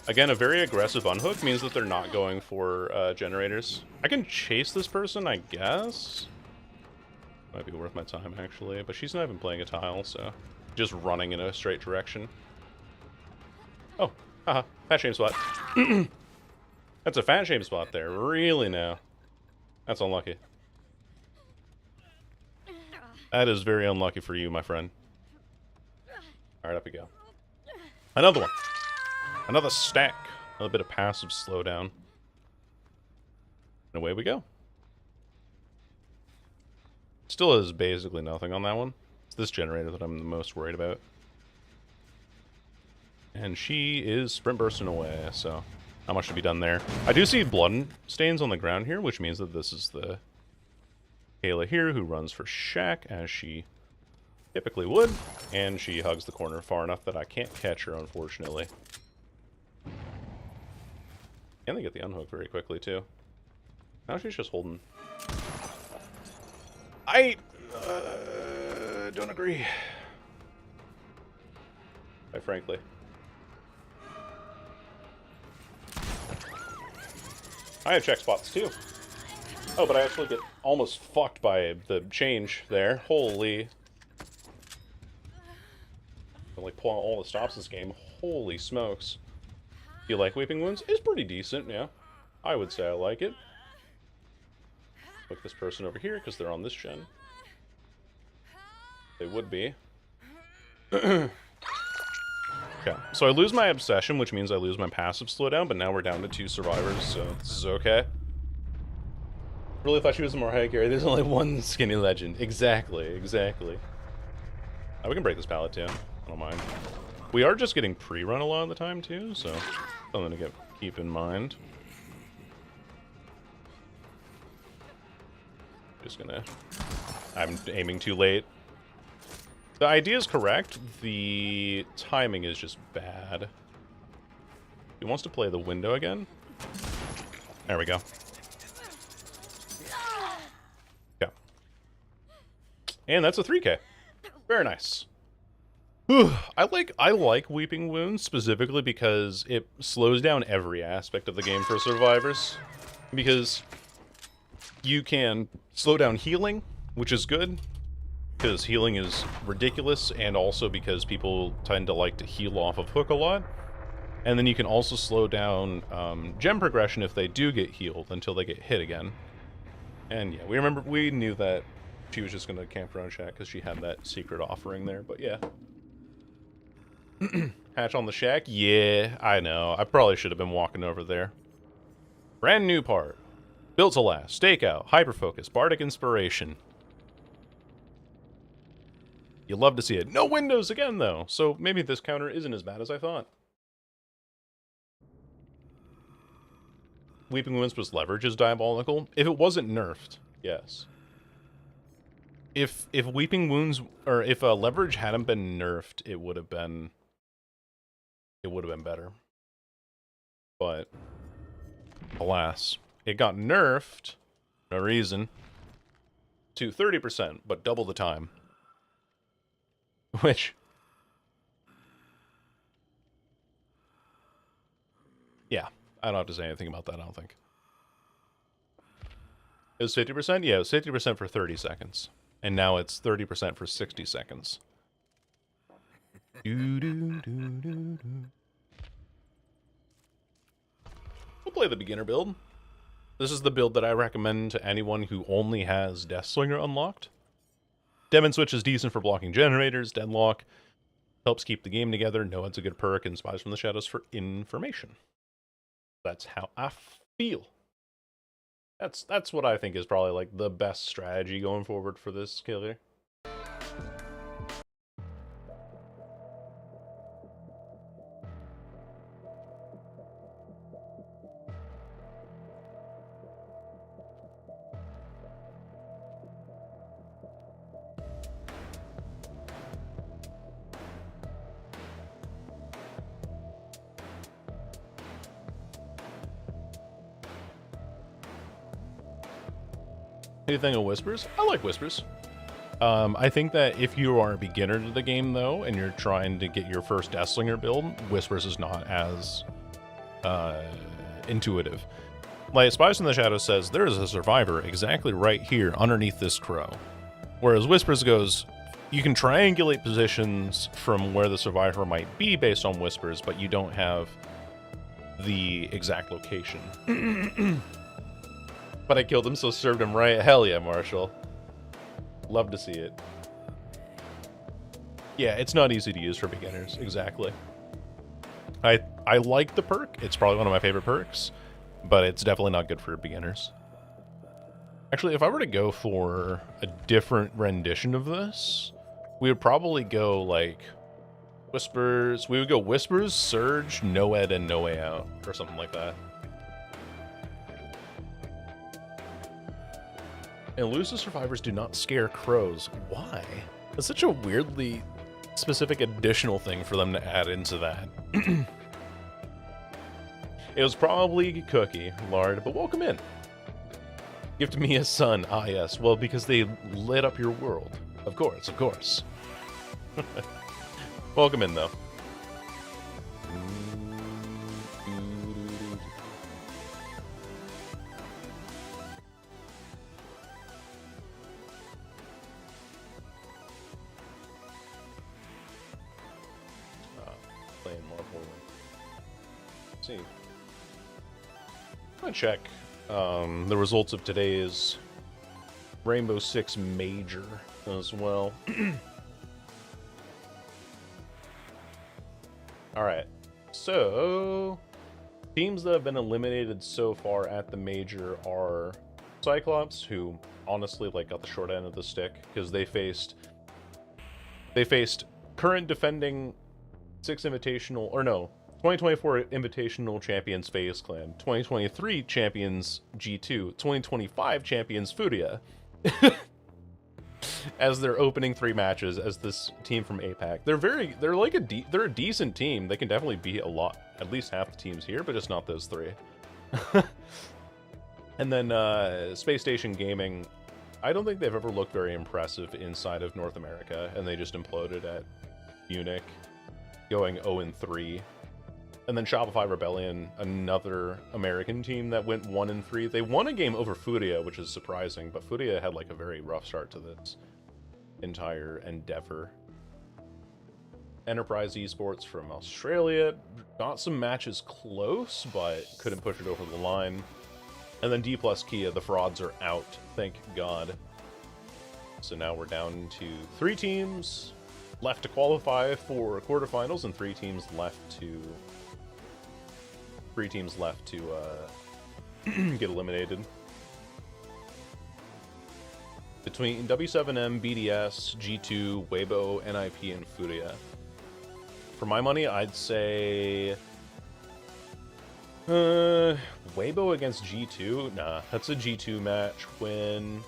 Again, a very aggressive unhook means that they're not going for generators. I can chase this person, I guess. Might be worth my time, actually. But she's not even playing a tile, so... just running in a straight direction. Oh, haha. Fat shame spot. That's a fat shame spot there. Really now. That's unlucky. That is very unlucky for you, my friend. Alright, up we go. Another one. Another stack. Another bit of passive slowdown. And away we go. Still is basically nothing on that one. It's this generator that I'm the most worried about. And she is sprint bursting away, so not much to be done there. I do see blood stains on the ground here, which means that this is the Kayla here who runs for Shack, as she typically would. And she hugs the corner far enough that I can't catch her, unfortunately. And they get the unhook very quickly, too. Now she's just holding. I don't agree. Quite frankly. I have check spots, too. Oh, but I actually get almost fucked by the change there. Holy. I'm like pulling all the stops this game. Holy smokes. You like Weeping Wounds? It's pretty decent, yeah. I would say I like it. Look this person over here, because they're on this gen. They would be. Okay, so I lose my Obsession, which means I lose my passive slowdown, but now we're down to 2 survivors, so this is okay. Really thought she was a more high carry. There's only one skinny legend. Exactly, exactly. Oh, we can break this pallet, too. I don't mind. We are just getting pre-run a lot of the time, too, so something to keep in mind. Just gonna... I'm aiming too late. The idea is correct. The timing is just bad. He wants to play the window again. There we go. Yeah. And that's a 3K. Very nice. I like Weeping Wounds specifically because it slows down every aspect of the game for survivors. Because you can slow down healing, which is good, because healing is ridiculous, and also because people tend to like to heal off of Hook a lot. And then you can also slow down gem progression if they do get healed until they get hit again. And yeah, we knew that she was just going to camp around shack because she had that secret offering there, but yeah. Hatch on the shack? Yeah, I know. I probably should have been walking over there. Brand new part. Built to last. Stakeout. Hyperfocus. Bardic Inspiration. You love to see it. No windows again, though. So maybe this counter isn't as bad as I thought. Weeping Wounds plus leverage is diabolical. If it wasn't nerfed, yes. If Weeping Wounds, or if leverage hadn't been nerfed, it would have been better. But alas, it got nerfed, no reason, to 30%, but double the time. Which, yeah, I don't have to say anything about that, I don't think. It was 50%? Yeah, it was 50% for 30 seconds. And now it's 30% for 60 seconds. We'll play the beginner build. This is the build that I recommend to anyone who only has Deathslinger unlocked. Demon Switch is decent for blocking generators, deadlock, helps keep the game together, Noed's a good perk, and Spies from the Shadows for information. That's how I feel. That's what I think is probably like the best strategy going forward for this killer. Anything of Whispers? I like Whispers. I think that if you are a beginner to the game, though, and you're trying to get your first Deathslinger build, Whispers is not as intuitive. Like, Spies in the Shadows says, there is a survivor exactly right here underneath this crow. Whereas Whispers goes, you can triangulate positions from where the survivor might be based on Whispers, but you don't have the exact location. But I killed him, so served him right. Hell yeah, Marshall. Love to see it. Yeah, it's not easy to use for beginners. Exactly. I like the perk. It's probably one of my favorite perks, but it's definitely not good for beginners. Actually, if I were to go for a different rendition of this, we would probably go like Whispers. We would go Whispers, Surge, Noed, and No Way Out, or something like that. Elusive survivors do not scare crows. Why? That's such a weirdly specific additional thing for them to add into that. It was probably Cookie, Lard, but welcome in. Gift me a son. Ah, yes. Well, because they lit up your world. Of course, of course. Welcome in, though. See. I'm gonna check the results of today's Rainbow Six Major as well. Alright, so teams that have been eliminated so far at the Major are Cyclops, who honestly got the short end of the stick because they faced current defending 2024 Invitational Champions FaZe Clan, 2023 Champions G2, 2025 Champions Furia, as their opening 3 matches as this team from APAC. They're like they're a decent team. They can definitely beat at least half the teams here, but just not those 3. And then Space Station Gaming, I don't think they've ever looked very impressive inside of North America, and they just imploded at Munich, going 0-3. And then Shopify Rebellion, another American team that went 1-3. They won a game over Furia, which is surprising, but Furia had like a very rough start to this entire endeavor. Enterprise Esports from Australia got some matches close, but couldn't push it over the line. And then D plus Kia, the frauds are out, thank God. So now we're down to 3 teams left to qualify for quarterfinals, and 3 teams left to get eliminated. Between W7M, BDS, G2, Weibo, NIP, and Furia. For my money, I'd say Weibo against G2? Nah, that's a G2 match win.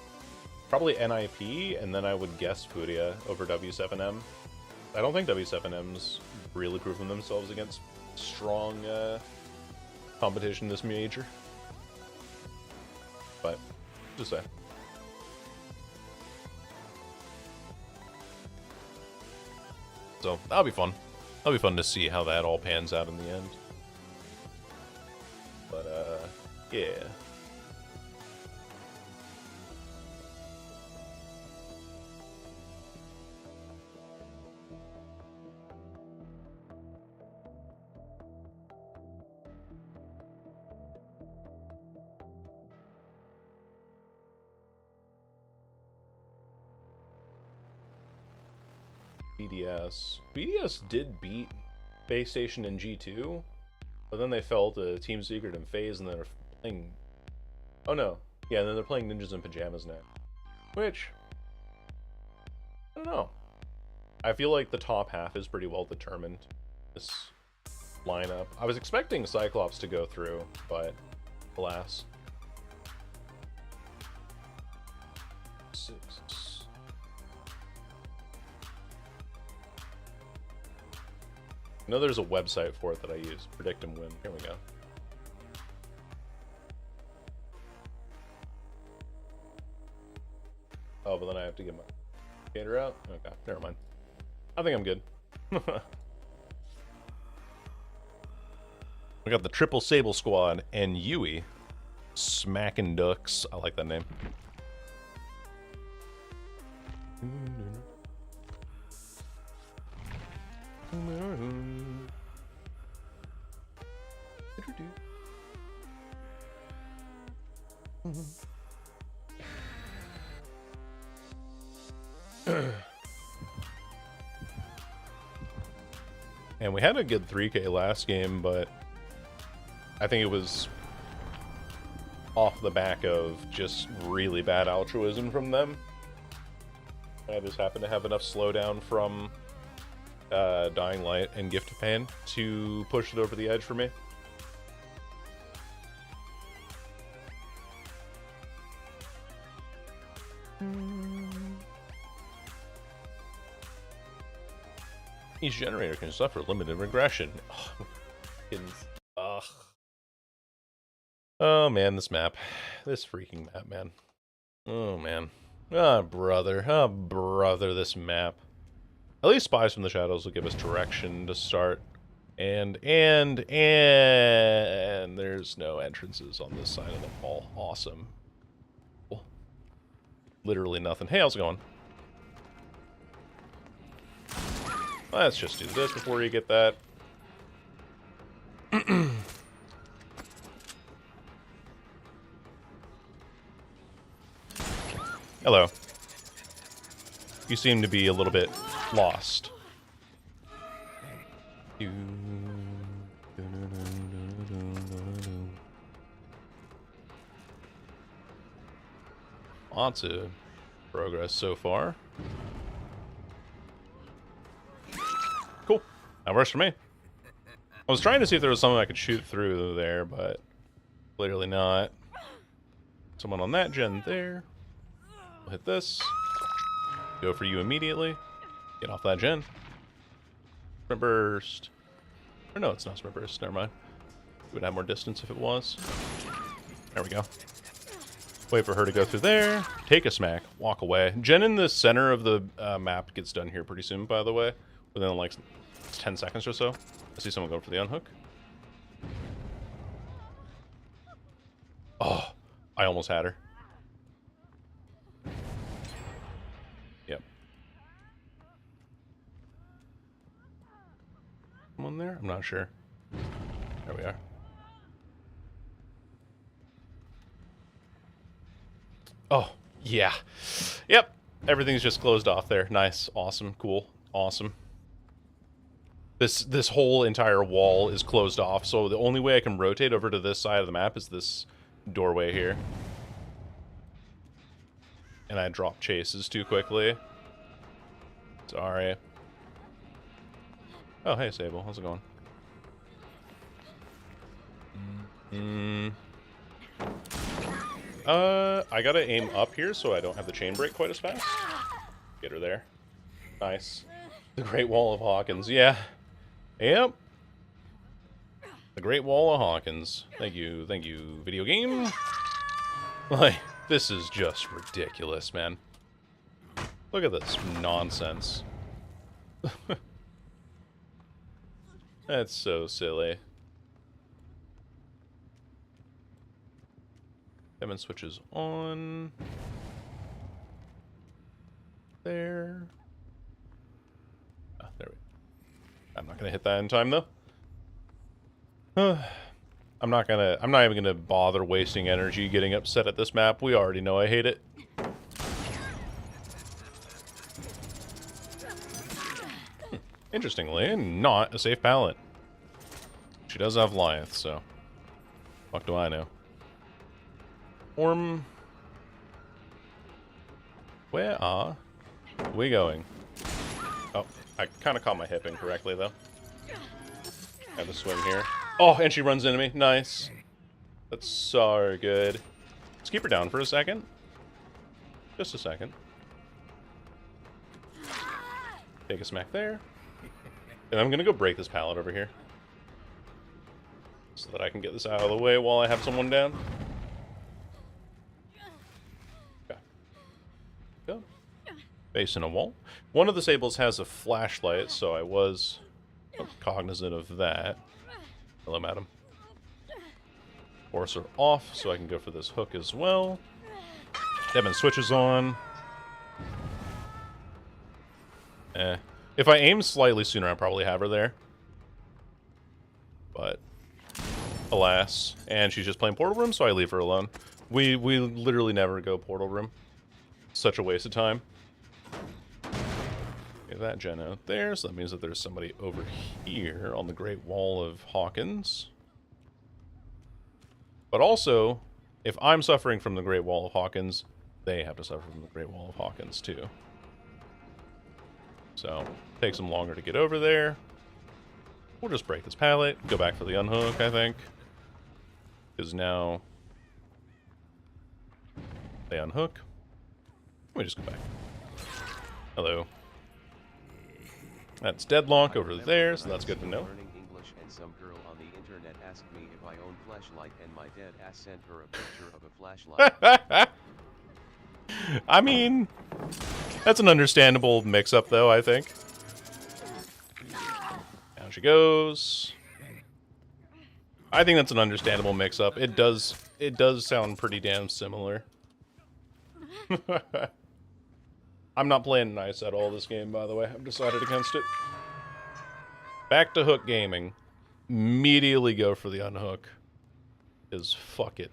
Probably NIP, and then I would guess Furia over W7M. I don't think W7M's really proven themselves against strong competition this major. But, just say. So, that'll be fun. That'll be fun to see how that all pans out in the end. But, yeah. BDS did beat Base Station in G2, but then they fell to Team Secret and FaZe, and then they're playing... Oh no. Yeah, and then they're playing Ninjas in Pajamas now. Which... I don't know. I feel like the top half is pretty well determined. This lineup. I was expecting Cyclops to go through, but alas. 6. I know there's a website for it that I use. Predict and win. Here we go. Oh, but then I have to get my skater out? Okay, never mind. I think I'm good. We got the Triple Sable Squad and Yui. Smackin' Ducks. I like that name. And we had a good 3K last game, but I think it was off the back of just really bad altruism from them. I just happened to have enough slowdown from Dying Light and Gift of Pain to push it over the edge for me. Each generator can suffer limited regression. Ugh. Oh man, this map. This freaking map, man. Oh man. Ah, brother. Ah, brother, this map. At least Spies from the Shadows will give us direction to start. And there's no entrances on this side of the wall. Awesome. Literally nothing. Hey, how's it going? Let's just do this before you get that. Hello. You seem to be a little bit lost. Lots of progress so far. Cool. That works for me. I was trying to see if there was something I could shoot through there, but clearly not. Someone on that gen there. We'll hit this. Go for you immediately. Get off that gen. Sprint burst. Or no, it's not sprint burst. Never mind. It would have more distance if it was. There we go. Wait for her to go through there. Take a smack. Walk away. Gen in the center of the map gets done here pretty soon, by the way. Within like 10 seconds or so. I see someone going for the unhook. Oh, I almost had her. Yep. Someone there? I'm not sure. There we are. Oh, yeah. Yep. Everything's just closed off there. Nice. Awesome. Cool. Awesome. This whole entire wall is closed off, so the only way I can rotate over to this side of the map is this doorway here. And I drop chases too quickly. Sorry. Oh, hey, Sable. How's it going? I gotta aim up here so I don't have the chain break quite as fast. Get her there. Nice. The Great Wall of Hawkins. Yeah. Yep. The Great Wall of Hawkins. Thank you, video game. Like, this is just ridiculous, man. Look at this nonsense. That's so silly. Kevin switches on. There. Ah, there we go. I'm not gonna hit that in time though. I'm not even gonna bother wasting energy getting upset at this map. We already know I hate it. Interestingly, not a safe palette. She does have Lyeth, so fuck do I know. Where are we going? Oh, I kind of caught my hip incorrectly, though. I have to swing here. Oh, and she runs into me. Nice. That's so good. Let's keep her down for a second. Just a second. Take a smack there. And I'm going to go break this pallet over here. So that I can get this out of the way while I have someone down. Go. Facing a wall. One of the Sables has a flashlight, so I was cognizant of that. Hello, madam. Force her off, so I can go for this hook as well. Devin switches on. If I aim slightly sooner, I probably have her there. But, alas. And she's just playing Portal Room, so I leave her alone. We literally never go Portal Room. Such a waste of time. Okay, that gen out there, so that means that there's somebody over here on the Great Wall of Hawkins. But also, if I'm suffering from the Great Wall of Hawkins, they have to suffer from the Great Wall of Hawkins too. So, takes them longer to get over there. We'll just break this pallet, go back for the unhook, I think. Because now they unhook. Let me just go back. Hello. That's Deadlock over there, so that's good to know. Learning English, and some girl on the internet asked me if I own flashlight, and my dead ass sent her a picture of a flashlight. I mean, that's an understandable mix-up, though, I think. Down she goes. I think that's an understandable mix-up. It does sound pretty damn similar. I'm not playing nice at all this game, by the way. I've decided against it. Back to hook gaming. Immediately go for the unhook. Because fuck it.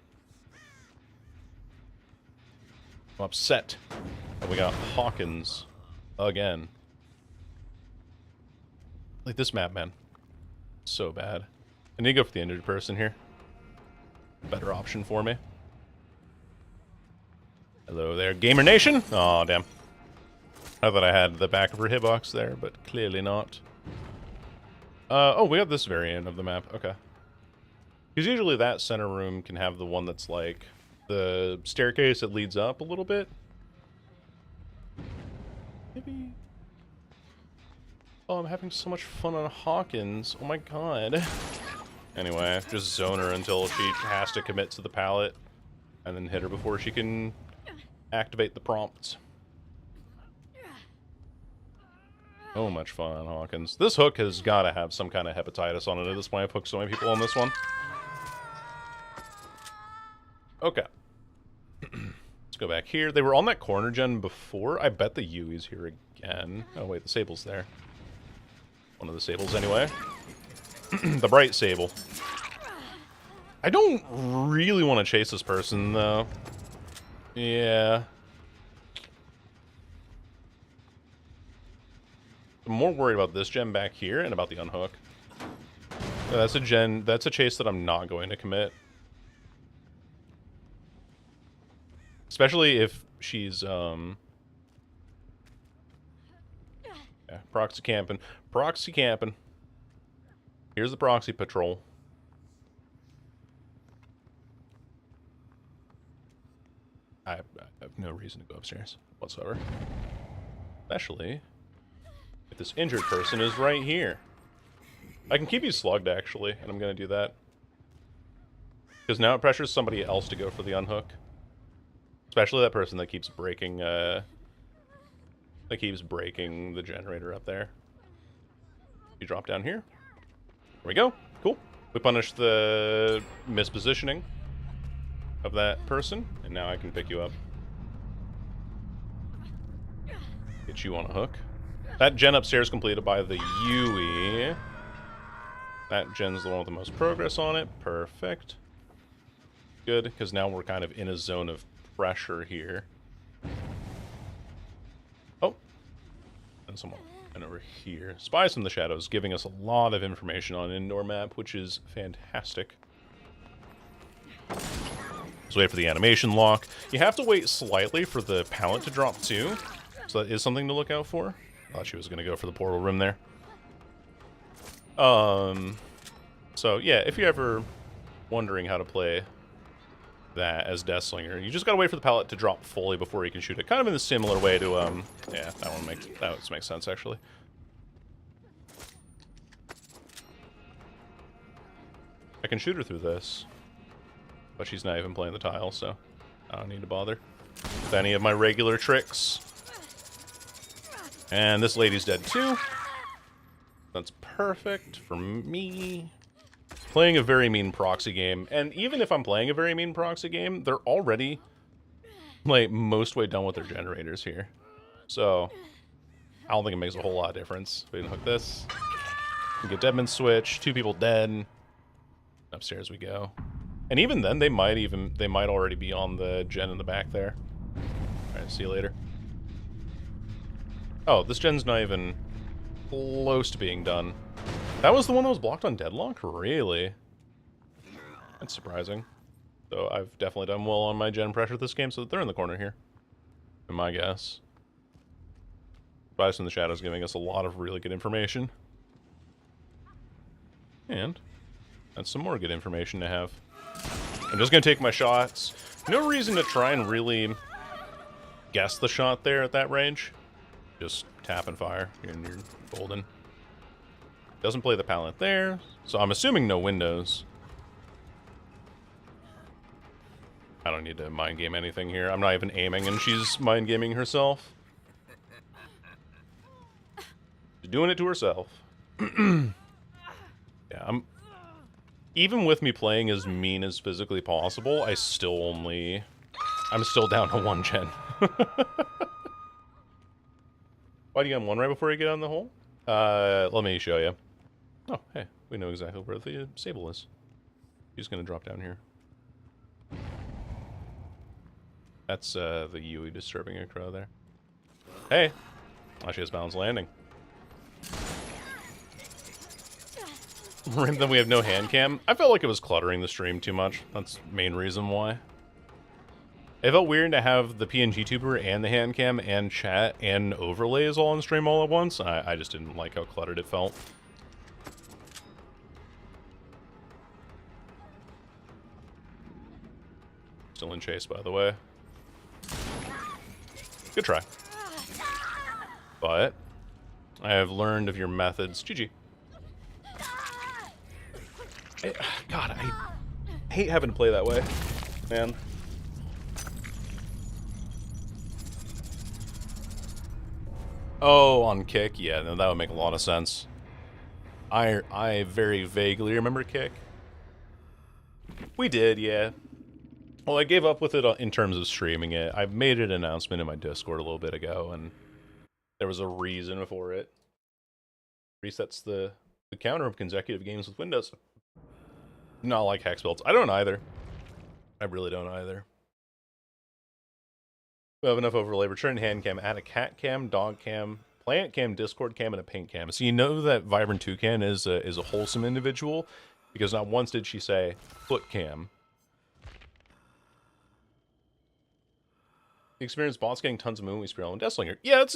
I'm upset. And we got Hawkins again. Like this map, man. So bad. I need to go for the injured person here. Better option for me. Hello there, Gamer Nation. Aw, damn. I thought I had the back of her hitbox there, but clearly not. Oh, we have this variant of the map. Okay. Because usually that center room can have the one that's like the staircase that leads up a little bit. Maybe... Oh, I'm having so much fun on Hawkins. Oh my god. Anyway, just zone her until she has to commit to the pallet, and then hit her before she can activate the prompts. So much fun on Hawkins. This hook has got to have some kind of hepatitis on it at this point. I've hooked so many people on this one. Okay. Let's go back here. They were on that corner gen before. I bet the Yui's here again. Oh wait, the Sable's there. One of the Sables anyway. The bright Sable. I don't really want to chase this person though. Yeah. I'm more worried about this gen back here and about the unhook. That's a gen, that's a chase that I'm not going to commit. Especially if she's, yeah, proxy camping. Proxy camping. Here's the proxy patrol. I have no reason to go upstairs whatsoever. Especially if this injured person is right here. I can keep you slugged, actually, and I'm going to do that. Because now it pressures somebody else to go for the unhook. Especially that person that keeps breaking, the generator up there. You drop down here. There we go. Cool. We punished the mispositioning of that person, and now I can pick you up. Get you on a hook. That gen upstairs completed by the Yui. That gen's the one with the most progress on it. Perfect. Good, because now we're kind of in a zone of pressure here. Oh. And someone and over here. Spies from the Shadows, giving us a lot of information on an indoor map, which is fantastic. Let's wait for the animation lock. You have to wait slightly for the pallet to drop too. So that is something to look out for. Thought she was going to go for the portal room there. So yeah, if you're ever wondering how to play that as Deathslinger, you just gotta wait for the pallet to drop fully before you can shoot it. Kind of in a similar way to, yeah, that makes sense, actually. I can shoot her through this, but she's not even playing the tile, so I don't need to bother with any of my regular tricks. And this lady's dead too. That's perfect for me. Playing a very mean proxy game, and even if I'm playing a very mean proxy game, they're already, like, most way done with their generators here. So, I don't think it makes a whole lot of difference. We can hook this. We get Deadman's switch, 2 people dead. Upstairs we go. And even then, they might already be on the gen in the back there. Alright, see you later. Oh, this gen's not even close to being done. That was the one that was blocked on deadlock? Really? That's surprising. So I've definitely done well on my gen pressure this game, so they're in the corner here. In my guess. Spies from the Shadows giving us a lot of really good information. And that's some more good information to have. I'm just going to take my shots. No reason to try and really guess the shot there at that range. Just tap and fire, and you're golden. Doesn't play the pallet there, so I'm assuming no windows. I don't need to mind game anything here. I'm not even aiming, and she's mind gaming herself. She's doing it to herself. Yeah, even with me playing as mean as physically possible, I'm still down to 1 gen. Why do you get 1 right before you get on the hole? Let me show you. Oh, hey, we know exactly where the Sable is. She's gonna drop down here. That's, the Yui disturbing a crow there. Hey! Oh, she has balanced landing. Then we have no hand cam. I felt like it was cluttering the stream too much. That's the main reason why. It felt weird to have the PNG tuber and the hand cam and chat and overlays all on stream all at once. I just didn't like how cluttered it felt. Still in chase, by the way. Good try. but I have learned of your methods. GG. God, I hate having to play that way, man. Oh, on kick? Yeah, no, that would make a lot of sense. I very vaguely remember kick. We did, yeah. Well, I gave up with it in terms of streaming it. I made an announcement in my Discord a little bit ago, and there was a reason for it. Resets the counter of consecutive games with Windows. Not like hex builds. I don't either. I really don't either. We have enough overlay. Return hand cam, add a cat cam, dog cam, plant cam, Discord cam, and a paint cam. So you know that Vibrant Toucan is a wholesome individual, because not once did she say foot cam. The experience bots getting tons of movement speed on Deathslinger. Yeah, that's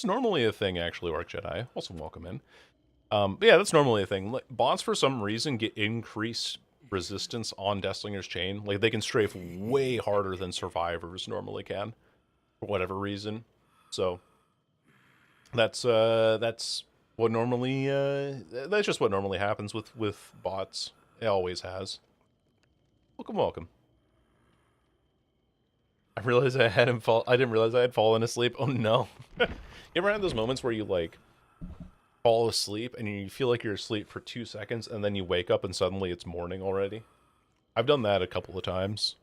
normally a thing actually. Orc Jedi, also welcome in. But yeah, that's normally a thing. Bots for some reason get increased resistance on Deathslinger's chain. Like they can strafe way harder than survivors normally can, for whatever reason. So that's what normally that's just what normally happens with bots. It always has. Welcome. I realized I hadn't I didn't realize I had fallen asleep. Oh no. You ever had those moments where you like fall asleep and you feel like you're asleep for 2 seconds and then you wake up and suddenly it's morning already? I've done that a couple of times.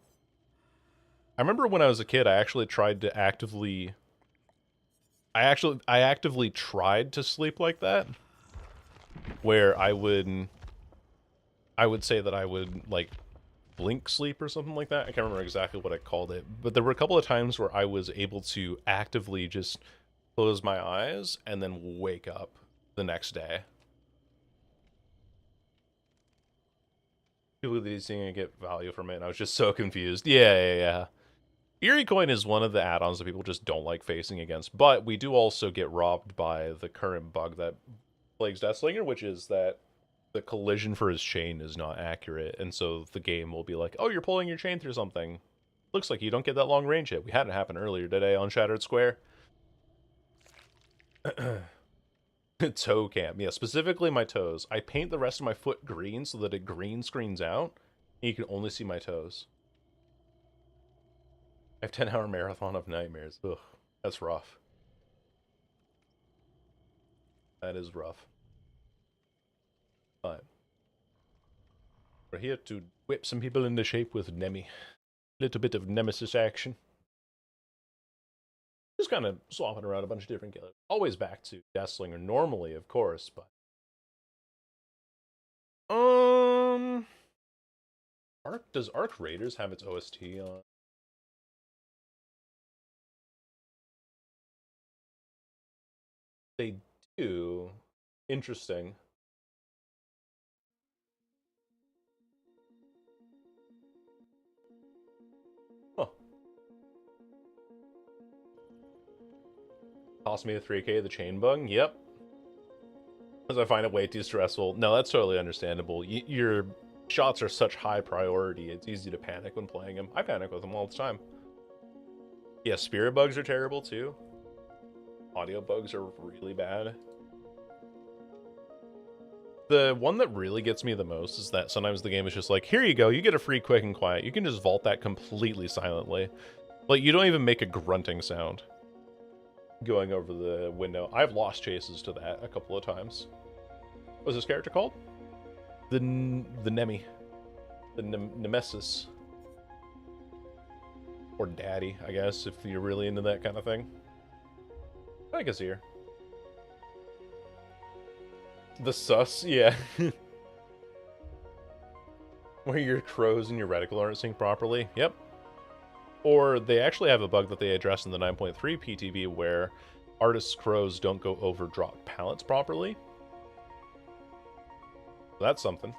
I remember when I was a kid, I actually tried to actively tried to sleep like that, where I would say that I would like blink sleep or something like that. I can't remember exactly what I called it, but there were a couple of times where I was able to actively just close my eyes and then wake up the next day. People that seeing I get value from it, and I was just so confused. Yeah. Eerie Coin is one of the add-ons that people just don't like facing against, but we do also get robbed by the current bug that plagues Deathslinger, which is that the collision for his chain is not accurate, and so the game will be like, oh, you're pulling your chain through something. Looks like you don't get that long range hit. We had it happen earlier today on Shattered Square. Toe cam. Yeah, specifically my toes. I paint the rest of my foot green so that it green screens out, and you can only see my toes. I have 10-hour marathon of nightmares. Ugh, that's rough. That is rough. But we're here to whip some people into shape with Nemi. A little bit of nemesis action. Just kind of swapping around a bunch of different killers. Always back to Deathslinger normally, of course, but does Arc Raiders have its OST on? They do. Interesting. Huh. Cost me a 3K the chain bug? Yep. Because I find it way too stressful. No, that's totally understandable. Your shots are such high priority, it's easy to panic when playing them. I panic with them all the time. Yeah, spirit bugs are terrible too. Audio bugs are really bad. The one that really gets me the most is that sometimes the game is just like, here you go, you get a free quick and quiet. You can just vault that completely silently. Like, you don't even make a grunting sound going over the window. I've lost chases to that a couple of times. What's this character called? The Nemi. The Nemesis. Or Daddy, I guess, if you're really into that kind of thing. I guess here. The sus, yeah. Where your crows and your reticle aren't synced properly. Yep. Or they actually have a bug that they address in the 9.3 PTV where artists' crows don't go over drop pallets properly. That's something.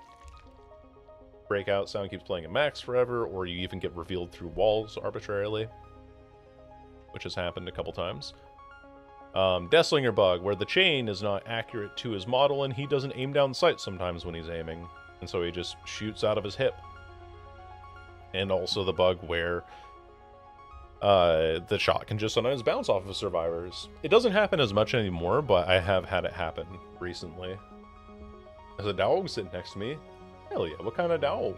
Breakout sound keeps playing at max forever, or you even get revealed through walls arbitrarily, which has happened a couple times. Deathslinger bug, where the chain is not accurate to his model and he doesn't aim down sight sometimes when he's aiming, and so he just shoots out of his hip. And also the bug where the shot can just sometimes bounce off of survivors. It doesn't happen as much anymore, but I have had it happen recently. There's a dog sitting next to me. Hell yeah, what kind of dog?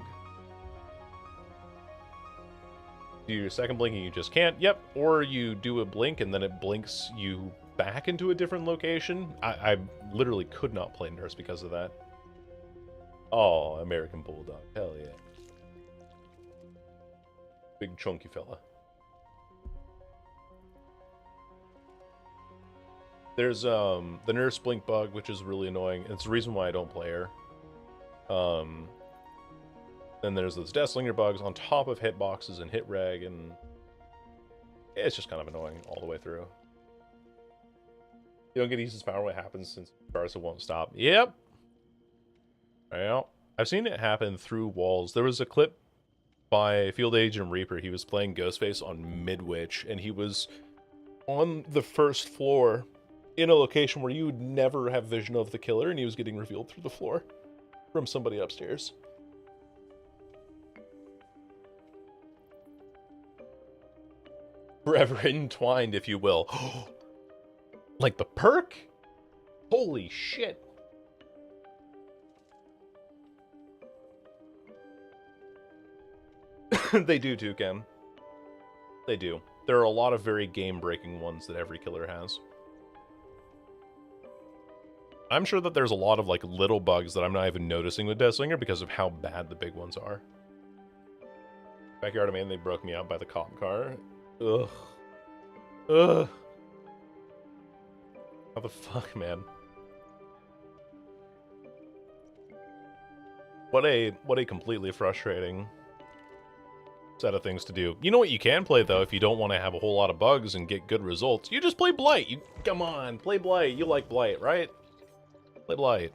Do your second blink and you just can't? Yep, or you do a blink and then it blinks you back into a different location. I literally could not play Nurse because of that. Oh, American Bulldog, hell yeah. Big chunky fella. There's the Nurse blink bug, which is really annoying. It's the reason why I don't play her. Then there's those Deathslinger bugs on top of hitboxes and hit reg, and it's just kind of annoying all the way through. You don't get Ease's power when it happens since Garza won't stop. Yep. Well, I've seen it happen through walls. There was a clip by Field Agent Reaper. He was playing Ghostface on Midwich, and he was on the first floor in a location where you would never have vision of the killer, and he was getting revealed through the floor from somebody upstairs. Forever entwined, if you will. Like the perk? Holy shit. They do too, Ken. They do. There are a lot of very game-breaking ones that every killer has. I'm sure that there's a lot of like little bugs that I'm not even noticing with Deathslinger because of how bad the big ones are. Backyard of Man, they broke me out by the cop car. Ugh. Ugh. How the fuck, man? What a completely frustrating set of things to do. You know what you can play, though, if you don't want to have a whole lot of bugs and get good results? You just play Blight! Come on, play Blight! You like Blight, right? Play Blight.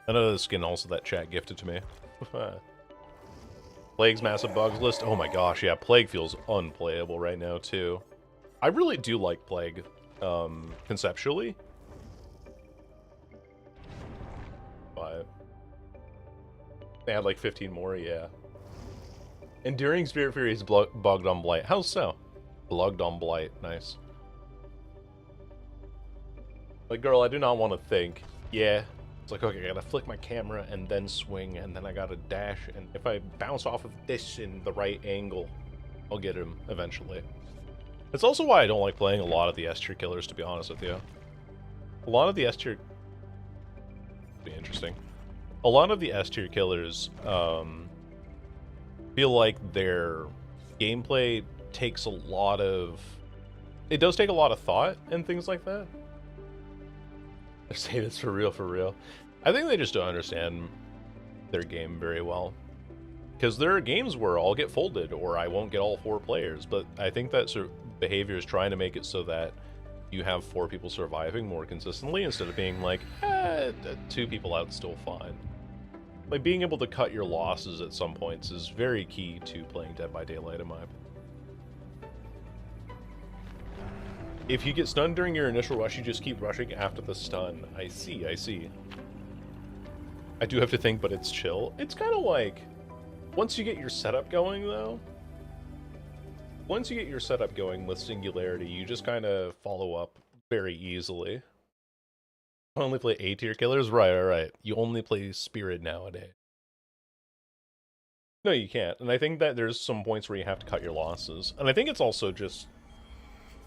Another skin also that chat gifted to me. Plague's massive bugs list. Oh my gosh, yeah, Plague feels unplayable right now, too. I really do like Plague, conceptually. But they had like 15 more, yeah. Enduring Spirit Fury is bugged on Blight. How so? Bugged on Blight. Nice. Like, girl, I do not want to think. Yeah. It's like, okay, I gotta flick my camera and then swing, and then I gotta dash, and if I bounce off of this in the right angle, I'll get him eventually. It's also why I don't like playing a lot of the S-tier killers, to be honest with you. A lot of the S-tier... be interesting. A lot of the S-tier killers, feel like their gameplay takes a lot of... It does take a lot of thought and things like that. I say this for real, for real. I think they just don't understand their game very well. Because there are games where I'll get folded, or I won't get all 4 players, but I think that sort of behavior is trying to make it so that you have 4 people surviving more consistently, instead of being like, 2 people out's still fine. Like, being able to cut your losses at some points is very key to playing Dead by Daylight, in my opinion. If you get stunned during your initial rush, you just keep rushing after the stun. I see, I see. I do have to think, but it's chill. It's kind of like, once you get your setup going, though, once you get your setup going with Singularity, you just kind of follow up very easily. I only play A-tier killers? Right. You only play Spirit nowadays. No, you can't. And I think that there's some points where you have to cut your losses. And I think it's also just...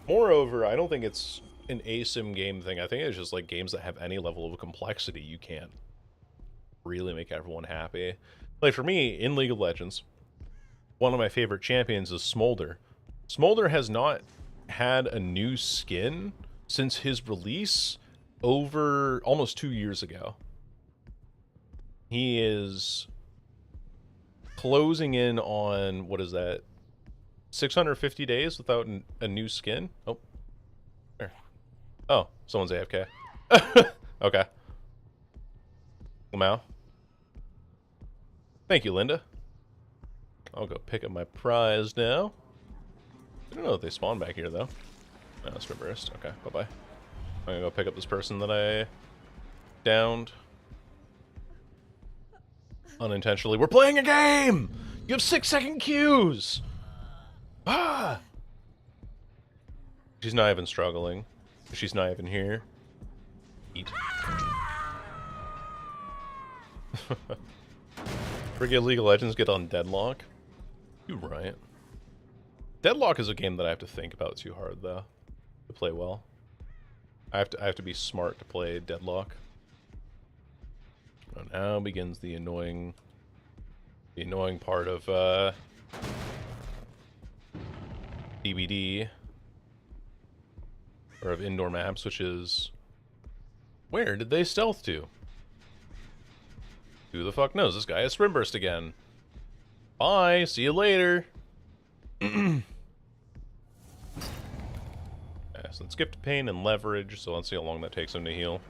Moreover, I don't think it's an ASIM game thing. I think it's just like games that have any level of complexity. You can't really make everyone happy. Like for me, in League of Legends, one of my favorite champions is Smolder. Smolder has not had a new skin since his release over almost 2 years ago. He is closing in on, what is that, 650 days without a new skin? Oh. There. Oh, someone's AFK. Okay. Lamau. Thank you, Linda. I'll go pick up my prize now. I don't know if they spawn back here, though. No, it's reversed. Okay, bye-bye. I'm gonna go pick up this person that I downed. Unintentionally. We're playing a game! You have 6-second queues! Ah! She's not even struggling. She's not even here. Eat. Forget League of Legends get on Deadlock. You right. Deadlock is a game that I have to think about too hard though to play well. I have to be smart to play Deadlock. So now begins the annoying part of DBD or of indoor maps, which is where did they stealth to? Who the fuck knows? This guy has Sprint Burst again. Bye, see you later. Yeah, so let's skip to pain and leverage, so let's see how long that takes him to heal.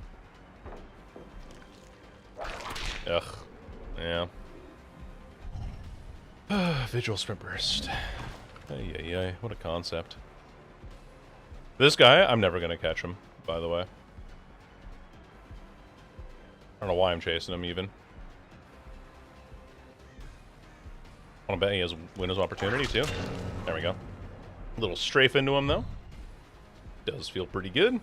Ugh. Yeah. Vigil Sprint Burst. Ay, what a concept. This guy, I'm never gonna catch him, by the way. I don't know why I'm chasing him, even. I want to bet he has Windows opportunity, too. There we go. A little strafe into him, though. Does feel pretty good.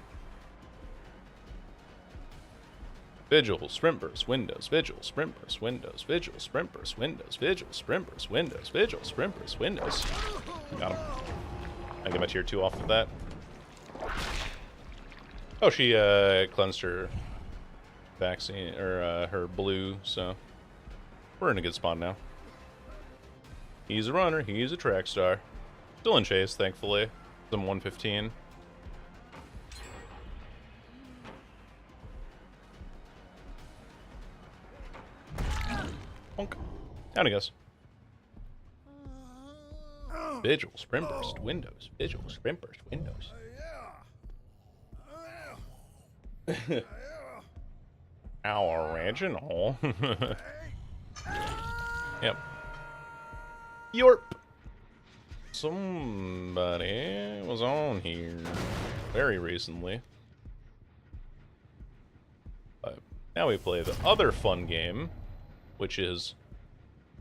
Vigil, Sprint Burst, Windows, Vigil, Sprint Burst, Windows, Vigil, Sprint Burst, Windows, Vigil, Sprint Burst, Windows, Vigil, Sprint Burst, Windows. Got him. I get my tier 2 off of that. Oh, she cleansed her vaccine, or her blue, so we're in a good spot now. He's a runner, he's a track star. Still in chase, thankfully. I'm 115. Bonk. Down he goes. Vigil, Sprint Burst, Windows. Vigil, Sprint Burst, Windows. Our original. Yep. Yorp. Somebody was on here very recently. But now we play the other fun game, which is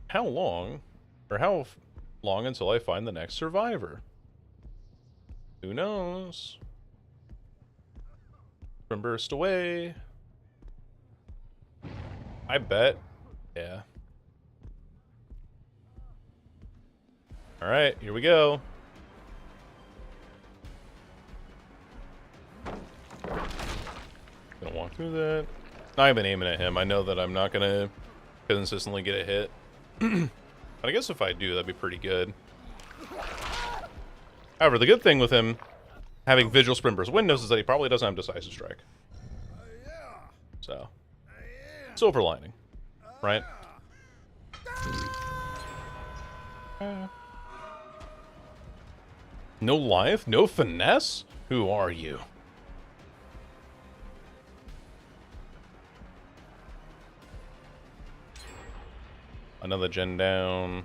how long until I find the next survivor? Who knows? From burst away. I bet. Yeah. Alright, here we go. Gonna walk through that. Not even aiming at him. I know that I'm not gonna consistently get a hit. But I guess if I do, that'd be pretty good. However, the good thing with him having Vigil, Sprint Burst, Windows is that he probably doesn't have Decisive Strike. So, silver lining, right? No life? No finesse? Who are you? Another gen down.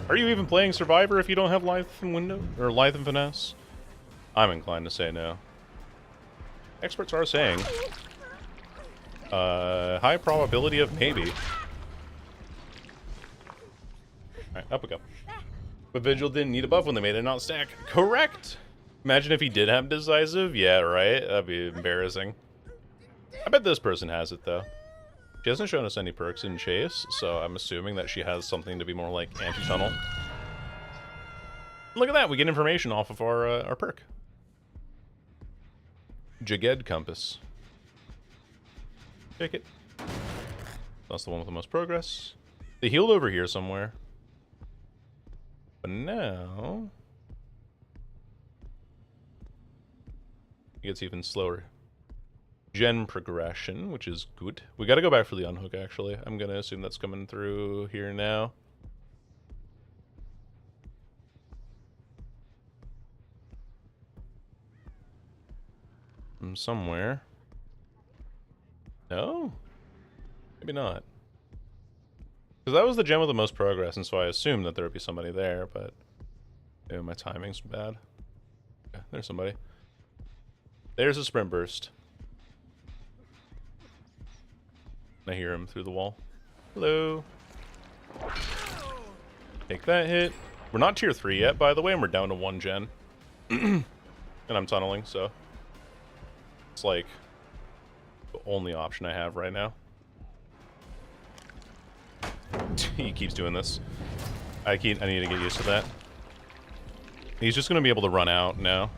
Are you even playing Survivor if you don't have Lithe and Window? Or Lithe and Finesse? I'm inclined to say no. Experts are saying high probability of maybe. Alright, up we go. But Vigil didn't need a buff when they made it not stack. Correct! Imagine if he did have Decisive. Yeah, right? That'd be embarrassing. I bet this person has it, though. She hasn't shown us any perks in Chase, so I'm assuming that she has something to be more like Anti-Tunnel. Look at that! We get information off of our perk. Jagged Compass. Take it. That's the one with the most progress. They healed over here somewhere. But now it gets even slower. Gen progression, which is good. We gotta go back for the unhook, actually. I'm gonna assume that's coming through here now. From somewhere. No? Maybe not. Because that was the gem with the most progress, and so I assumed that there would be somebody there, but maybe my timing's bad. Yeah, there's somebody. There's a Sprint Burst. I hear him through the wall. Hello. Take that hit. We're not tier 3 yet, by the way, and we're down to 1 gen. And I'm tunneling, so it's like the only option I have right now. He keeps doing this. I need to get used to that. He's just gonna be able to run out now,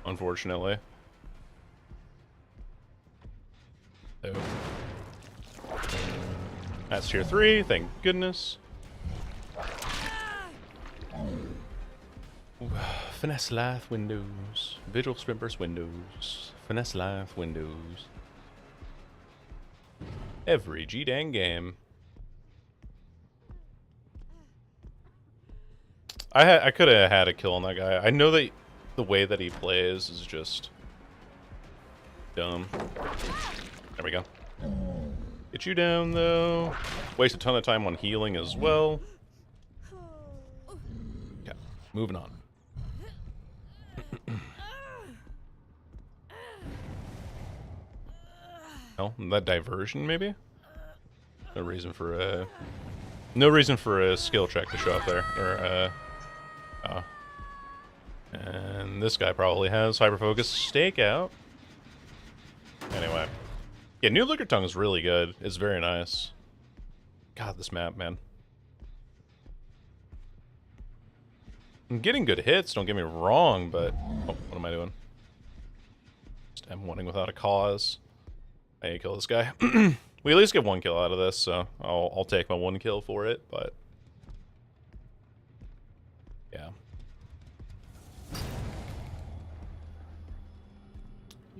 unfortunately. So. That's tier 3, thank goodness. Finesse life windows. Vigil sprint burst windows. Finesse life windows. Every G-dang game. I could have had a kill on that guy. I know that the way that he plays is just dumb. There we go. Get you down, though. Waste a ton of time on healing as well. Yeah, moving on. Oh, that diversion, maybe? No reason for a skill check to show up there. Or, oh. And this guy probably has hyperfocus stakeout. Anyway. Yeah, New Liquor Tongue is really good. It's very nice. God, this map, man. I'm getting good hits, don't get me wrong, but... Oh, what am I doing? Just M1ing without a cause. I need to kill this guy. We at least get 1 kill out of this, so I'll take my 1 kill for it, but... Yeah.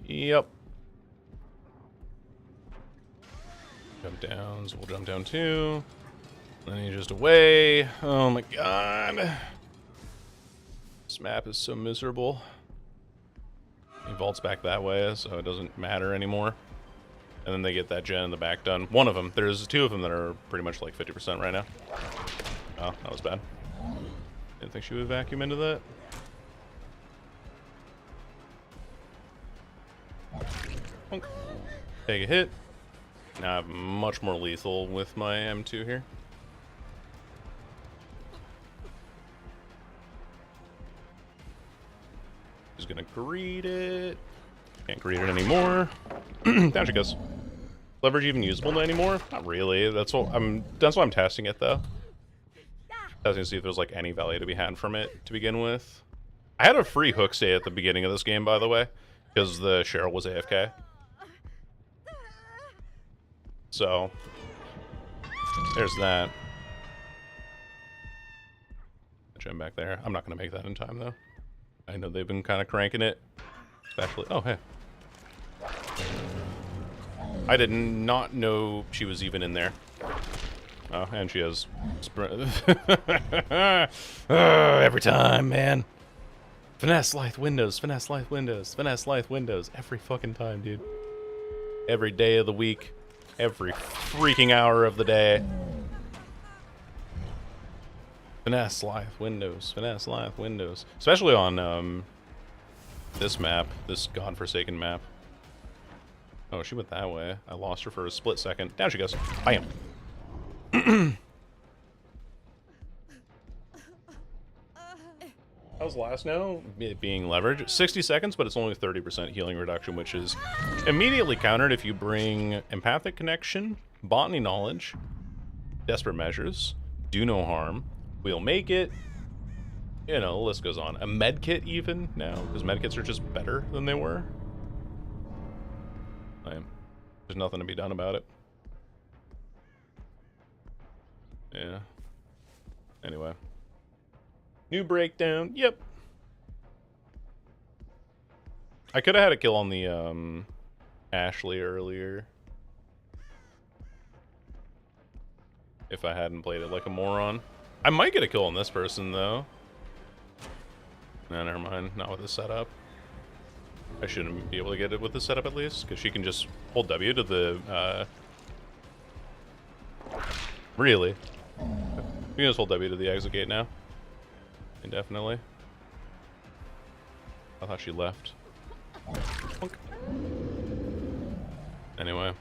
Yep. Jump down, so we'll jump down too. Then he's just away. Oh my god. This map is so miserable. He vaults back that way, so it doesn't matter anymore. And then they get that gen in the back done. One of them. There's 2 of them that are pretty much like 50% right now. Oh, that was bad. Didn't think she would vacuum into that. Take a hit. Now I'm much more lethal with my M2 here. Just gonna greet it. Can't greet it anymore. Down she goes. Leverage even usable anymore? Not really. That's why I'm testing it though. Testing to see if there's like any value to be had from it to begin with. I had a free hook stay at the beginning of this game, by the way, because the Cheryl was AFK. So there's that. Gem back there. I'm not gonna make that in time though. I know they've been kind of cranking it, especially. Oh hey. I did not know she was even in there. Oh, and she has every time, man. Finesse life windows, finesse life windows, finesse life windows. Every fucking time, dude. Every day of the week. Every freaking hour of the day. Finesse life windows, finesse life windows. Especially on this map, this godforsaken map. Oh, she went that way. I lost her for a split second. Down she goes. Bam. How's last now? It being leverage. 60 seconds, but it's only 30% healing reduction, which is immediately countered if you bring empathic connection, botany knowledge, desperate measures, do no harm, we'll make it. You know, the list goes on. A med kit even now, because med kits are just better than they were. There's nothing to be done about it. Yeah. Anyway. New breakdown. Yep. I could have had a kill on the Ashley earlier. If I hadn't played it like a moron. I might get a kill on this person though. No, never mind. Not with this setup. I shouldn't be able to get it with this setup at least, because she can just hold W to the really? You can just hold W to the exit gate now. Indefinitely. I thought she left. Anyway.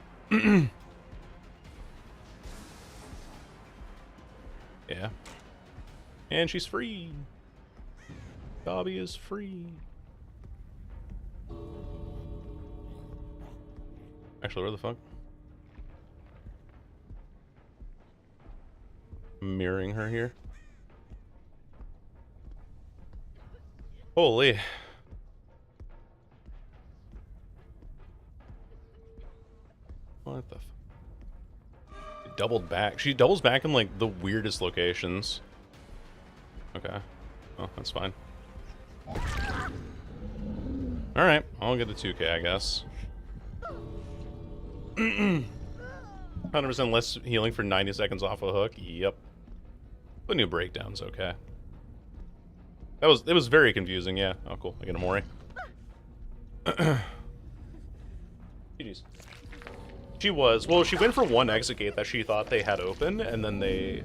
Yeah. And she's free. Dobby is free. Actually, where the fuck? Mirroring her here. Holy. What the f... Doubled back. She doubles back in, like, the weirdest locations. Okay. Oh, that's fine. Alright, I'll get the 2K, I guess. 100% less healing for 90 seconds off a hook. Yep. But new breakdown's okay. It was very confusing, yeah. Oh, cool. I get a Mori. GG's. She was. Well, she went for one exit gate that she thought they had open, and then they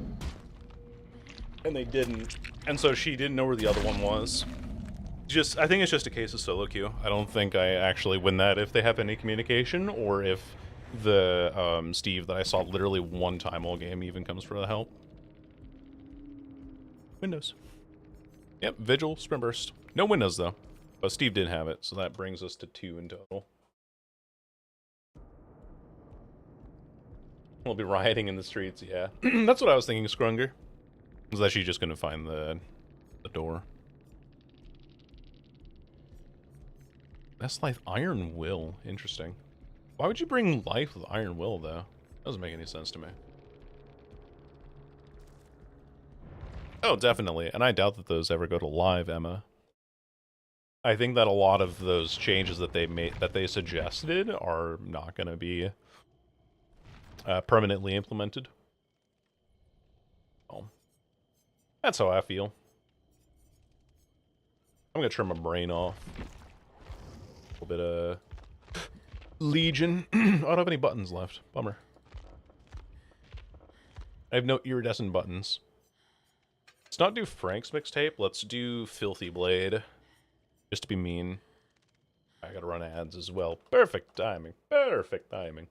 didn't. And so she didn't know where the other one was. I think it's just a case of solo queue. I don't think I actually win that if they have any communication, or if the Steve that I saw literally one time all game even comes for the help. Windows. Yep, Vigil, Sprint Burst. No Windows, though. But Steve did have it, so that brings us to 2 in total. We'll be rioting in the streets, yeah. That's what I was thinking, Scrunger. Was that she's just gonna find the door. Best Life Iron Will. Interesting. Why would you bring life with Iron Will, though? Doesn't make any sense to me. Oh, definitely. And I doubt that those ever go to live, Emma. I think that a lot of those changes that they suggested are not going to be permanently implemented. Oh, that's how I feel. I'm gonna turn my brain off. A little bit of Legion. I don't have any buttons left. Bummer. I have no iridescent buttons. Let's not do Frank's mixtape. Let's do Filthy Blade. Just to be mean. I gotta run ads as well. Perfect timing. Perfect timing.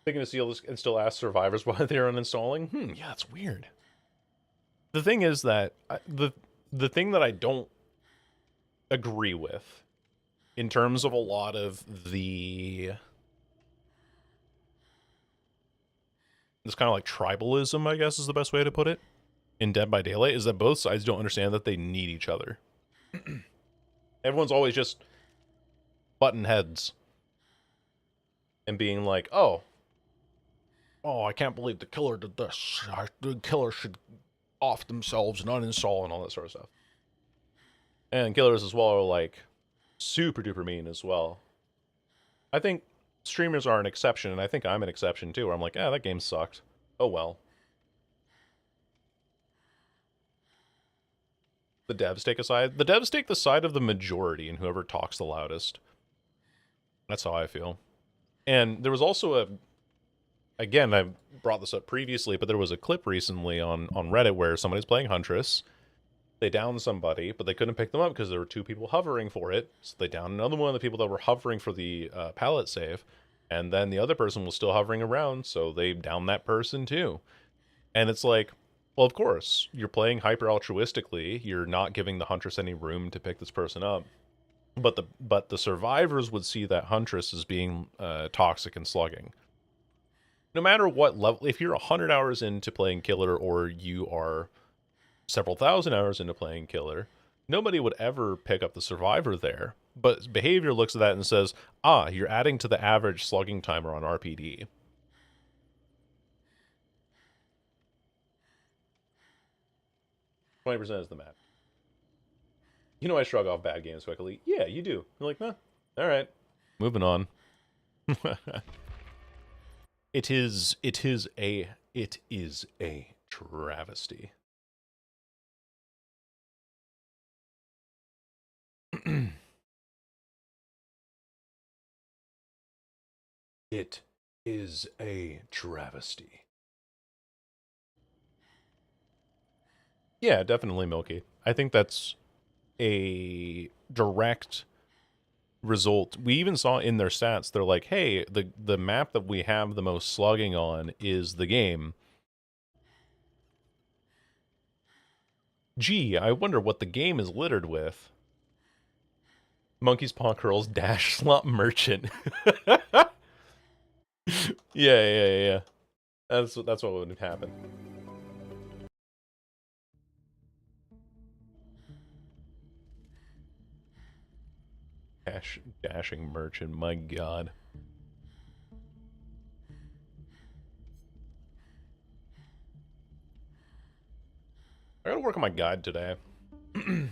Thinking to seal this and still ask survivors why they're uninstalling? Yeah, that's weird. The thing is that the thing that I don't agree with in terms of a lot of this kind of like tribalism, I guess is the best way to put it, in Dead by Daylight, is that both sides don't understand that they need each other. Everyone's always just button heads and being like, oh, I can't believe the killer did this. The killer should off themselves and uninstall and all that sort of stuff. And killers as well are like super duper mean as well. I think streamers are an exception, and I think I'm an exception too, where I'm like, that game sucked. Oh well. The devs take a side. The devs take the side of the majority and whoever talks the loudest. That's how I feel. And there was also again, I brought this up previously, but there was a clip recently on Reddit where somebody's playing Huntress. They downed somebody, but they couldn't pick them up because there were 2 people hovering for it. So they downed another one of the people that were hovering for the pallet save. And then the other person was still hovering around, so they downed that person too. And it's like, well, of course, you're playing hyper altruistically. You're not giving the Huntress any room to pick this person up. But the survivors would see that Huntress as being toxic and slugging. No matter what level, if you're 100 hours into playing Killer or you are several thousand hours into playing Killer, nobody would ever pick up the survivor there. But behavior looks at that and says, you're adding to the average slugging timer on RPD. Twenty 20% is the map. You know I shrug off bad games quickly. Yeah, you do. You're like, all right. Moving on. It is a travesty. It is a travesty. Yeah, definitely Milky. I think that's a direct result. We even saw in their stats, they're like, hey, the map that we have the most slugging on is the game. Gee, I wonder what the game is littered with. Monkey's Paw Curls Dash Slot Merchant. Yeah. That's what would happen. Dashing merchant, my god. I gotta work on my guide today.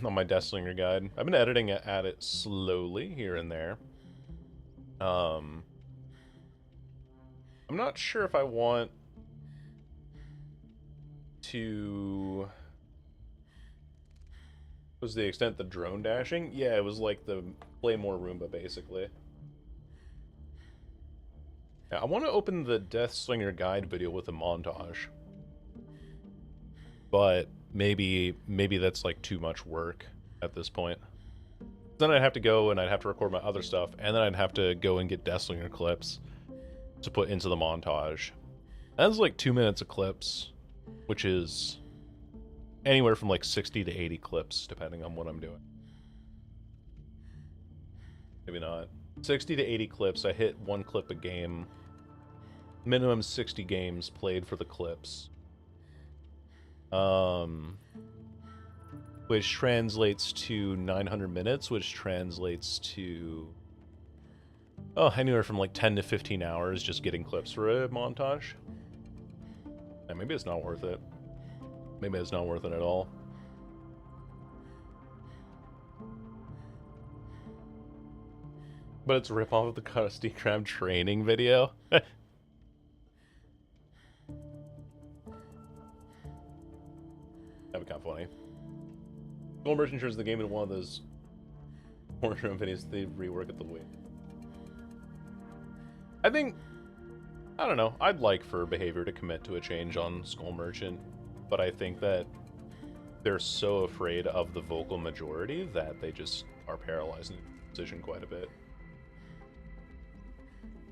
On my Deathslinger guide. I've been editing at it slowly here and there. I'm not sure if I want to... Was the extent the drone dashing? Yeah, it was like the play more Roomba, basically. Yeah, I want to open the Deathslinger guide video with a montage. But maybe that's like too much work at this point. Then I'd have to go and I'd have to record my other stuff, and then I'd have to go and get Deathslinger clips to put into the montage. That's like 2 minutes of clips, which is anywhere from like 60 to 80 clips, depending on what I'm doing. Maybe not. 60 to 80 clips. I hit 1 clip a game. Minimum 60 games played for the clips. Which translates to 900 minutes, which translates to... Oh, anywhere from like 10 to 15 hours just getting clips for a montage. Yeah, maybe it's not worth it. Maybe it's not worth it at all. But it's a ripoff of the Krusty Krab training video. That'd be kind of funny. Gold Merchant turns the game into one of those corner videos they rework at the wing. I think, I don't know, I'd like for Behavior to commit to a change on Skull Merchant, but I think that they're so afraid of the vocal majority that they just are paralyzing the decision quite a bit.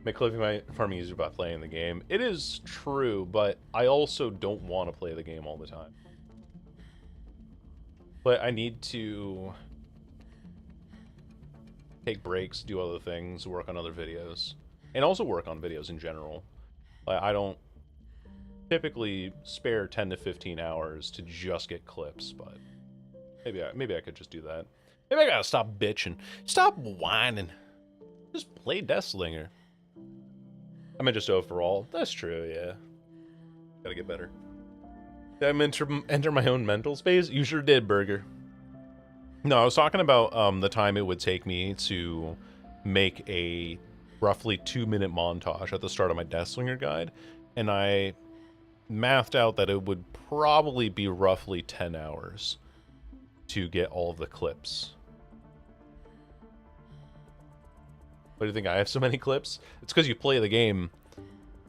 Make clipping farming easier by playing the game. It is true, but I also don't want to play the game all the time. But I need to take breaks, do other things, work on other videos. And also work on videos in general. Like, I don't typically spare 10 to 15 hours to just get clips, but maybe I could just do that. Maybe I gotta stop bitching. Stop whining. Just play Deathslinger. I mean, just overall. That's true, yeah. Gotta get better. Did I enter my own mental space? You sure did, Burger. No, I was talking about the time it would take me to make a roughly 2-minute montage at the start of my Deathslinger guide, and I mathed out that it would probably be roughly 10 hours to get all of the clips. What do you think? I have so many clips? It's because you play the game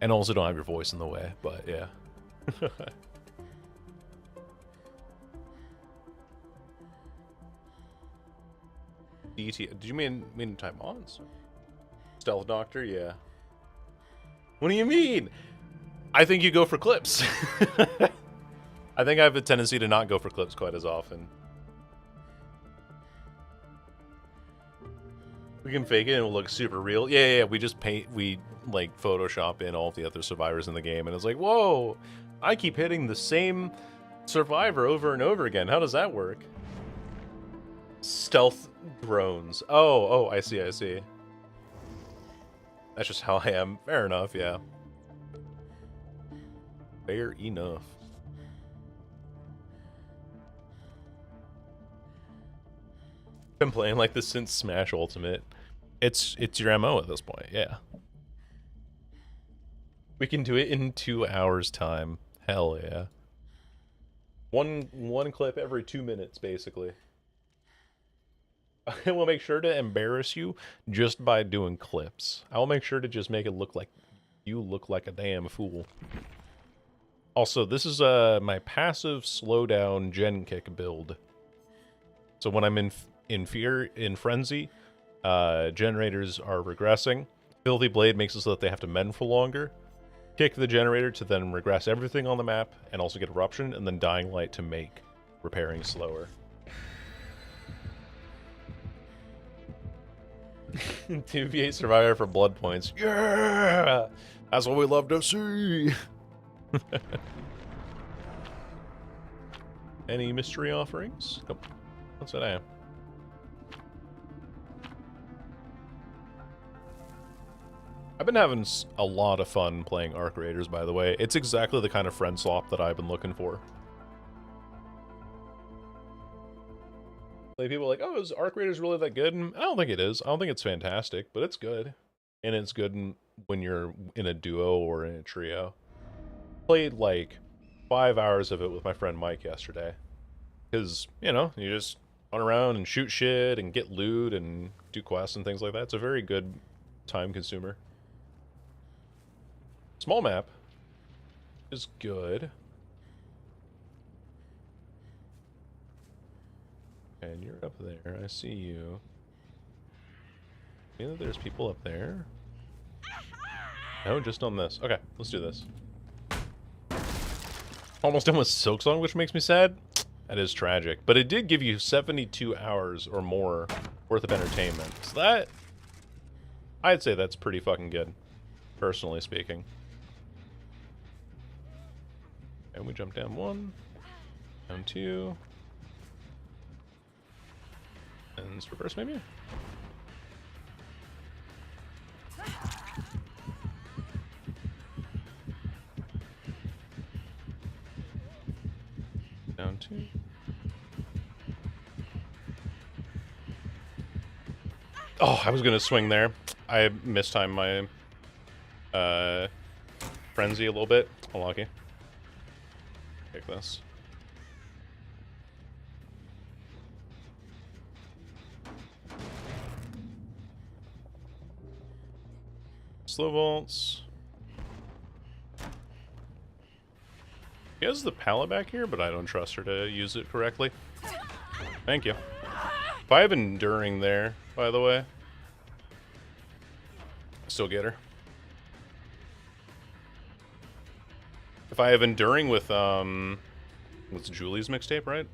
and also don't have your voice in the way, but yeah. DT, did you mean time on? Stealth Doctor, yeah. What do you mean? I think you go for clips. I think I have a tendency to not go for clips quite as often. We can fake it and it'll look super real. Yeah, we just we like Photoshop in all of the other survivors in the game, and it's like, whoa, I keep hitting the same survivor over and over again. How does that work? Stealth drones. Oh, I see. That's just how I am. Fair enough, yeah. Fair enough. Been playing like this since Smash Ultimate. It's your MO at this point, yeah. We can do it in 2 hours time. Hell yeah. One clip every 2 minutes, basically. I will make sure to embarrass you just by doing clips. I will make sure to just make it look like you look like a damn fool. Also, this is my passive slowdown gen kick build. So when I'm in frenzy, generators are regressing. Filthy Blade makes it so that they have to mend for longer. Kick the generator to then regress everything on the map and also get eruption, and then Dying Light to make repairing slower. 2v8 Survivor for blood points. Yeah! That's what we love to see! Any mystery offerings? Nope. What's that I am? I've been having a lot of fun playing Arc Raiders, by the way. It's exactly the kind of friend swap that I've been looking for. Like, people are like, oh, is Arc Raiders really that good? And I don't think it is. I don't think it's fantastic, but it's good. And it's good when you're in a duo or in a trio. Played like 5 hours of it with my friend Mike yesterday. Because, you know, you just run around and shoot shit and get loot and do quests and things like that. It's a very good time consumer. Small map is good. And you're up there. I see you. You know there's people up there? No, just on this. Okay, let's do this. Almost done with Silksong, which makes me sad. That is tragic. But it did give you 72 hours or more worth of entertainment. So that... I'd say that's pretty fucking good. Personally speaking. And we jump down 1. Down 2. And it's reverse, maybe? Down 2. Oh, I was gonna swing there. I mistimed my frenzy a little bit. Unlucky. Take this. Slow bolts. She has the pallet back here, but I don't trust her to use it correctly. Thank you. If I have enduring there, by the way, I still get her. If I have enduring with what's Julie's mixtape, right?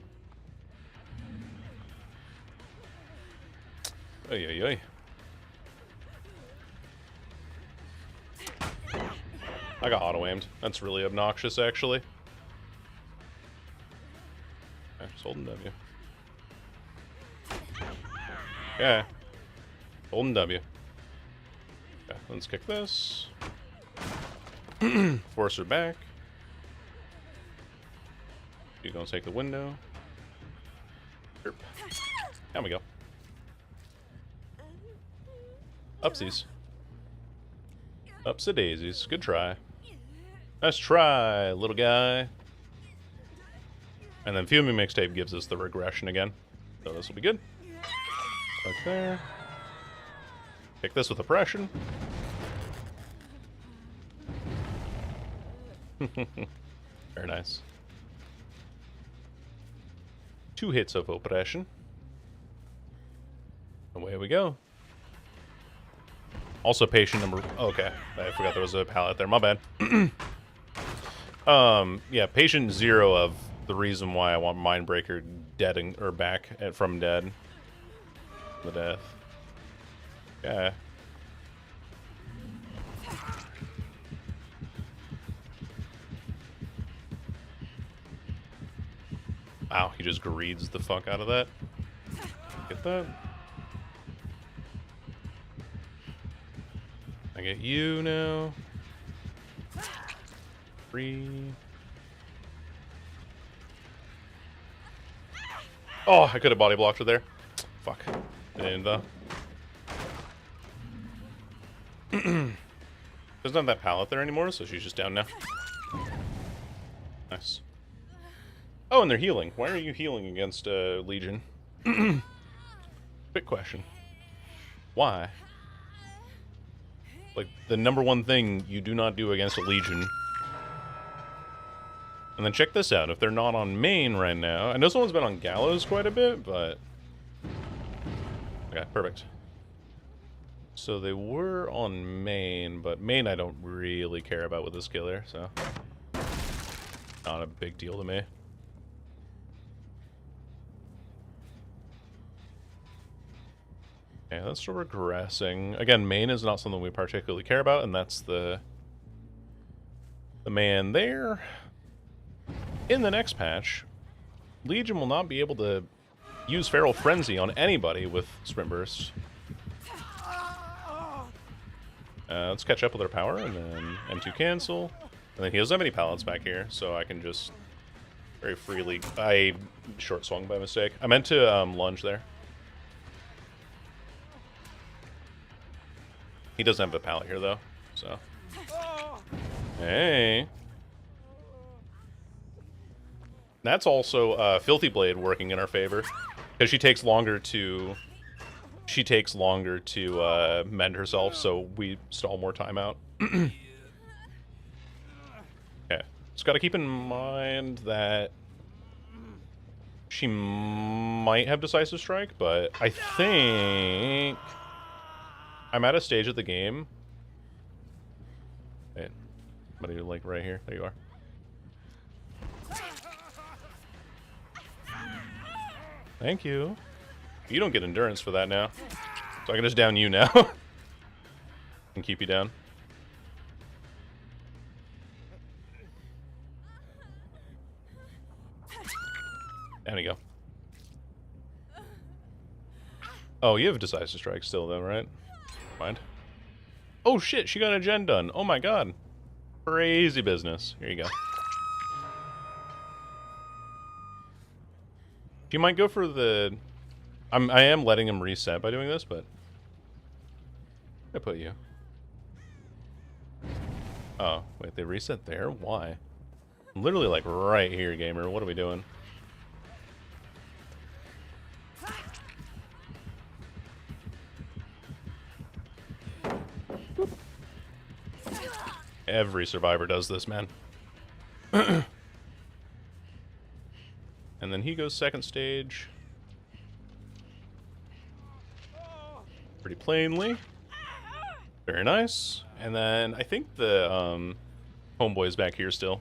Oy, oy, oy. I got auto-aimed. That's really obnoxious, actually. Okay, just holding W. Yeah. Holding W. Okay, let's kick this. Force her back. You're gonna take the window. Derp. There we go. Upsies. Upsa daisies. Good try. Nice try, little guy. And then Fuming Mixtape gives us the regression again. So this will be good. Right there. Kick this with oppression. Very nice. 2 hits of oppression. Away we go. Also patient number... Oh, okay, I forgot there was a pallet there. My bad. Yeah, patient 0 of the reason why I want Mindbreaker dead or back from dead. The death. Yeah. Wow, he just greeds the fuck out of that. Get that. I get you now. 3. Oh, I could have body blocked her there. Fuck. And there's not that pallet there anymore, so she's just down now. Nice. Oh, and they're healing. Why are you healing against Legion? Big question. Why? Like, the #1 thing you do not do against a Legion. And then check this out. If they're not on main right now... I know someone's been on Gallows quite a bit, but... Okay, perfect. So they were on main, but main I don't really care about with this killer, so... Not a big deal to me. Okay, that's still regressing. Again, main is not something we particularly care about, and that's the man there. In the next patch, Legion will not be able to use Feral Frenzy on anybody with Sprint Burst. Let's catch up with our power, and then M2 cancel. And then he doesn't have any pallets back here, so I can just very freely... I short swung by mistake. I meant to lunge there. He doesn't have a pallet here, though, so... Hey! That's also Filthy Blade working in our favor, because she takes longer to mend herself, so we stall more time out. Okay, just got to keep in mind that she might have Decisive Strike, but I think I'm at a stage of the game. Wait, somebody like right here? There you are. Thank you. You don't get endurance for that now. So I can just down you now. And keep you down. There we go. Oh, you have Decisive Strike still though, right? Mind. Oh shit, she got a gen done. Oh my god. Crazy business. Here you go. You might go for the... I am letting him reset by doing this, but... I put you. Oh, wait, they reset there? Why? I'm literally like right here, gamer. What are we doing? Every survivor does this, man. And then he goes second stage. Pretty plainly. Very nice. And then I think the homeboy's back here still.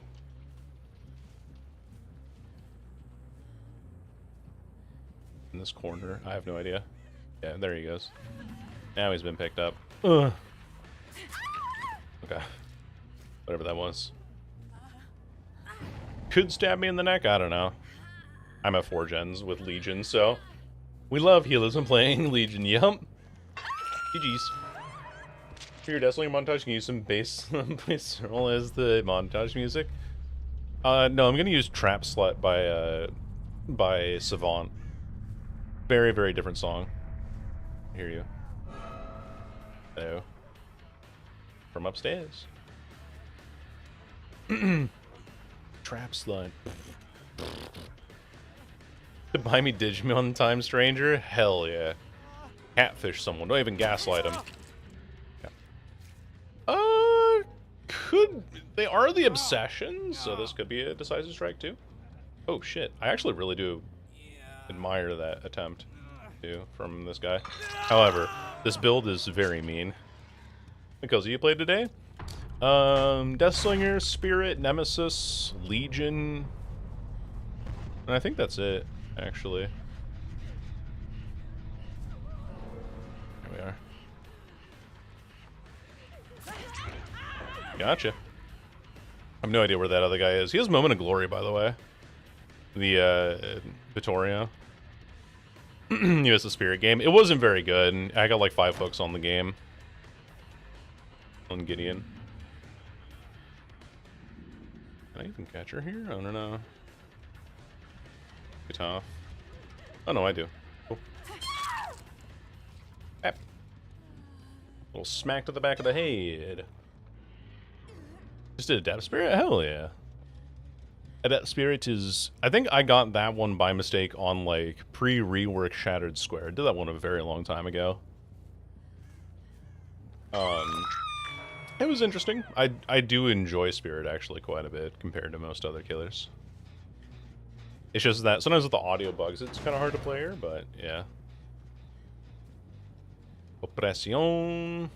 In this corner. I have no idea. Yeah, there he goes. Now he's been picked up. Ugh. Okay. Whatever that was. Could stab me in the neck? I don't know. I'm at 4 gens with Legion, so... We love healism playing Legion, yup. GG's. For your Deathslinger montage, can you use some bass roll as the montage music? No, I'm gonna use Trap Slut by Savant. Very, very different song. I hear you. Hello. From upstairs. Trap Slut. To buy me Digimon Time Stranger? Hell yeah. Catfish someone. Don't even gaslight him. Yeah. Could... They are the Obsessions, so this could be a Decisive Strike too. Oh shit. I actually really do admire that attempt too from this guy. However, this build is very mean. Because you played today? Deathslinger, Spirit, Nemesis, Legion. And I think that's it, actually. Here we are. Gotcha. I have no idea where that other guy is. He has Moment of Glory, by the way. The, Vittorio. He has the Spirit game. It wasn't very good, and I got like 5 hooks on the game. On Gideon. Can I even catch her here? I don't know. Be tough. Oh no, I do. Cool. Bap. Little smack to the back of the head. Just did Adept Spirit? Hell yeah. Adept Spirit is... I think I got that one by mistake on, like, pre-rework Shattered Square. I did that one a very long time ago. It was interesting. I do enjoy Spirit, actually, quite a bit, compared to most other killers. It's just that sometimes with the audio bugs, it's kind of hard to play here, but, yeah. Oppression.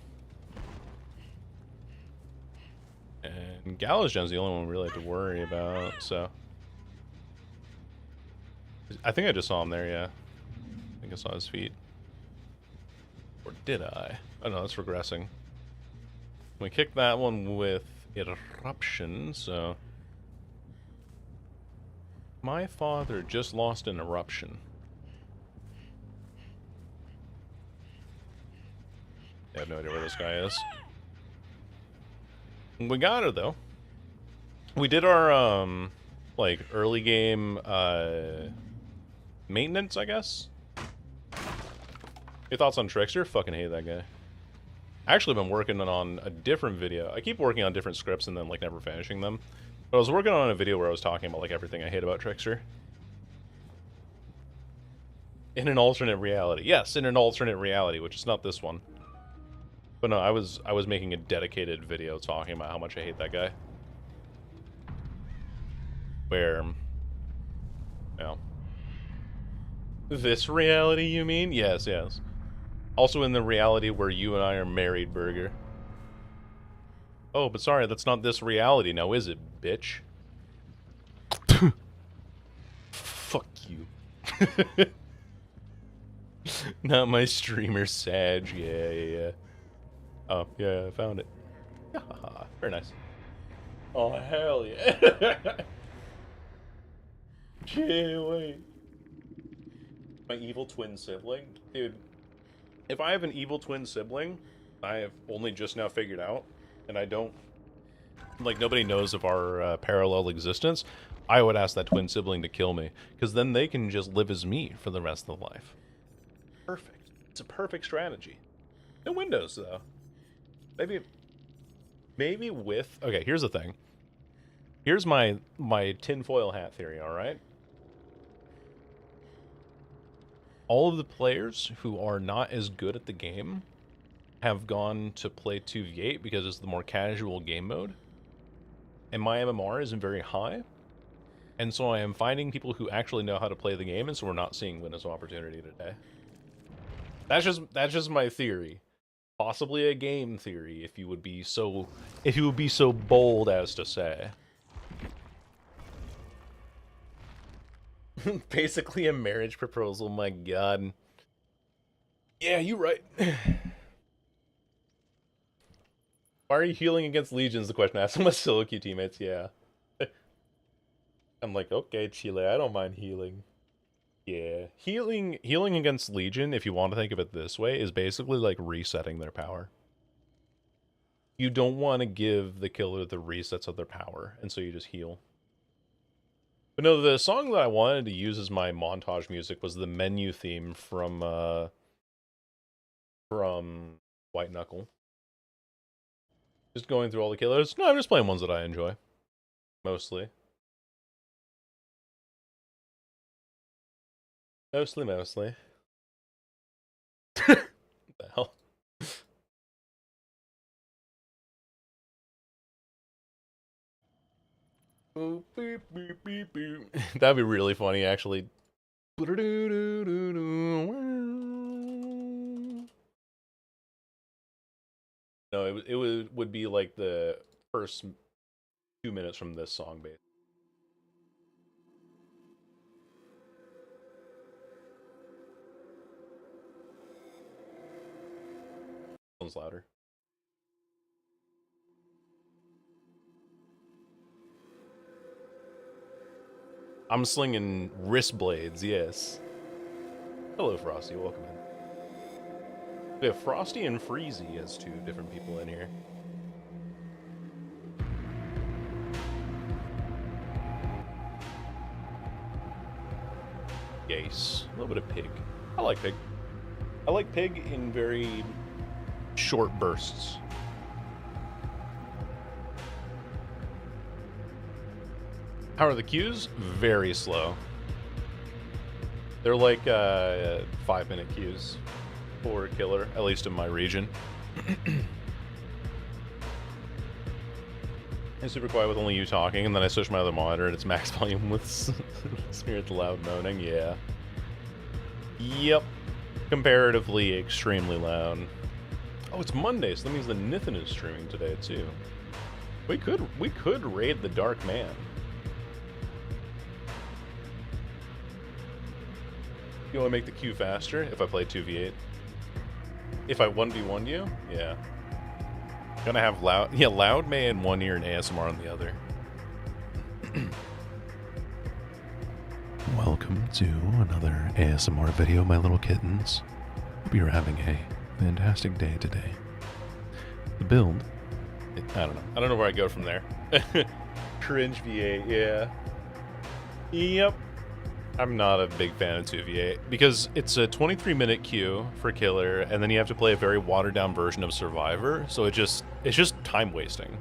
And Gallows Gen's the only one we really have to worry about, so... I think I just saw him there, yeah. I think I saw his feet. Or did I? Oh no, that's regressing. We kicked that one with eruption, so... My father just lost an eruption. I have no idea where this guy is. We got her, though. We did our, like, early game, maintenance, I guess? Your thoughts on Trickster? Fucking hate that guy. I actually been working on a different video. I keep working on different scripts and then, like, never finishing them. But I was working on a video where I was talking about, like, everything I hate about Trickster. In an alternate reality. Yes, in an alternate reality, which is not this one. But no, I was making a dedicated video talking about how much I hate that guy. Where... Yeah. This reality, you mean? Yes, yes. Also in the reality where you and I are married, Burger. Oh, but sorry, that's not this reality now, is it, bitch? Fuck you. Not my streamer, Sag. Yeah. Oh, yeah, I found it. Very nice. Oh, hell yeah. Can't wait. My evil twin sibling? Dude, if I have an evil twin sibling, I have only just now figured out, and I don't... Like, nobody knows of our parallel existence, I would ask that twin sibling to kill me, because then they can just live as me for the rest of life. Perfect. It's a perfect strategy. No windows, though. Maybe with... Okay, here's the thing. Here's my tinfoil hat theory, alright? All of the players who are not as good at the game have gone to play 2v8 because it's the more casual game mode. And my MMR isn't very high. And so I am finding people who actually know how to play the game, and so we're not seeing windows of opportunity today. That's just my theory. Possibly a game theory, if you would be so bold as to say. Basically a marriage proposal, my god. Yeah, you right. Why are you healing against legions? The question asked my solo queue teammates, yeah. I'm like, okay, Chile, I don't mind healing. Yeah. Healing against legion, if you want to think of it this way, is basically like resetting their power. You don't want to give the killer the resets of their power, and so you just heal. But no, the song that I wanted to use as my montage music was the menu theme from White Knuckle. Just going through all the killers. No, I'm just playing ones that I enjoy. Mostly. Mostly. What the hell? That'd be really funny, actually. No, it would be like the first 2 minutes from this song, basically. Sounds louder. I'm slinging wrist blades, yes. Hello, Frosty, welcome in. We have Frosty and Freezy as two different people in here. Gase. A little bit of Pig. I like Pig. I like Pig in very short bursts. How are the queues? Very slow. They're like 5-minute queues for a killer, at least in my region. I'm super quiet with only you talking, and then I switch my other monitor and it's max volume with Spirit the Loud moaning. Yeah. Yep. Comparatively extremely loud. Oh, it's Monday, so that means the Nithin is streaming today too. We could raid the Dark Man. You want to make the queue faster if I play 2v8? If I 1v1 you? Yeah. Gonna have loud May in one ear and ASMR on the other. Welcome to another ASMR video, my little kittens. Hope you're having a fantastic day today. The build, I don't know. I don't know where I go from there. Cringe V8, yeah. Yep. I'm not a big fan of 2v8 because it's a 23-minute queue for killer, and then you have to play a very watered-down version of Survivor. So it's just time wasting.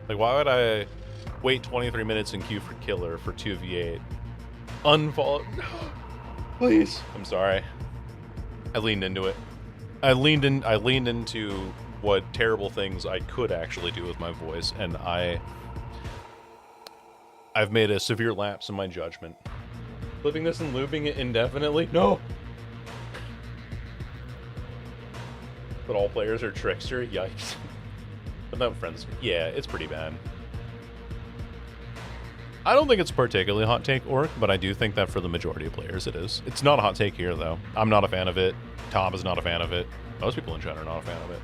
Like, why would I wait 23 minutes in queue for killer for 2v8? Unfollow. Please. I'm sorry. I leaned into it. I leaned into what terrible things I could actually do with my voice, and I've made a severe lapse in my judgment. Flipping this and looping it indefinitely? No! But all players are trickster? Yikes. But no friends. Yeah, it's pretty bad. I don't think it's particularly hot take, Orc, but I do think that for the majority of players it is. It's not a hot take here, though. I'm not a fan of it. Tom is not a fan of it. Most people in chat are not a fan of it.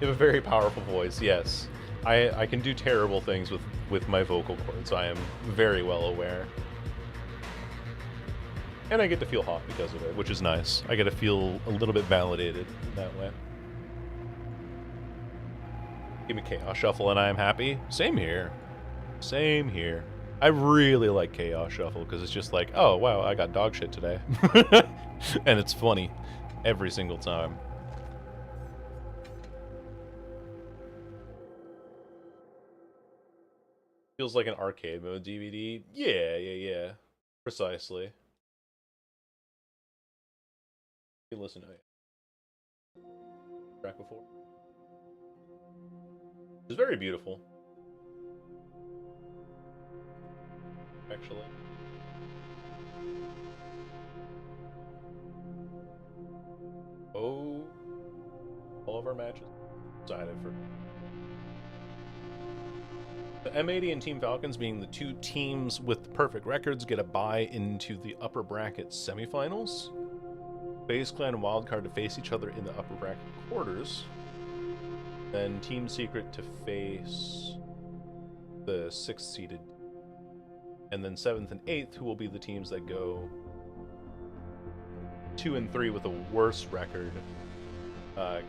You have a very powerful voice, yes. I can do terrible things with my vocal cords. I am very well aware. And I get to feel hot because of it, which is nice. I get to feel a little bit validated in that way. Give me Chaos Shuffle and I am happy. Same here. Same here. I really like Chaos Shuffle because it's just like, oh, wow, I got dog shit today. And it's funny every single time. Feels like an arcade mode DVD. Yeah. Precisely. You listen to it. Track before. It's very beautiful. Actually. Oh. All of our matches decided for the M80 and Team Falcons, being the two teams with perfect records, get a bye into the upper bracket semifinals. FaZe Clan and Wildcard to face each other in the upper bracket quarters. Then Team Secret to face the 6th seeded. And then 7th and 8th, who will be the teams that go 2 and 3 with a worse record,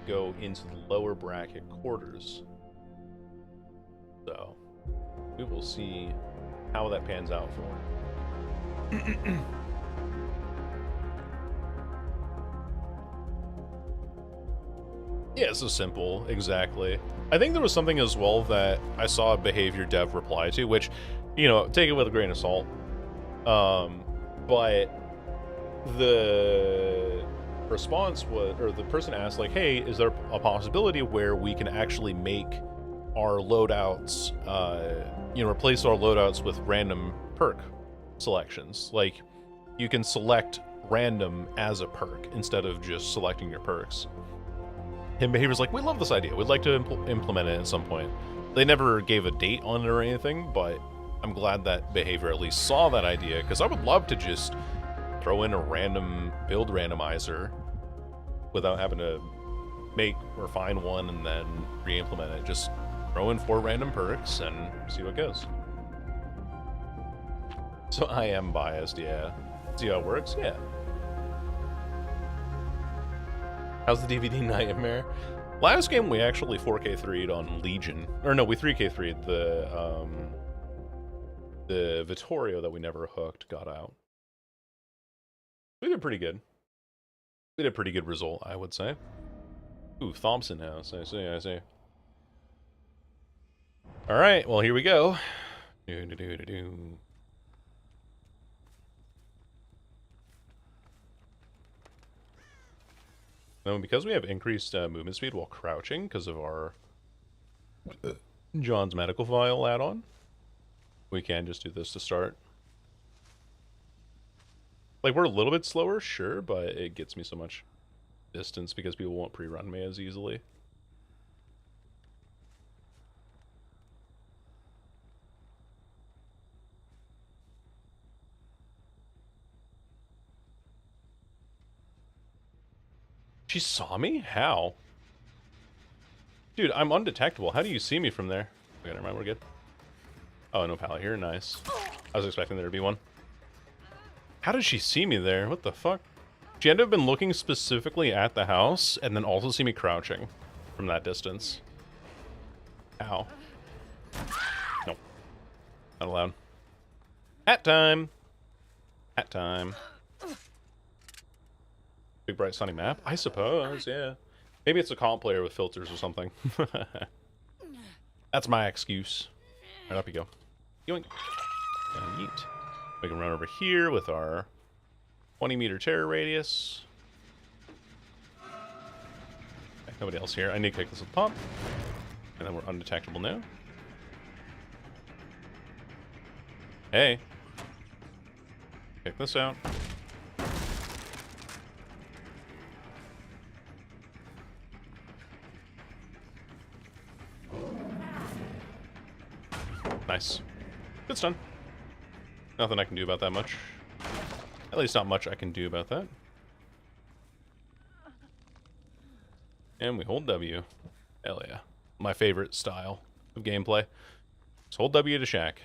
go into the lower bracket quarters. So we will see how that pans out for him. Yeah, so simple, exactly. I think there was something as well that I saw a behavior dev reply to, which, you know, take it with a grain of salt. But the response was, or the person asked, like, hey, is there a possibility where we can actually make our loadouts, replace our loadouts with random perk selections? Like, you can select random as a perk instead of just selecting your perks. And Behavior's like, we love this idea. We'd like to implement it at some point. They never gave a date on it or anything, but I'm glad that Behavior at least saw that idea, because I would love to just throw in a random build randomizer without having to make or find one and then re-implement it. Just throw in 4 random perks and see what goes. So I am biased, yeah. See how it works? Yeah. How's the DVD Nightmare? Last game we actually 4K3'd on Legion. Or no, we 3K3'd the Vittorio that we never hooked got out. We did pretty good. We did a pretty good result, I would say. Ooh, Thompson House, I see. Alright, well here we go. Now, because we have increased movement speed while crouching because of our John's Medical File add-on, we can just do this to start. Like, we're a little bit slower, sure, but it gets me so much distance because people won't pre-run me as easily. She saw me? How? Dude, I'm undetectable. How do you see me from there? Okay, never mind, we're good. Oh, no pallet here. Nice. I was expecting there to be one. How did she see me there? What the fuck? She had to have been looking specifically at the house and then also see me crouching from that distance. Ow. Nope. Not allowed. Hat time! Hat time. Big bright sunny map? I suppose, yeah. Maybe it's a comp player with filters or something. That's my excuse. Right, up you go. Yoink. And yeet. We can run over here with our 20-meter terror radius. Okay, nobody else here. I need to kick this with pump. And then we're undetectable now. Hey. Check this out. Nice. Good stun. Nothing I can do about that much. At least not much I can do about that. And we hold W. Hell yeah. My favorite style of gameplay. Just hold W to shack.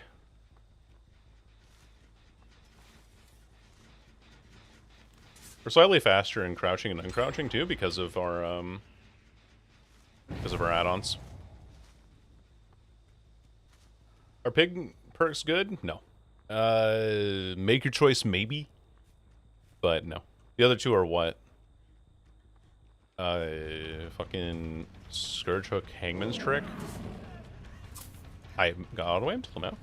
We're slightly faster in crouching and uncrouching too because of our add-ons. Are pig perks good? No. Make your choice maybe, but no. The other two are what? Fucking Scourge Hook Hangman's Trick. I got auto aimed till now.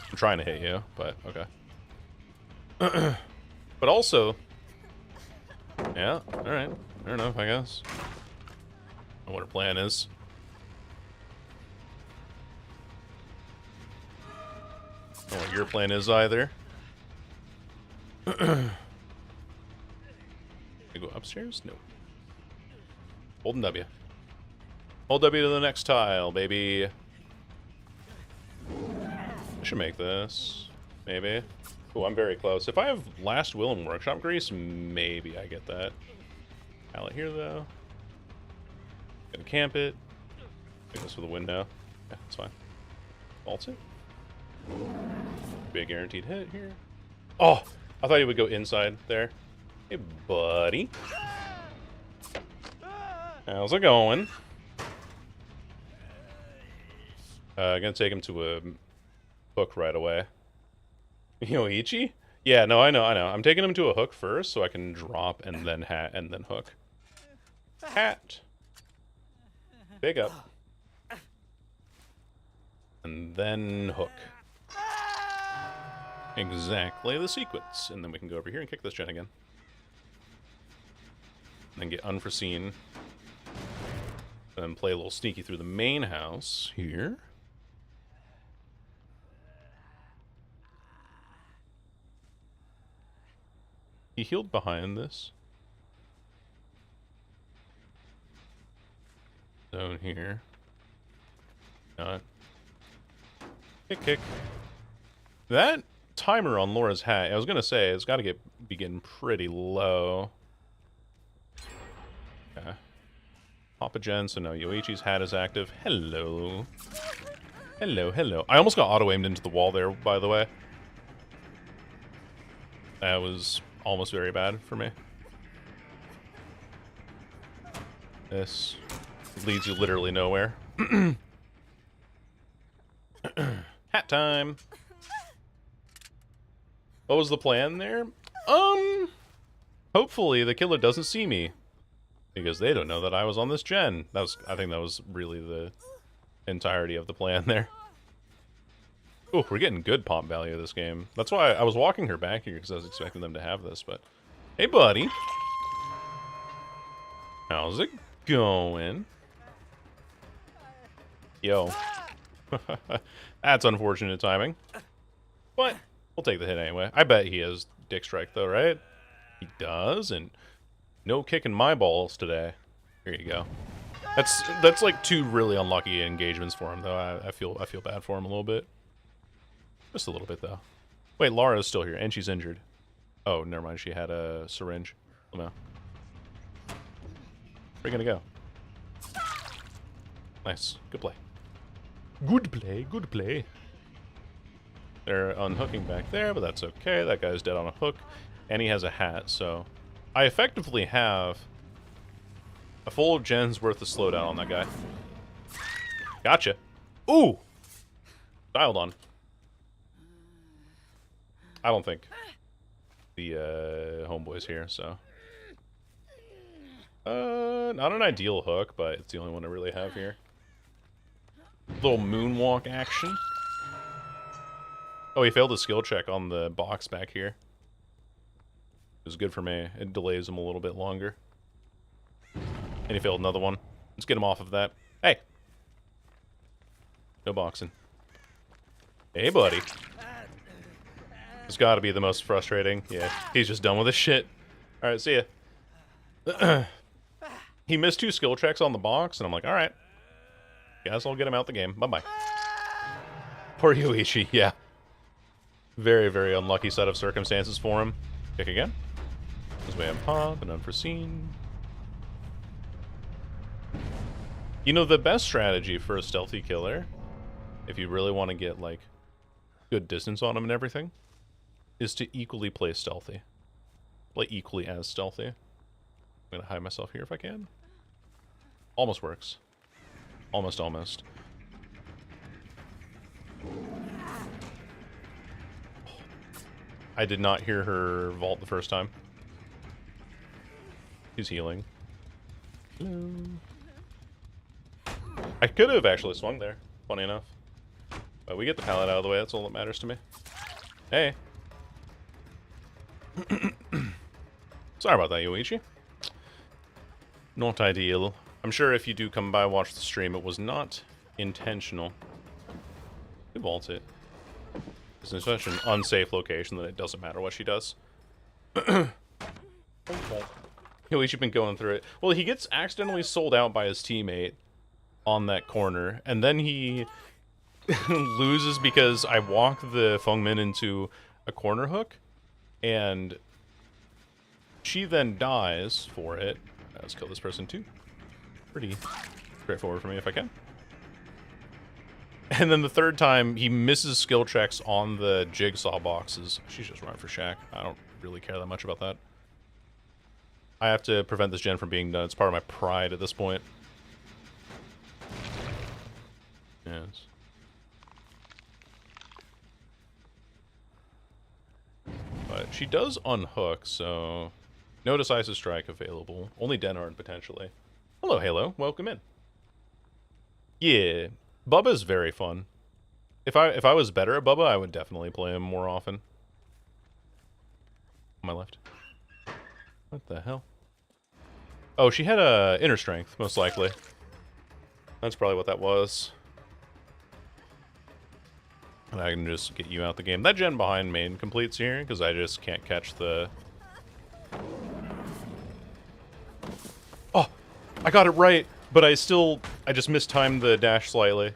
I'm trying to hit you, but okay. But also, yeah, alright. Fair enough, I guess. I don't know what her plan is. I don't know what your plan is either. You go upstairs? No. Holding W. Hold W to the next tile, baby. I should make this. Maybe. Oh, I'm very close. If I have Last Will and Workshop Grease, maybe I get that. Pallet here, though. Gonna camp it. Make this with a window. Yeah, that's fine. Vault it. Be a guaranteed hit here. Oh! I thought he would go inside there. Hey, buddy. How's it going? Gonna take him to a hook right away. Yoichi? Yeah, no, I know. I'm taking him to a hook first so I can drop and then hat and then hook. Hat. Big up. And then hook. Exactly the sequence. And then we can go over here and kick this gen again. And then get unforeseen. And then play a little sneaky through the main house here. He healed behind this. Zone here. Not. Kick. That timer on Laura's hat, I was gonna say, it's gotta be getting pretty low. Okay. Pop a gen, so no, Yoichi's hat is active. Hello. Hello. I almost got auto-aimed into the wall there, by the way. That was almost very bad for me. This leads you literally nowhere. Hat time. What was the plan there? Hopefully the killer doesn't see me. Because they don't know that I was on this gen. I think that was really the entirety of the plan there. Oh, we're getting good pump value this game. That's why I was walking her back here, because I was expecting them to have this, but... Hey, buddy. How's it going? Yo. That's unfortunate timing. But we'll take the hit anyway. I bet he has Dick Strike, though, right? He does, and no kicking my balls today. Here you go. That's like two really unlucky engagements for him, though. I feel bad for him a little bit. Just a little bit, though. Wait, Laura's still here, and she's injured. Oh, never mind. She had a syringe. Oh, no. Where are you gonna go? Nice. Good play. Good play. Good play. They're unhooking back there, but that's okay. That guy's dead on a hook. And he has a hat, so... I effectively have a full gen's worth of slowdown on that guy. Gotcha. Ooh! Dialed on. I don't think the homeboy's here, so... not an ideal hook, but it's the only one I really have here. Little moonwalk action. Oh, he failed a skill check on the box back here. It was good for me. It delays him a little bit longer. And he failed another one. Let's get him off of that. Hey! No boxing. Hey, buddy. It's gotta be the most frustrating. Yeah, he's just done with this shit. Alright, see ya. He missed 2 skill checks on the box, and I'm like, alright. Guess I'll get him out the game. Bye-bye. Poor Yoichi, yeah. Very, very unlucky set of circumstances for him. Kick again. This way I'm pop and unforeseen. You know, the best strategy for a stealthy killer, if you really want to get, like, good distance on him and everything, is to equally play stealthy. Play equally as stealthy. I'm gonna hide myself here if I can. Almost works. Almost, almost. I did not hear her vault the first time. He's healing. Hello. I could have actually swung there, funny enough. But we get the pallet out of the way, that's all that matters to me. Hey. Sorry about that, Yoichi. Not ideal. I'm sure if you do come by watch the stream, it was not intentional. You vault it. It's in such an unsafe location that it doesn't matter what she does. Okay. Yoichi been going through it. Well, he gets accidentally sold out by his teammate on that corner, and then he loses because I walk the Fengmin into a corner hook, and she then dies for it. Let's kill this person too. Pretty straightforward for me if I can. And then the third time, he misses skill checks on the jigsaw boxes. She's just running for Shaq. I don't really care that much about that. I have to prevent this gen from being done. It's part of my pride at this point. Yes. But she does unhook, so... No decisive strike available. Only Denard, potentially. Hello, Halo. Welcome in. Yeah. Bubba's very fun. If I was better at Bubba, I would definitely play him more often. On my left. What the hell? Oh, she had a inner strength, most likely. That's probably what that was. And I can just get you out the game. That gen behind main completes here, because I just can't catch the... Oh! I got it right, but I just mistimed the dash slightly.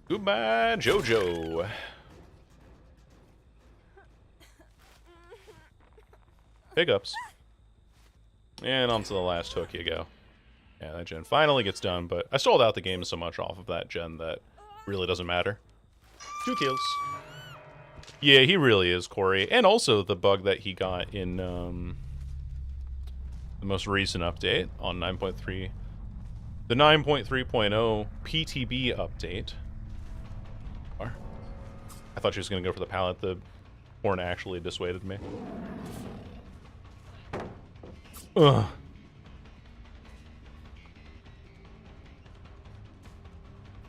Goodbye, Jojo. Pickups. And on to the last hook you go. Yeah, that gen finally gets done, but I stalled out the game so much off of that gen that really doesn't matter. 2 kills. Yeah, he really is, Corey. And also the bug that he got in the most recent update on 9.3. The 9.3.0 PTB update. I thought she was going to go for the pallet. The horn actually dissuaded me. Ugh.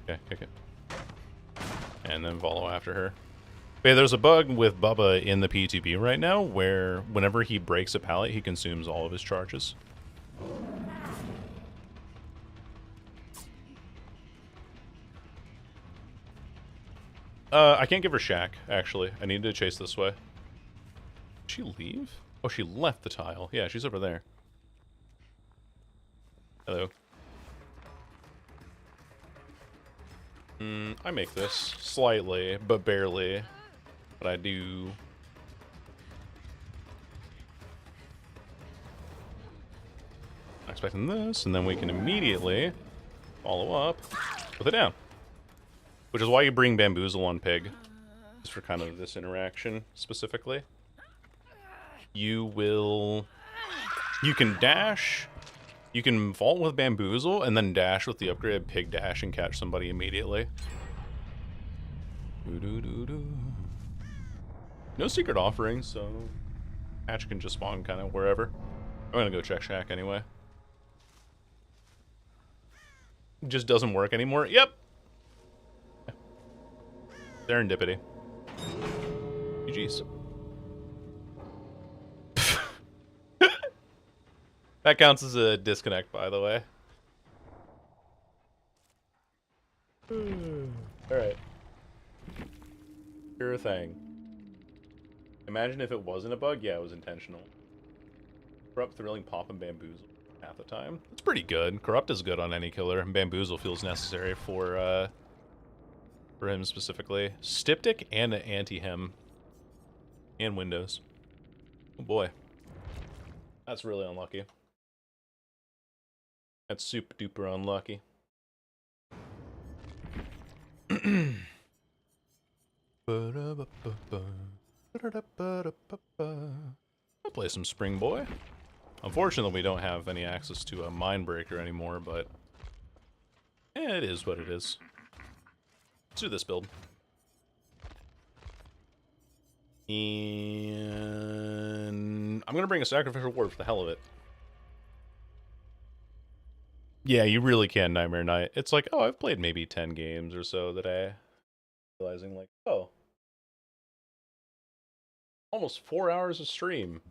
Okay, kick it. And then follow after her. Okay, there's a bug with Bubba in the PTB right now where whenever he breaks a pallet, he consumes all of his charges. I can't give her Shack, actually. I need to chase this way. Did she leave? Oh, she left the tile. Yeah, she's over there. Hello. I make this slightly, but barely. But I do. expecting this, and then we can immediately follow up with a down. Which is why you bring Bamboozle on Pig. Just for kind of this interaction, specifically. You can dash, you can vault with Bamboozle, and then dash with the upgraded Pig Dash and catch somebody immediately. No secret offerings, so Hatch can just spawn kind of wherever. I'm gonna go check Shack anyway. Just doesn't work anymore. Yep. Serendipity. GG's. That counts as a disconnect, by the way. Alright. Sure thing. Imagine if it wasn't a bug. Yeah, it was intentional. Corrupt, Thrilling, Pop, and Bamboozle half the time. It's pretty good. Corrupt is good on any killer, and Bamboozle feels necessary for him specifically. Styptic and Anti-Hem. And Windows. Oh boy. That's really unlucky. That's super duper unlucky. I'll play some Spring Boy. Unfortunately, we don't have any access to a Mindbreaker anymore, but it is what it is. Let's do this build. And I'm gonna bring a Sacrificial Ward for the hell of it. Yeah, you really can Nightmare Night. It's like, oh, I've played maybe 10 games or so that I realizing like, oh, almost 4 hours of stream.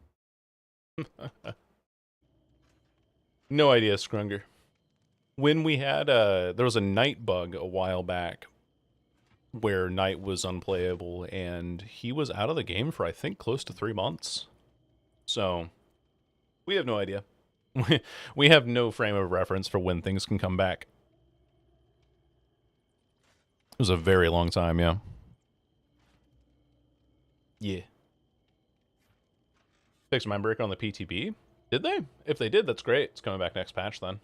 No idea, Scrunger. When we had there was a night bug a while back where night was unplayable, and he was out of the game for I think close to 3 months. So we have no idea. We have no frame of reference for when things can come back. It was a very long time, yeah. Yeah. Fixed Mindbreaker on the PTB? Did they? If they did, that's great. It's coming back next patch then.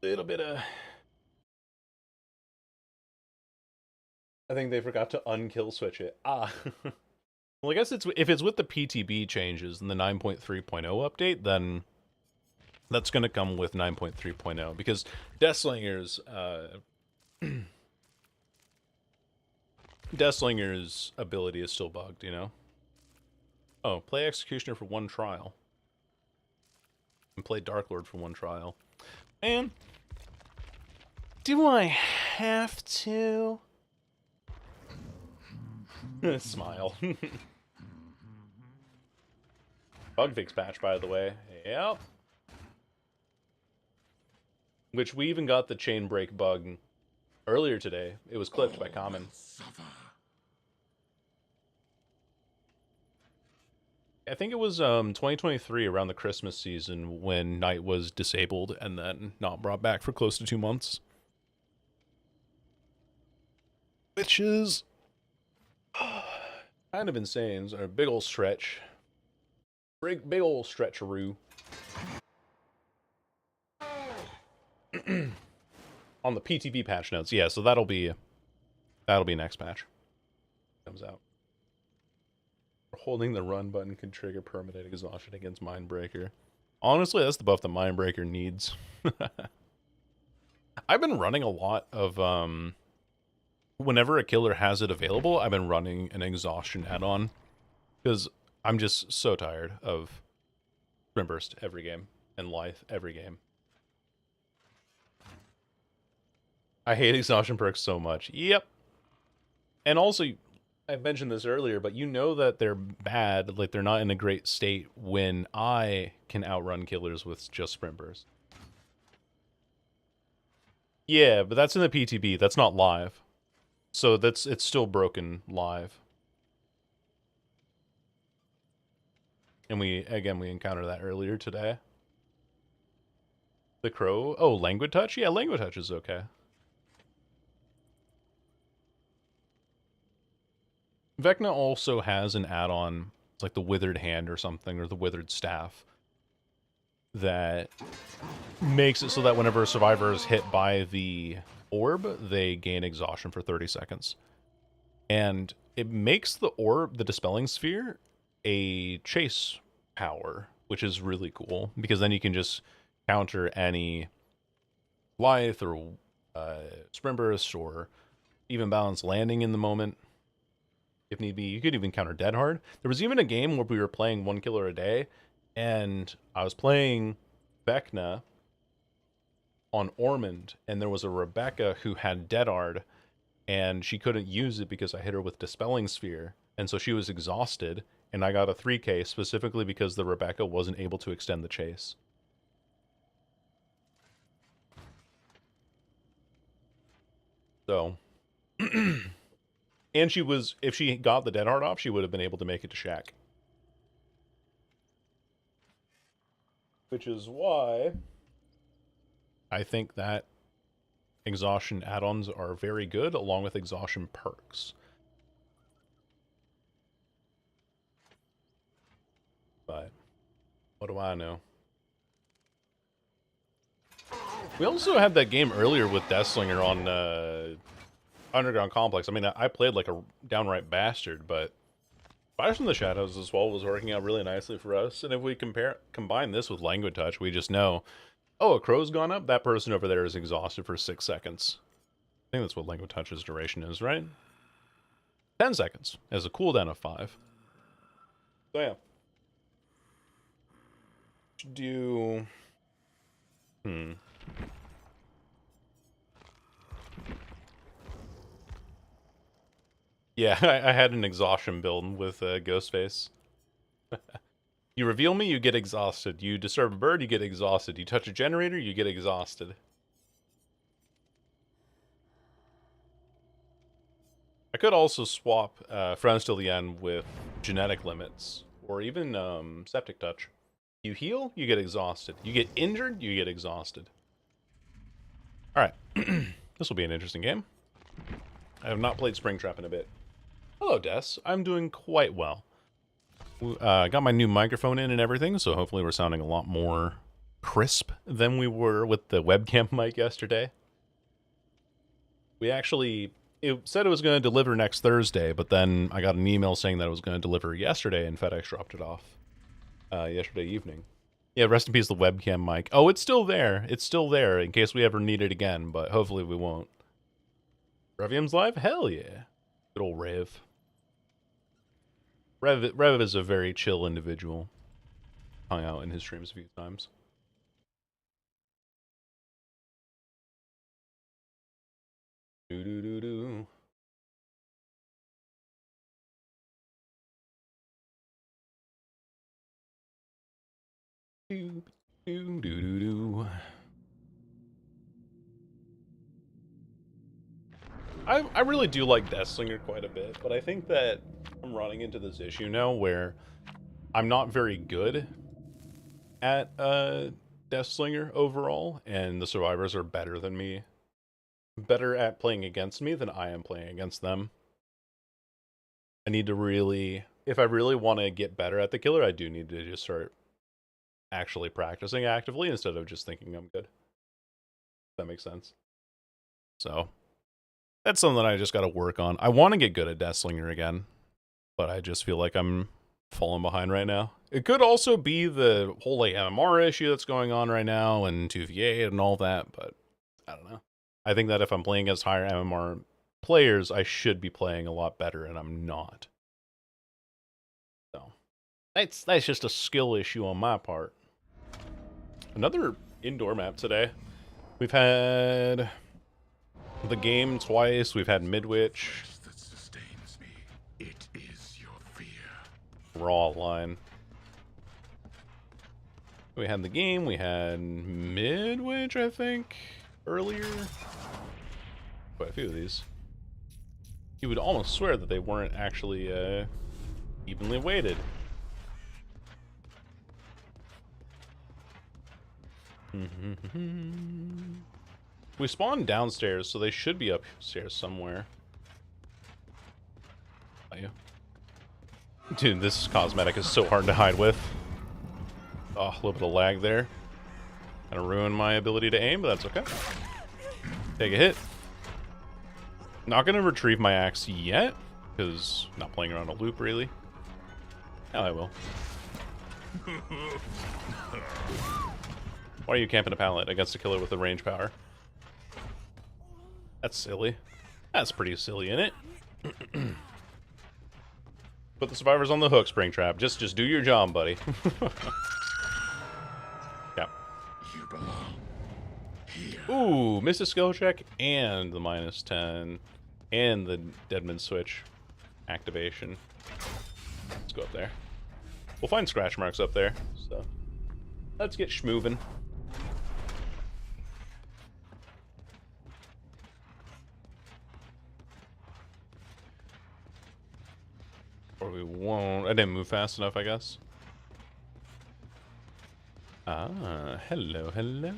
Little bit of... I think they forgot to unkill switch it. Ah. Well, I guess if it's with the PTB changes and the 9.3.0 update, then that's going to come with 9.3.0 because Deathslinger's Deathslinger's ability is still bugged, you know? Oh, play Executioner for 1 trial. And play Dark Lord for 1 trial. And do I have to? Smile. Bug fix patch, by the way. Yep. Which we even got the chain break bug earlier today. It was clipped by Common. I think it was 2023 around the Christmas season when Night was disabled and then not brought back for close to 2 months. Which is kind of insane. It's a big old stretch. Big old stretcheroo. On the PTB patch notes, yeah, so that'll be next patch. Comes out. Holding the run button can trigger permanent exhaustion against Mindbreaker. Honestly, that's the buff that Mindbreaker needs. I've been running a lot of whenever a killer has it available, I've been running an exhaustion add-on because I'm just so tired of Sprint Burst every game and Life every game. I hate exhaustion perks so much. Yep. And also, I mentioned this earlier, but you know that they're bad, like they're not in a great state when I can outrun killers with just Sprint Burst. Yeah, but that's in the PTB. That's not live. So it's still broken live. And we encountered that earlier today. The Crow? Oh, Languid Touch? Yeah, Languid Touch is okay. Vecna also has an add-on, it's like the Withered Hand or something, or the Withered Staff, that makes it so that whenever a survivor is hit by the orb, they gain exhaustion for 30 seconds. And it makes the orb, the dispelling sphere, a chase power, which is really cool, because then you can just counter any Lithe or sprint burst or even balance landing in the moment if need be. You could even counter dead hard. There was even a game where we were playing 1 killer a day, and I was playing Vecna on Ormond, and there was a Rebecca who had dead hard, and she couldn't use it because I hit her with Dispelling Sphere, and so she was exhausted, and I got a 3k specifically because the Rebecca wasn't able to extend the chase. So, and she was, if she got the dead hard off, she would have been able to make it to Shack. Which is why I think that exhaustion add-ons are very good, along with exhaustion perks. But what do I know? We also had that game earlier with Deathslinger on Underground Complex. I mean, I played like a downright bastard, but Fires from the Shadows as well was working out really nicely for us. And if we combine this with Languid Touch, we just know, oh, a crow's gone up. That person over there is exhausted for 6 seconds. I think that's what Languid Touch's duration is, right? 10 seconds as a cooldown of 5. So yeah. Should do... Yeah, I had an exhaustion build with Ghostface. You reveal me, you get exhausted. You disturb a bird, you get exhausted. You touch a generator, you get exhausted. I could also swap Friends Till the End with genetic limits, or even Septic Touch. You heal, you get exhausted. You get injured, you get exhausted. Alright, this will be an interesting game. I have not played Springtrap in a bit. Hello, Des. I'm doing quite well. Got my new microphone in and everything, so hopefully we're sounding a lot more crisp than we were with the webcam mic yesterday. We actually... It said it was going to deliver next Thursday, but then I got an email saying that it was going to deliver yesterday, and FedEx dropped it off yesterday evening. Yeah, rest in peace, the webcam mic. Oh, it's still there. It's still there in case we ever need it again, but hopefully we won't. Revium's live? Hell yeah. Good old Rev. Rev is a very chill individual. Hung out in his streams a few times. Do-do-do-do. Do-do-do-do. I really do like Deathslinger quite a bit, but I think that I'm running into this issue now where I'm not very good at Deathslinger overall, and the survivors are better than me. Better at playing against me than I am playing against them. I need to really, if I really want to get better at the killer, I do need to just start actually practicing actively instead of just thinking I'm good. If that makes sense. So, that's something I just got to work on. I want to get good at Deathslinger again, but I just feel like I'm falling behind right now. It could also be the whole like MMR issue that's going on right now and 2v8 and all that, but I don't know. I think that if I'm playing against higher MMR players, I should be playing a lot better, and I'm not. So that's just a skill issue on my part. Another indoor map today. We've had the game twice. We've had Midwich. That sustains me. It is your fear. Raw line. We had the game. We had Midwich, I think, earlier. Quite a few of these. You would almost swear that they weren't actually evenly weighted. We spawned downstairs, so they should be upstairs somewhere. Oh, yeah. Dude, this cosmetic is so hard to hide with. Oh, a little bit of lag there. Gonna ruin my ability to aim, but that's okay. Take a hit. Not gonna retrieve my axe yet, because not playing around a loop really. Now I will. Why are you camping a pallet against a killer with a range power? That's silly. That's pretty silly, isn't it? Put the survivors on the hook, Springtrap. Just do your job, buddy. Yeah. You belong here. Ooh, missed a skill check and the -10 and the Deadman switch activation. Let's go up there. We'll find scratch marks up there, so let's get schmovin'. Or we won't. I didn't move fast enough, I guess. Ah, hello, hello.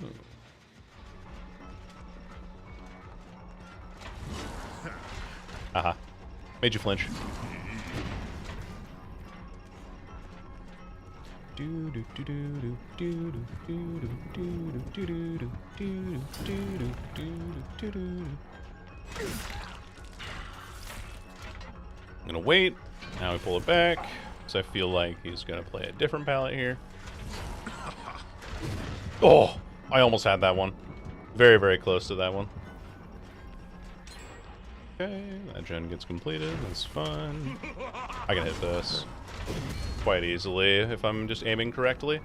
Aha. Made you flinch. I'm gonna wait. Now we pull it back, because I feel like he's gonna play a different palette here. Oh, I almost had that one. Very, very close to that one. Okay, that gen gets completed. That's fun. I can hit this quite easily if I'm just aiming correctly.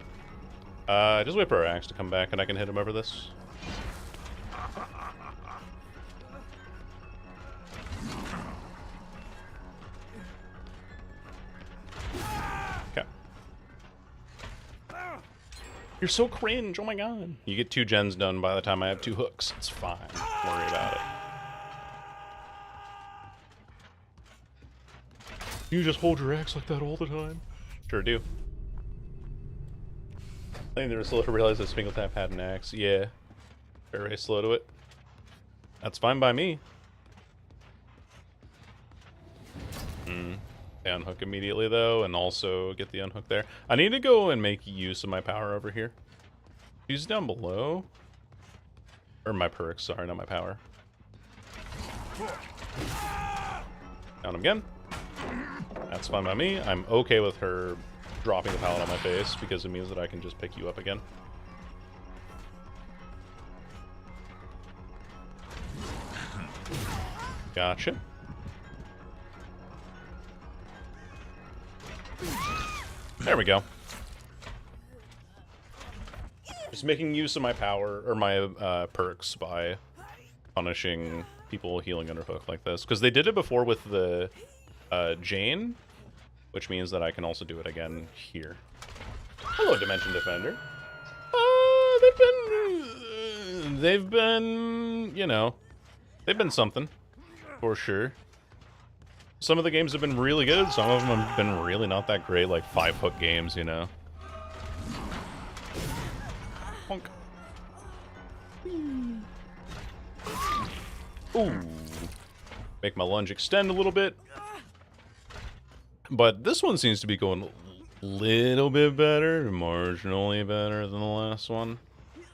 Just wait for our axe to come back and I can hit him over this. Okay. You're so cringe, oh my god. You get 2 gens done by the time I have 2 hooks. It's fine. Don't worry about it. You just hold your axe like that all the time? Sure do. I think they were slow to realize that Spingle Tap had an axe. Yeah. Very slow to it. That's fine by me. They unhook immediately though, and also get the unhook there. I need to go and make use of my power over here. He's down below. Or my perks, sorry, not my power. Down him again. That's fine by me. I'm okay with her dropping the pallet on my face because it means that I can just pick you up again. Gotcha. There we go. Just making use of my power, or my perks by punishing people healing under hook like this. Because they did it before with the Jane, which means that I can also do it again here. Hello, Dimension Defender. They've been, you know, they've been something, for sure. Some of the games have been really good, some of them have been really not that great, like 5-hook games, you know. Honk. Ooh. Make my lunge extend a little bit. But this one seems to be going a little bit better, marginally better than the last one,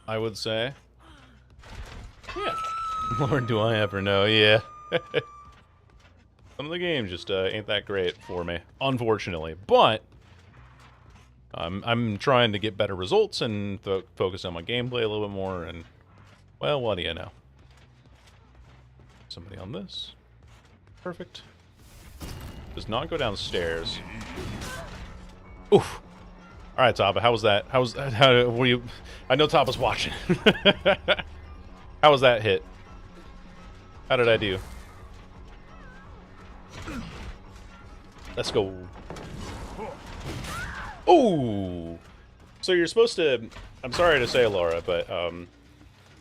I would say. Yeah. Lord, do I ever know, yeah. Some of the games just ain't that great for me, unfortunately. But I'm trying to get better results and focus on my gameplay a little bit more, and, well, what do you know? Somebody on this. Perfect. Does not go downstairs. Oof. All right, Tapa. How was that? How were you? I know Tapa's watching. How was that hit? How did I do? Let's go. Ooh. So you're supposed to. I'm sorry to say, Laura, but I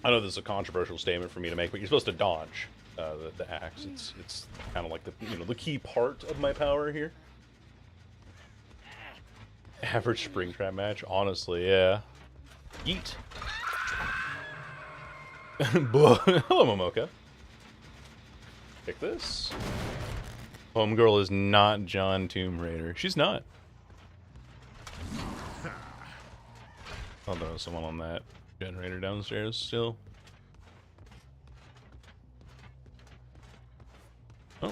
know this is a controversial statement for me to make, but you're supposed to dodge the axe. It's kind of like the key part of my power here. Average Springtrap match, honestly, yeah. Yeet. Hello, Momoka. Pick this. Homegirl is not John Tomb Raider. She's not. Oh, there was someone on that. Generator downstairs still. Oh.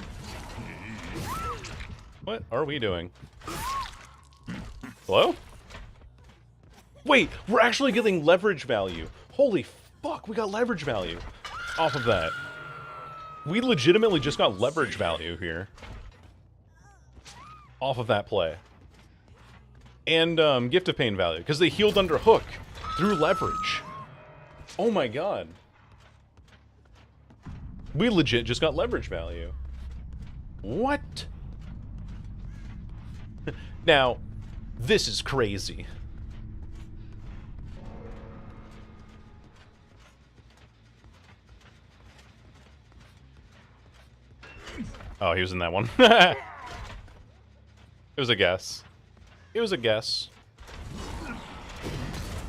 What are we doing? Hello? Wait, we're actually getting leverage value. Holy fuck, we got leverage value off of that. We legitimately just got leverage value here. Off of that play. And Gift of Pain value, because they healed under hook through leverage. Oh my god. We legit just got leverage value. What? Now, this is crazy. Oh, he was in that one. It was a guess. It was a guess.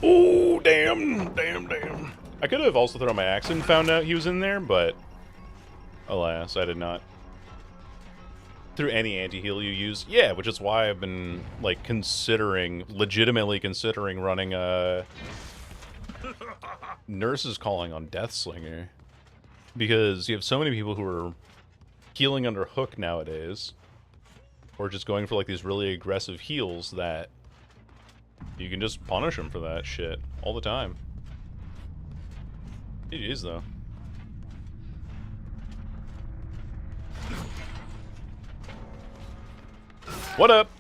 Oh, damn. Damn, damn. I could have also thrown my axe and found out he was in there, but alas, I did not. Through any anti-heal you use? Yeah, which is why I've been, like, legitimately considering running a Nurse's Calling on Deathslinger. Because you have so many people who are healing under hook nowadays, or just going for like these really aggressive heals, that you can just punish them for that shit all the time. It is though. What up?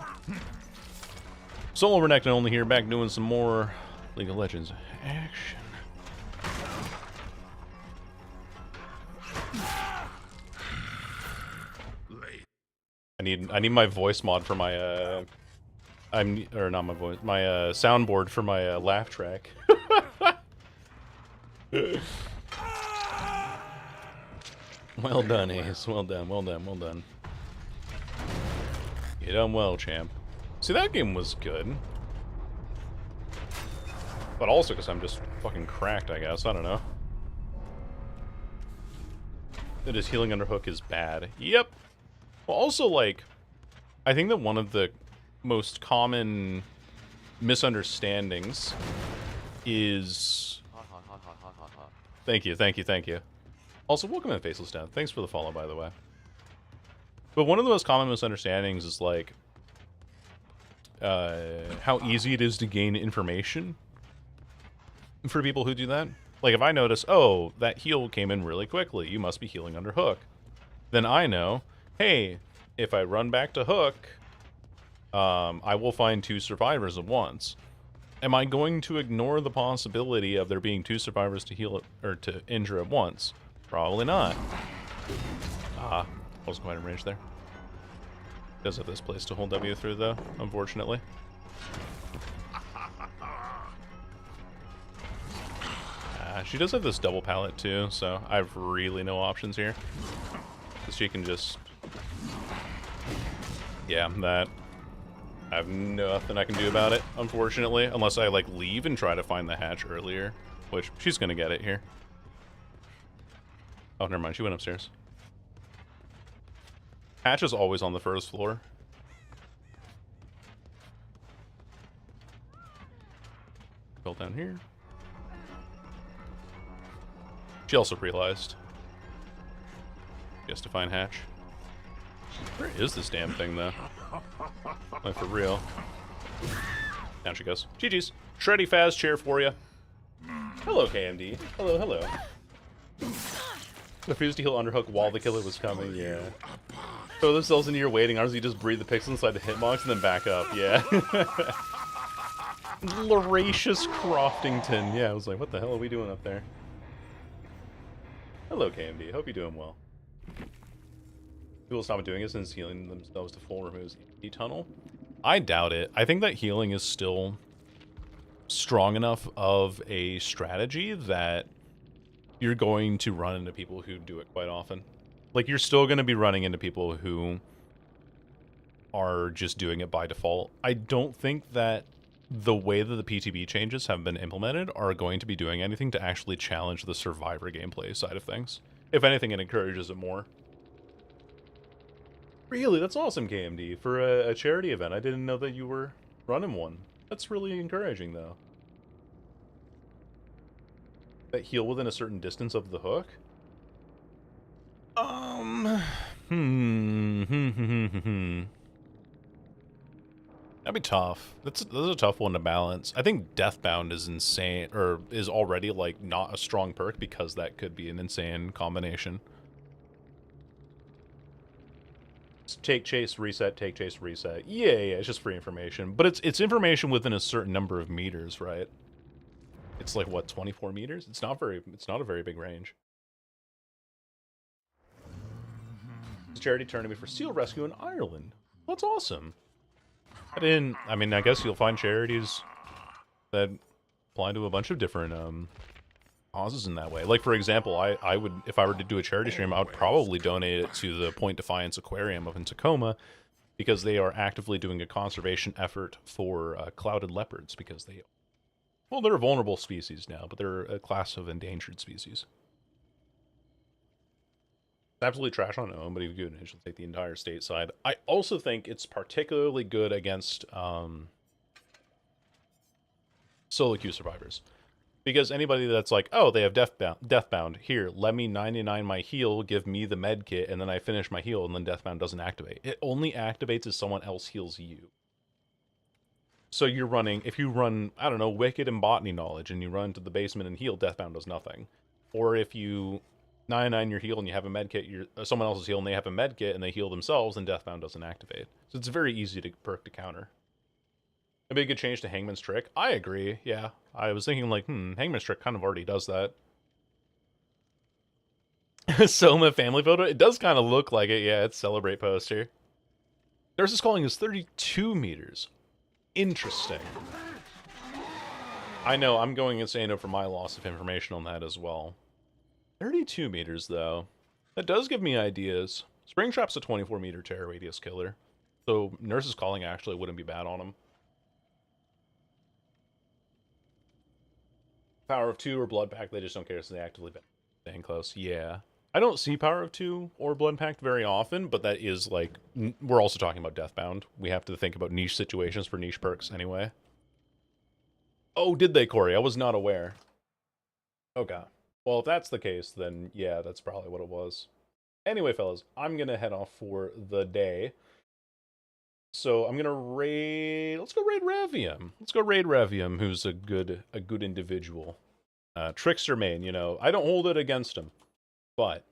Solo Renekton only here, back doing some more League of Legends action. I need my voice mod for my or not my voice, my soundboard for my laugh track. Well done, Ace. Well done, well done, well done. You done well, champ. See, that game was good. But also because I'm just fucking cracked, I guess. I don't know. It is healing under hook is bad. Yep. Well, also, like, I think that one of the most common misunderstandings is... Thank you, thank you, thank you. Also, welcome to Faceless Death. Thanks for the follow, by the way. But one of the most common misunderstandings is, like, how easy it is to gain information for people who do that. Like, if I notice, oh, that heal came in really quickly, you must be healing under hook. Then I know, hey, if I run back to hook, I will find 2 survivors at once. Am I going to ignore the possibility of there being 2 survivors to heal or to injure at once? Probably not. I was quite in range there. Does have this place to hold W through, though, unfortunately. She does have this double pallet, too, so I have really no options here. Because she can just... Yeah, that... I have nothing I can do about it, unfortunately. Unless I, like, leave and try to find the hatch earlier. Which, she's gonna get it here. Oh, never mind, she went upstairs. Hatch is always on the first floor. Built down here. She also realized. She has to find hatch. Where is this damn thing, though? Like, for real. Down she goes. GG's. Shreddy Faz chair for you. Hello, KMD. Hello, hello. Refused to heal underhook while the killer was coming, yeah. Throw themselves into your waiting arms, you just breathe the pixel inside the hitbox and then back up, yeah. Loracious Croftington. Yeah, I was like, what the hell are we doing up there? Hello, KMD. Hope you're doing well. People stop doing it since healing themselves to full removes the tunnel. I doubt it. I think that healing is still strong enough of a strategy that you're going to run into people who do it quite often. Like, you're still going to be running into people who are just doing it by default. I don't think that the way that the PTB changes have been implemented are going to be doing anything to actually challenge the survivor gameplay side of things. If anything, it encourages it more. Really? That's awesome, KMD. For a charity event, I didn't know that you were running one. That's really encouraging, though. that heal within a certain distance of the hook? That'd be tough. That's a tough one to balance. I think Deathbound is insane, or is already, like, not a strong perk because that could be an insane combination. Take chase, reset, take chase, reset. Yeah, it's just free information. But it's information within a certain number of meters, right? It's like, what, 24 meters? It's not a very big range. It's a charity tournament for seal rescue in Ireland. That's awesome. I mean, I guess you'll find charities that apply to a bunch of different causes in that way. Like, for example, I would, if I were to do a charity stream, I would probably donate it to the Point Defiance Aquarium up in Tacoma, because they are actively doing a conservation effort for clouded leopards, because well, they're a vulnerable species now, but they're a class of endangered species. It's absolutely trash on their own, but even good, it should take the entire stateside. I also think it's particularly good against solo queue survivors. Because anybody that's like, oh, they have Deathbound, here, let me 99 my heal, give me the med kit, and then I finish my heal, and then Deathbound doesn't activate. It only activates if someone else heals you. So you're running, if you run, I don't know, Wicked and Botany Knowledge, and you run to the basement and heal, Deathbound does nothing. Or if you 99 your heal and you have a med kit, someone else's heal and they have a med kit and they heal themselves, and Deathbound doesn't activate. So it's very easy to perk to counter. Maybe a good change to Hangman's Trick. I agree, yeah. I was thinking, like, Hangman's Trick kind of already does that. Soma family photo? It does kind of look like it, yeah. It's Celebrate poster. Nurse's Calling is 32 meters. Interesting. I know, I'm going insane over my loss of information on that as well. 32 meters, though. That does give me ideas. Springtrap's a 24-meter terror radius killer, so Nurse's Calling actually wouldn't be bad on him. Power of 2 or Blood Pact, they just don't care, so they actively staying close. Yeah. I don't see Power of 2 or Blood Pact very often, but that is, like, we're also talking about Deathbound. We have to think about niche situations for niche perks anyway. Oh, did they, Corey? I was not aware. Okay. Well, if that's the case, then yeah, that's probably what it was. Anyway, fellas, I'm gonna head off for the day. So I'm gonna raid. Let's go raid Revium. Let's go raid Revium, who's a good individual. Trickster main, you know. I don't hold it against him, but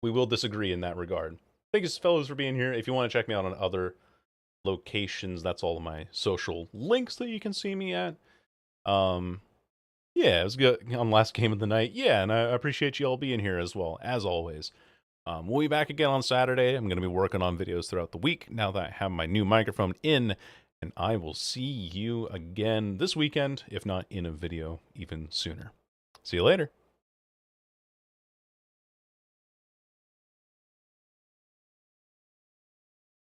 we will disagree in that regard. Thank you, fellas, for being here. If you want to check me out on other locations, that's all of my social links that you can see me at. Yeah, it was good on last game of the night. Yeah, and I appreciate you all being here as well, as always. We'll be back again on Saturday. I'm going to be working on videos throughout the week now that I have my new microphone in, and I will see you again this weekend, if not in a video even sooner. See you later.